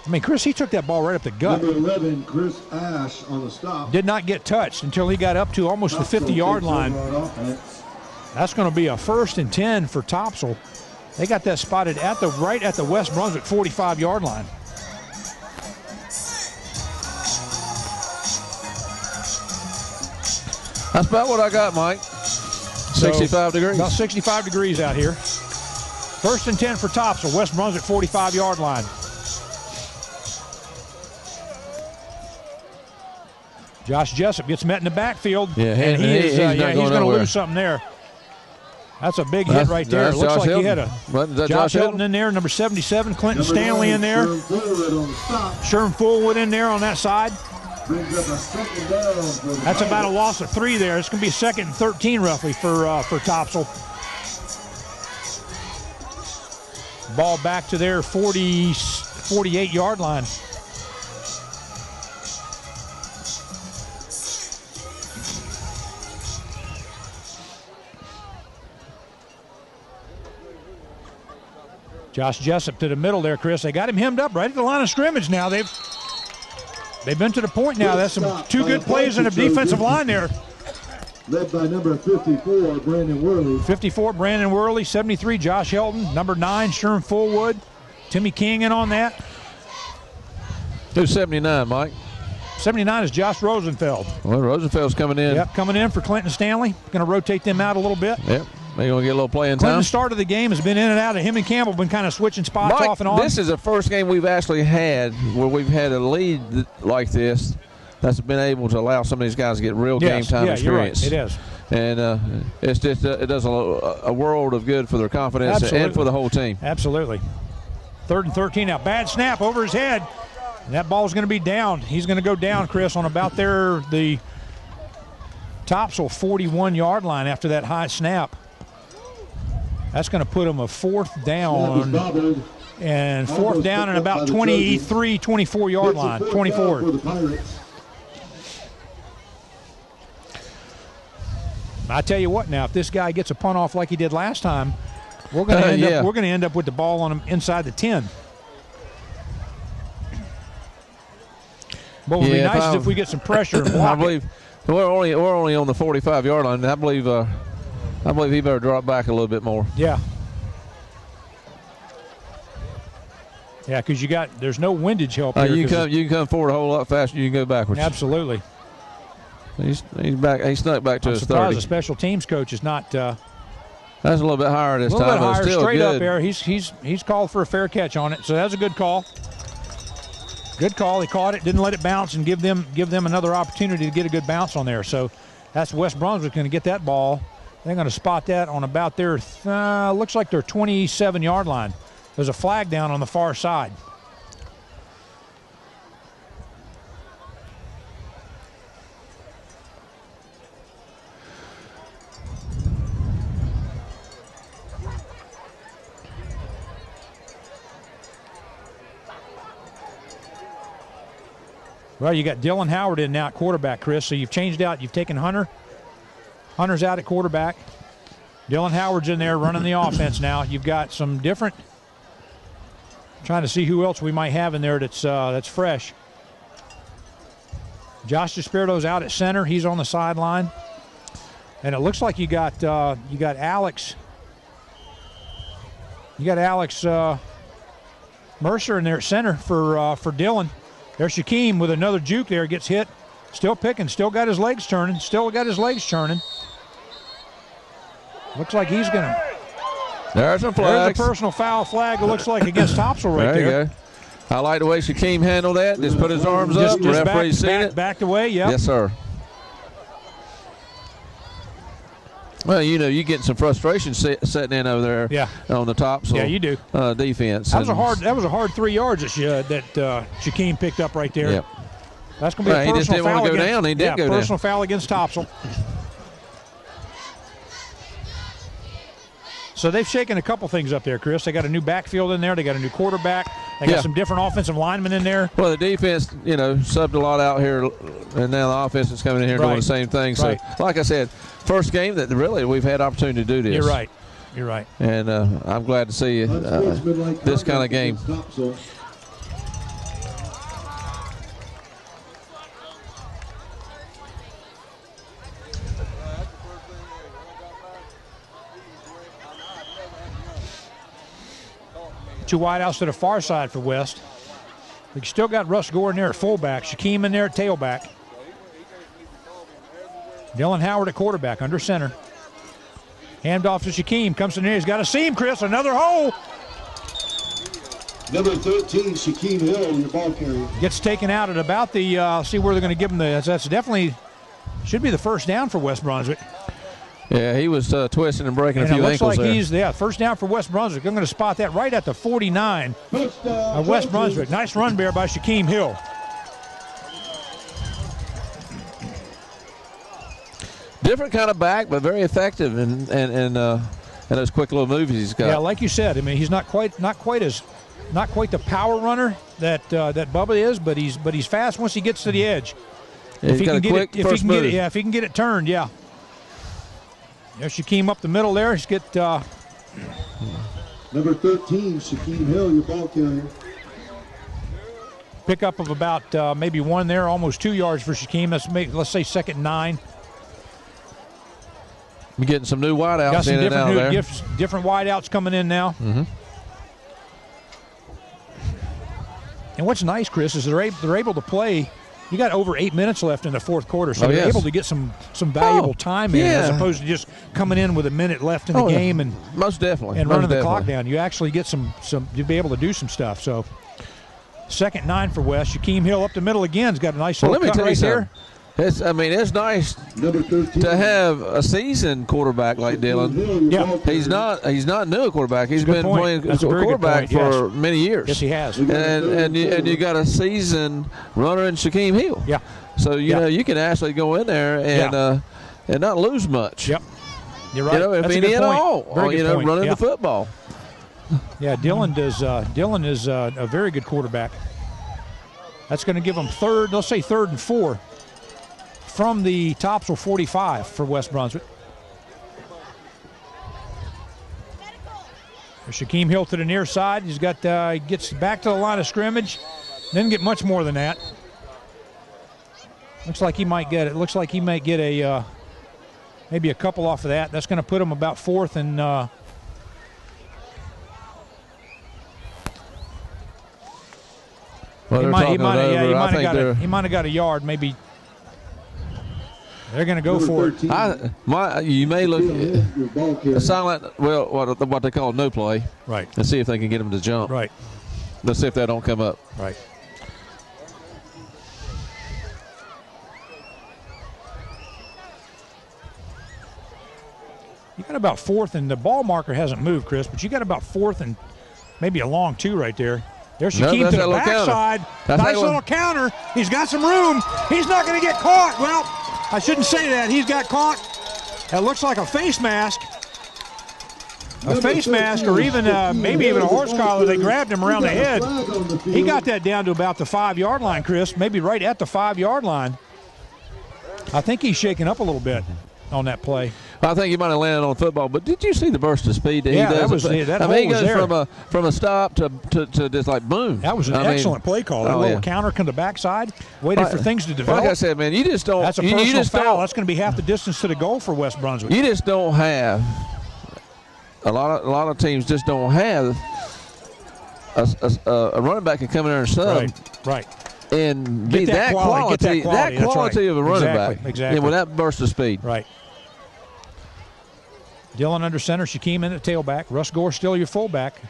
S2: I mean, Chris, he took that ball right up the gut.
S3: Number 11, Chris Ash on the stop.
S2: Did not get touched until he got up to almost the 50-yard line. That's going to be a 1st and 10 for Topsail. They got that spotted right at the West Brunswick 45-yard line.
S1: that's about what I got, Mike. 65 degrees.
S2: About 65 degrees out here. 1st and 10 for Topsail, West Brunswick 45-yard line. Josh Jessup gets met in the backfield, and he's going to lose something there. That's a big hit right there. It looks like he had a Josh Hilton in there, number 77, Clinton Stanley in there. Sherm Fullwood in there on that side. That's about a loss of 3 there. It's going to be 2nd and 13 roughly for Topsail. Ball back to their 48-yard line. Josh Jessup to the middle there, Chris. They got him hemmed up right at the line of scrimmage now. They've been to the point now. That's some 2 good plays in the defensive line there.
S3: Led by number 54, Brandon Worley.
S2: 54, Brandon Worley. 73, Josh Helton. Number 9, Sherm Fullwood. Timmy King in on that.
S1: Who's 79, Mike?
S2: 79 is Josh Rosenfeld.
S1: Well, Rosenfeld's coming in.
S2: Yep, coming in for Clinton Stanley. Going to rotate them out a little bit.
S1: Yep. They're going to get a little playing time.
S2: Clinton's start of the game has been in and out. Him and Campbell been kind of switching spots off and on.
S1: This is the first game we've actually had where we've had a lead like this that's been able to allow some of these guys to get real game time experience.
S2: You're right. It is.
S1: And it's just it does a world of good for their confidence and for the whole team.
S2: Absolutely. 3rd and 13 now. Bad snap over his head. And that ball's going to be down. He's going to go down, Chris, on about the Topsail 41-yard line after that high snap. That's going to put him a 4th down. And 4th down and about 23, 24-yard line. 24. I tell you what now, if this guy gets a punt off like he did last time, we're going to end up with the ball on him inside the 10. What would be nice is if we get some pressure and block.
S1: I believe we're only on the 45-yard line. I believe he better drop back a little bit more.
S2: Yeah. Yeah, because there's no windage help here.
S1: You can come forward a whole lot faster. You can go backwards.
S2: Absolutely.
S1: He's back. He snuck back to his 30.
S2: I'm surprised the special teams coach is not.
S1: That's a little bit higher this time.
S2: A little bit higher,
S1: still
S2: straight
S1: good.
S2: up there. He's called for a fair catch on it, so that's a good call. Good call. He caught it, didn't let it bounce, and give them another opportunity to get a good bounce on there. So that's West Brunswick going to get that ball They're going to spot that on about their, looks like their 27-yard line. There's a flag down on the far side. Well, you got Dylan Howard in now at quarterback, Chris. So you've changed out. You've taken Hunter. Hunter's out at quarterback. Dylan Howard's in there running the offense now. You've got some different. Trying to see who else we might have in there that's fresh. Josh DeSpirito's out at center. He's on the sideline. And it looks like you got Alex. You got Alex Mercer in there at center for Dylan. There's Shaquem with another juke there. Gets hit. Still picking. Still got his legs turning. Looks like he's going to.
S1: There's a flag.
S2: There's a personal foul flag, it looks like, against Topsail right there.
S1: There you go. I like the way Shaquem handled that. Just put his arms up. The referee's seen it.
S2: Backed away, yeah.
S1: Yes, sir. Well, you know, you getting some frustration setting in over there on the Topsail.
S2: Yeah, you do.
S1: Defense.
S2: That was a hard 3 yards that Shaquem picked up right there.
S1: Yep.
S2: That's going to be a personal foul.
S1: He just didn't want to go down. He did go down.
S2: Personal foul against Topsail. So they've shaken a couple things up there, Chris. They got a new backfield in there. They got a new quarterback. They got some different offensive linemen in there.
S1: Well, the defense, you know, subbed a lot out here, and now the offense is coming in here doing the same thing. So, like I said, first game that really we've had opportunity to do this.
S2: You're right.
S1: And I'm glad to see this kind of game.
S2: Two wideouts to the far side for West. We still got Russ Gore in there at fullback. Shaquem in there at tailback. Dylan Howard at quarterback under center. Hand off to Shaquem. Comes to the near. He's got a seam, Chris. Another hole.
S3: Number 13, Shaquem Hill, your ball carrier.
S2: Gets taken out at about the, see where they're going to give him the, that's definitely, should be the first down for West Brunswick.
S1: Yeah, he was twisting and breaking a few ankles there.
S2: It looks like he's, first down for West Brunswick. I'm going to spot that right at the 49 of West Brunswick. Nice run there by Shaquem Hill.
S1: Different kind of back, but very effective in those quick little moves he's got.
S2: Yeah, like you said, I mean, he's not quite the power runner that Bubba is, but he's fast once he gets to the edge.
S1: If he can
S2: get it turned, yeah. There Shaquem up the middle there. He's get
S3: number 13, Shaquem Hill, your ball carrier.
S2: Pickup of about maybe one there, almost 2 yards for Shaquem. Let's say 2nd and 9.
S1: We're getting some new wideouts
S2: Got some
S1: in and out there.
S2: Different wideouts coming in now.
S1: Mm-hmm.
S2: And what's nice, Chris, is they're able to play. You got over 8 minutes left in the fourth quarter, so they're able to get some valuable time in, as opposed to just coming in with a minute left in the game and
S1: most definitely
S2: and running the clock down. You actually get some you'll be able to do some stuff. So 2nd and 9 for West. Shaquem Hill up the middle again. He's got a nice little cut right there.
S1: It's nice to have a seasoned quarterback like Dylan.
S2: Yeah,
S1: he's not new quarterback. He's been playing quarterback for many years.
S2: Yes, he has.
S1: And you got a seasoned runner in Shaquem Hill.
S2: Yeah.
S1: So you know you can actually go in there and not lose much.
S2: Yep. You're right.
S1: You know, if any at all, running the football.
S2: Yeah, Dylan is a very good quarterback. That's going to give him let's say 3rd and 4. From the Topsail 45 for West Brunswick. Shaquem Hill to the near side. He's got gets back to the line of scrimmage. Didn't get much more than that. Looks like he might get it. Looks like he might get a maybe a couple off of that. That's going to put him about 4th and. He might have got a yard, maybe. They're going to go for it.
S1: You may look a silent, what they call no play.
S2: Right.
S1: And see if they can get him to jump.
S2: Right.
S1: Let's see if that don't come up.
S2: Right. You got about 4th, and the ball marker hasn't moved, Chris, but you got about 4th and maybe a long 2 right there. There's Shaquem to the backside. Nice little counter. He's got some room. He's not going to get caught. Well, I shouldn't say that. He's got caught. That looks like a face mask. A face mask, or even maybe even a horse collar. They grabbed him around the head. He got that down to about the 5-yard line, Chris, maybe right at the 5-yard line. I think he's shaking up a little bit on that play.
S1: I think he might have landed on football, but did you see the burst of speed that he does?
S2: That
S1: he goes
S2: there.
S1: from a stop to just like boom.
S2: That was an excellent play call. That little counter come to the backside, waited for things to develop.
S1: Like I said, man, you just don't.
S2: That's a personal foul. That's going to be half the distance to the goal for West Brunswick.
S1: You just don't have a lot of teams just don't have a running back can come in there and sub.
S2: Right.
S1: And get that quality of a running back.
S2: Exactly.
S1: With that burst of speed.
S2: Right. Dylan under center, Shaquem in at tailback. Russ Gore still your fullback.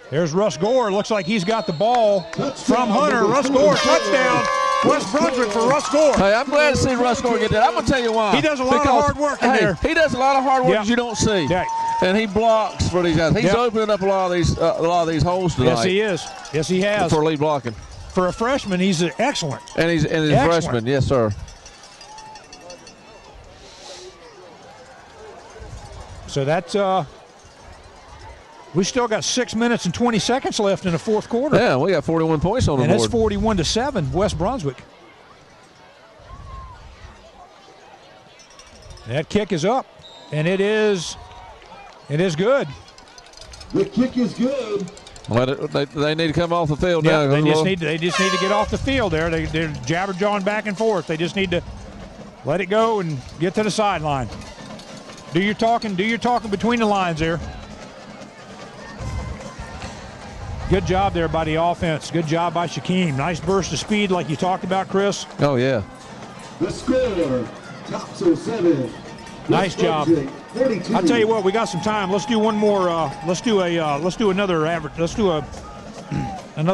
S2: There's Russ Gore. Looks like he's got the ball from Hunter. Russ Gore, touchdown. West Brunswick for Russ Gore.
S1: Hey, I'm glad to see Russ Gore get that. I'm going to tell you why.
S2: He does a lot of hard work in there.
S1: He does a lot of hard work that you don't see.
S2: Yeah.
S1: And he blocks for these guys. He's opening up a lot of these holes tonight.
S2: Yes, he is. Yes, he has.
S1: For lead blocking.
S2: For a freshman, he's excellent.
S1: And he's a freshman. Yes, sir.
S2: So that's we still got 6 minutes and 20 seconds left in the fourth quarter.
S1: Yeah, we got 41 points on the board.
S2: And it's 41-7, West Brunswick. That kick is up, and it is good.
S3: The kick is good.
S1: Well, they need to come off the field now.
S2: They just need to get off the field there. They're jabber-jawing back and forth. They just need to let it go and get to the sideline. Do your talking between the lines there. Good job there by the offense. Good job by Shaquem. Nice burst of speed like you talked about, Chris.
S1: Oh, yeah.
S3: The score, Topsail 7.
S2: Nice job.
S3: 42.
S2: I'll tell you what, we got some time. Let's do one more. Let's do another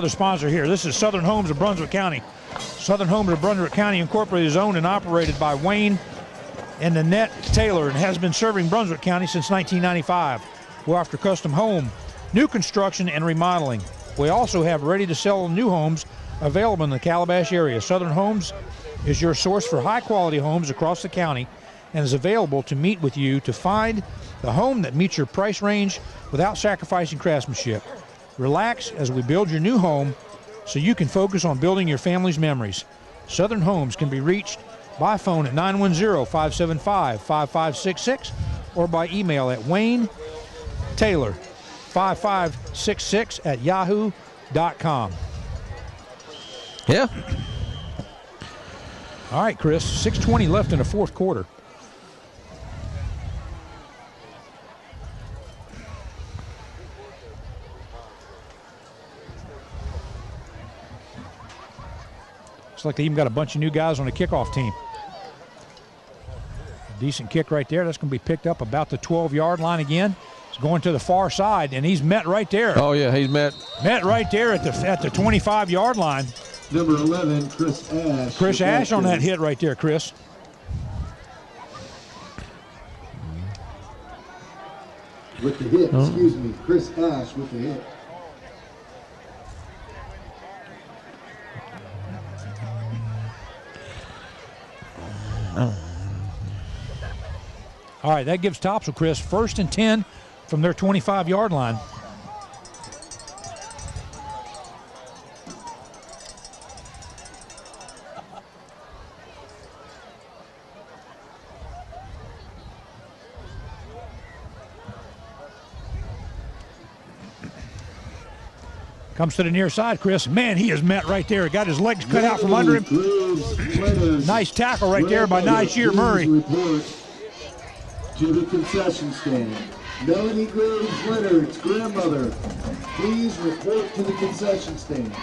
S2: sponsor here. This is Southern Homes of Brunswick County. Southern Homes of Brunswick County Incorporated is owned and operated by Wayne and Nanette Taylor and has been serving Brunswick County since 1995. We're after custom home, new construction, and remodeling. We also have ready-to-sell new homes available in the Calabash area. Southern Homes is your source for high-quality homes across the county and is available to meet with you to find the home that meets your price range without sacrificing craftsmanship. Relax as we build your new home so you can focus on building your family's memories. Southern Homes can be reached by phone at 910-575-5566 or by email at WayneTaylor5566@yahoo.com.
S1: Yeah.
S2: All right, Chris, 6:20 left in the fourth quarter. Looks like they even got a bunch of new guys on the kickoff team. Decent kick right there. That's going to be picked up about the 12-yard line again. It's going to the far side, and he's met right there.
S1: Oh, yeah, he's met
S2: right there at the 25-yard line.
S3: Number 11, Chris Ash.
S2: Chris Ash on that hit right there, Chris.
S3: With the hit, excuse me. Chris Ash with the hit.
S2: All right, that gives Topsail, Chris, 1st and 10 from their 25-yard line. Comes to the near side, Chris. Man, he is met right there. Got his legs cut out from under him. Nice tackle right there by Nyshear Murray.
S3: To the concession stand. Melanie Graves Leonard's grandmother, please report to the concession stand.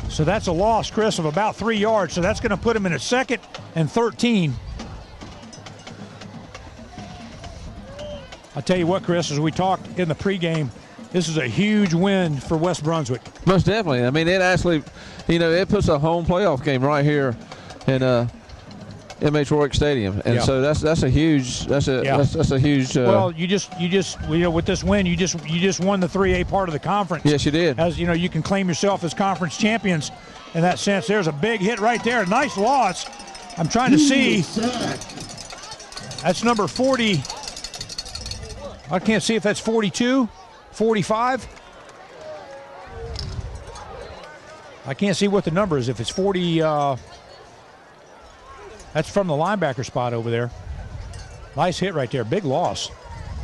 S2: So that's a loss, Chris, of about 3 yards. So that's going to put him in a 2nd and 13. I'll tell you what, Chris, as we talked in the pregame, This is a huge win for West Brunswick.
S1: Most definitely. I mean, it actually, it puts a home playoff game right here in MH Warwick Stadium, and so that's a huge huge.
S2: Well, you just with this win, you just won the 3A part of the conference.
S1: Yes, you did.
S2: As you know, you can claim yourself as conference champions in that sense. There's a big hit right there. Nice loss. I'm trying to see. That's number 40. I can't see if that's 42, 45. I can't see what the number is. If it's 40, that's from the linebacker spot over there. Nice hit right there. Big loss.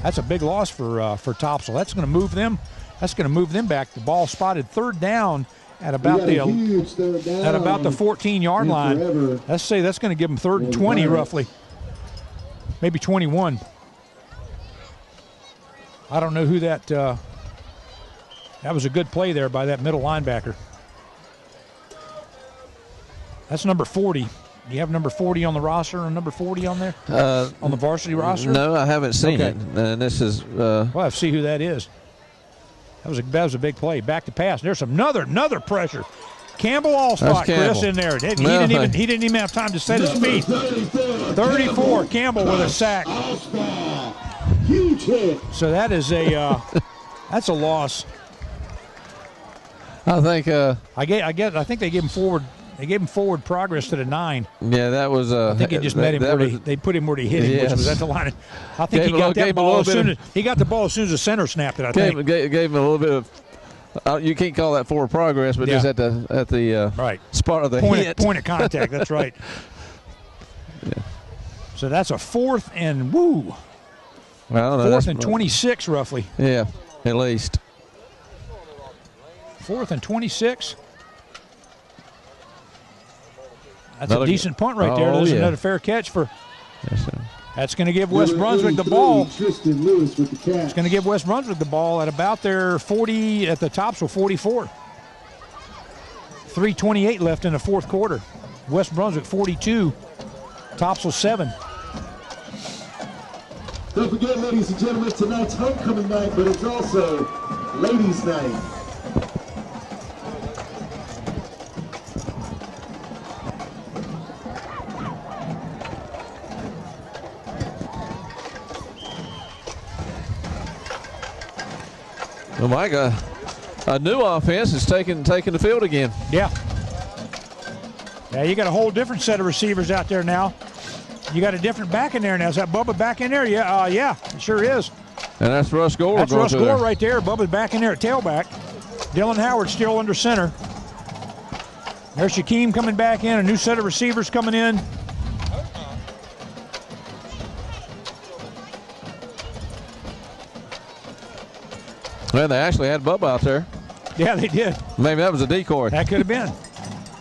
S2: That's a big loss for Topsail. That's going to move them. That's going to move them back. The ball spotted third down at about the 14-yard line. Let's say that's going to give them third and 20 roughly, maybe 21. I don't know who that. That was a good play there by that middle linebacker. That's number 40. Do you have number 40 on the roster or number 40 on there? On the varsity roster?
S1: No, I haven't seen it. And this is.
S2: Well, I have to see who that is. That was a big play. Back to pass. There's another pressure. Campbell all-spot, Chris, in there. He didn't even have time to set his feet. 34, Campbell with a sack.
S3: Huge hit.
S2: So that is that's a loss.
S1: I think.
S2: I think they gave him forward. They gave him forward progress to the 9.
S1: Yeah, that was.
S2: I think it just met him where they put him where they hit him, which was at the line. I think he got that ball he got the ball as soon as the center snapped it. I think
S1: gave him a little bit of. You can't call that forward progress, but just at the
S2: right
S1: spot of the
S2: point of contact. That's right.
S1: Yeah.
S2: So that's a 4th and woo.
S1: Well, no,
S2: 4th and 26 roughly.
S1: Yeah, at least.
S2: 4th and 26. That's a decent punt right there. There's another fair catch for.
S1: Yes, sir.
S2: That's going to give West Brunswick the ball.
S3: Tristan Lewis with the catch.
S2: It's going to give West Brunswick the ball at about their 40 at the Topsail 44. 3:28 left in the fourth quarter. West Brunswick 42, Topsail 7.
S3: Don't forget, ladies and gentlemen, tonight's homecoming night, but it's also ladies' night.
S1: Oh my God! A new offense is taking the field again.
S2: Yeah. Yeah, you got a whole different set of receivers out there now. You got a different back in there now. Is that Bubba back in there? Yeah, yeah, it sure is.
S1: And that's Russ Gore.
S2: That's Russ Gore right there. Bubba's back in there at tailback. Dylan Howard still under center. There's Shaquem coming back in. A new set of receivers coming in.
S1: Well, they actually had Bubba out there.
S2: Yeah, they did.
S1: Maybe that was a decoy.
S2: That could have been.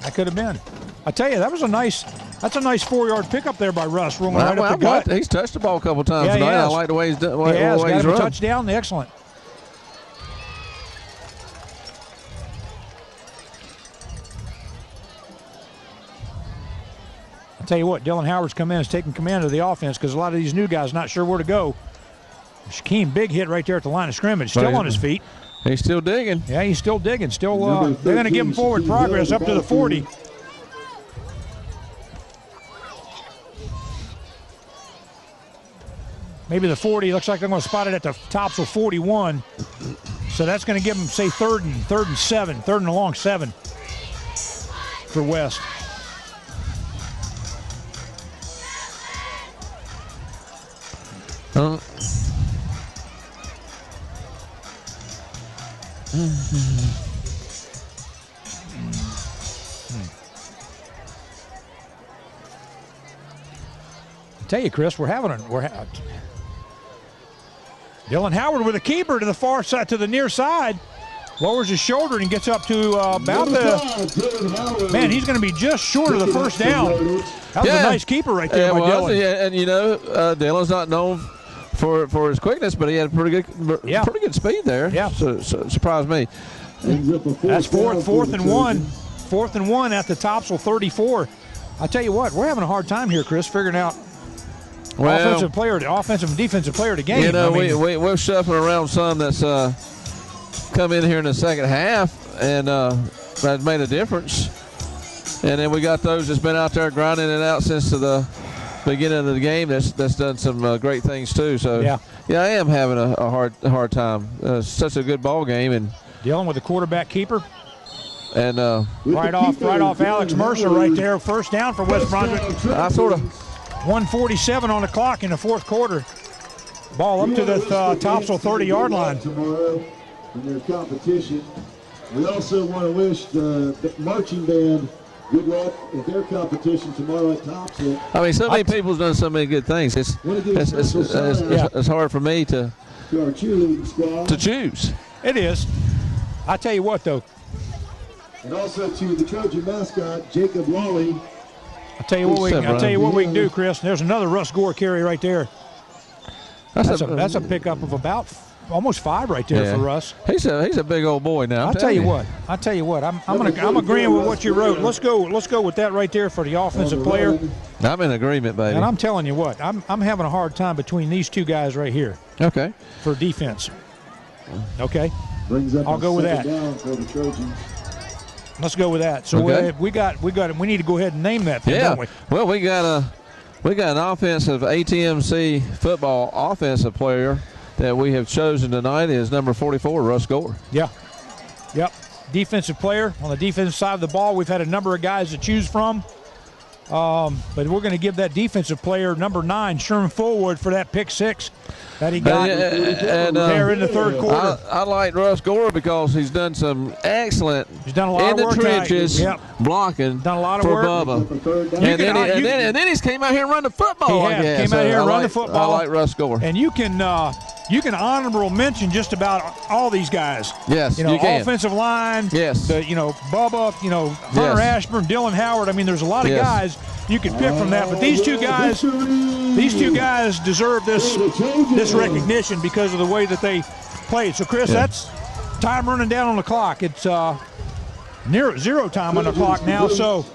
S2: That could have been. I tell you, that's a nice 4-yard pickup there by Russ, rolling right up the gut.
S1: He's touched the ball a couple times tonight. I like the way he's done.
S2: He has got a touchdown. Excellent. I'll tell you what, Dylan Howard's come in, is taking command of the offense because a lot of these new guys not sure where to go. Shaquem, big hit right there at the line of scrimmage, still on his feet.
S1: He's still digging.
S2: Yeah, he's still digging. Still, they're going to give him forward progress up to the 40. Maybe the 40. Looks like they're going to spot it at the Topsail 41. So that's going to give them, say, third and 7, third and a long 7 for West. I tell you, Chris, Dylan Howard with a keeper to the far side, to the near side, lowers his shoulder and gets up to about the. Man, he's going to be just short of the first down. That was a nice keeper right there by Dylan.
S1: Yeah, and Dylan's not known for his quickness, but he had pretty good speed there.
S2: Yeah,
S1: so surprised me.
S2: That's fourth and one. 4th and 1 at the Topsail 34. I tell you what, we're having a hard time here, Chris, figuring out offensive and defensive player of the game.
S1: We're shuffling around some that's come in here in the second half, and that made a difference. And then we got those that's been out there grinding it out since the beginning of the game. That's done some great things too. So yeah, I am having a hard time. Such a good ball game, and
S2: dealing with the quarterback keeper.
S1: And
S2: right off Alex Mercer right there. First down for West Brunswick.
S1: I sort of
S2: 1:47 on the clock in the fourth quarter. Ball up to the Topsail 30-yard line.
S3: Tomorrow in their competition. We also want to wish the marching band good luck at their competition tomorrow at Topsail.
S1: I mean, so many people's done so many good things. It's hard for me to
S3: our cheerleading squad
S1: to choose.
S2: It is. I tell you what, though.
S3: And also to the Trojan mascot, Jacob Lawley.
S2: I'll tell you what we can do, Chris. There's another Russ Gore carry right there. That's a pickup of about almost 5 right there for Russ.
S1: He's a big old boy now.
S2: I'll tell you what. I'm agreeing with what you wrote. Let's go with that right there for the offensive player.
S1: I'm in agreement, baby.
S2: And I'm telling you what, I'm having a hard time between these two guys right here.
S1: Okay.
S2: For defense. Okay.
S3: I'll
S2: go with that.
S3: Down for the Trojans.
S2: Let's go with that. So we need to go ahead and name that thing, don't we?
S1: Well, we got an offensive ATMC football offensive player that we have chosen tonight is number 44, Russ Gore.
S2: Yeah. Yep. Defensive player on the defensive side of the ball. We've had a number of guys to choose from. But we're going to give that defensive player number 9, Sherman Fullwood, for that pick 6 that he got there in the third quarter.
S1: I like Russ Gore because he's done some excellent
S2: in the
S1: trenches blocking
S2: done a lot of
S1: for
S2: work.
S1: Bubba. And then he's came out here and run the football.
S2: Came out here and run the football.
S1: I like Russ Gore.
S2: And you can honorable mention just about all these guys.
S1: Yes, you can.
S2: Offensive line.
S1: Yes.
S2: Bubba. Hunter Ashburn, Dylan Howard. I mean, there's a lot of guys you can pick from that. But these two guys deserve this recognition because of the way that they played. So, Chris, that's time running down on the clock. It's near 0 time on the clock now. So,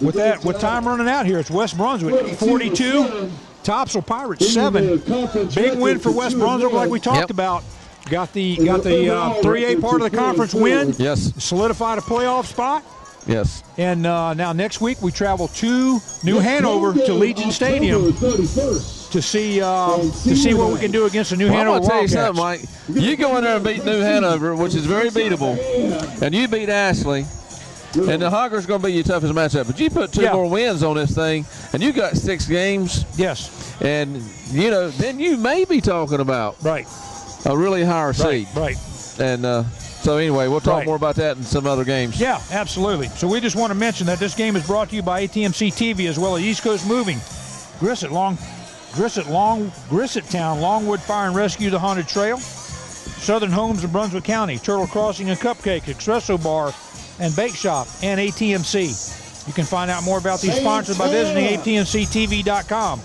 S2: with time running out here, it's West Brunswick 42. Topsail Pirates 7. Big win for West Brunswick, like we talked about. Got the 3A part of the conference win.
S1: Yes.
S2: Solidified a playoff spot.
S1: Yes.
S2: And now next week we travel to New Hanover to Legion Stadium to see what we can do against the New Hanover Wildcats.
S1: I'm going to tell you something, Mike. You go in there and beat New Hanover, which is very beatable, and you beat Ashley. And the Hawker's going to be your toughest matchup. But you put 2 more wins on this thing, and you got 6 games.
S2: Yes.
S1: And, then you may be talking about a really higher seed.
S2: Right.
S1: And so, anyway, we'll talk more about that in some other games.
S2: Yeah, absolutely. So we just want to mention that this game is brought to you by ATMC TV as well as East Coast Moving, Grisset Town, Longwood Fire and Rescue, the Haunted Trail, Southern Homes in Brunswick County, Turtle Crossing and Cupcake, Espresso Bar, and Bake Shop, and ATMC. You can find out more about these sponsors by visiting atmctv.com.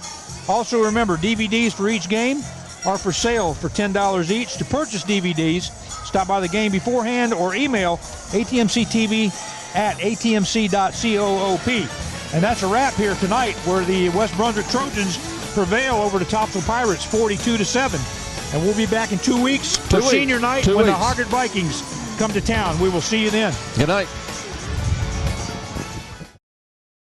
S2: Also remember, DVDs for each game are for sale for $10 each. To purchase DVDs, stop by the game beforehand or email atmctv@atmc.coop. And that's a wrap here tonight, where the West Brunswick Trojans prevail over the Topsail Pirates 42-7. And we'll be back in 2 weeks for senior night when the Hoggard Vikings come to town. We will see you then.
S1: Good night.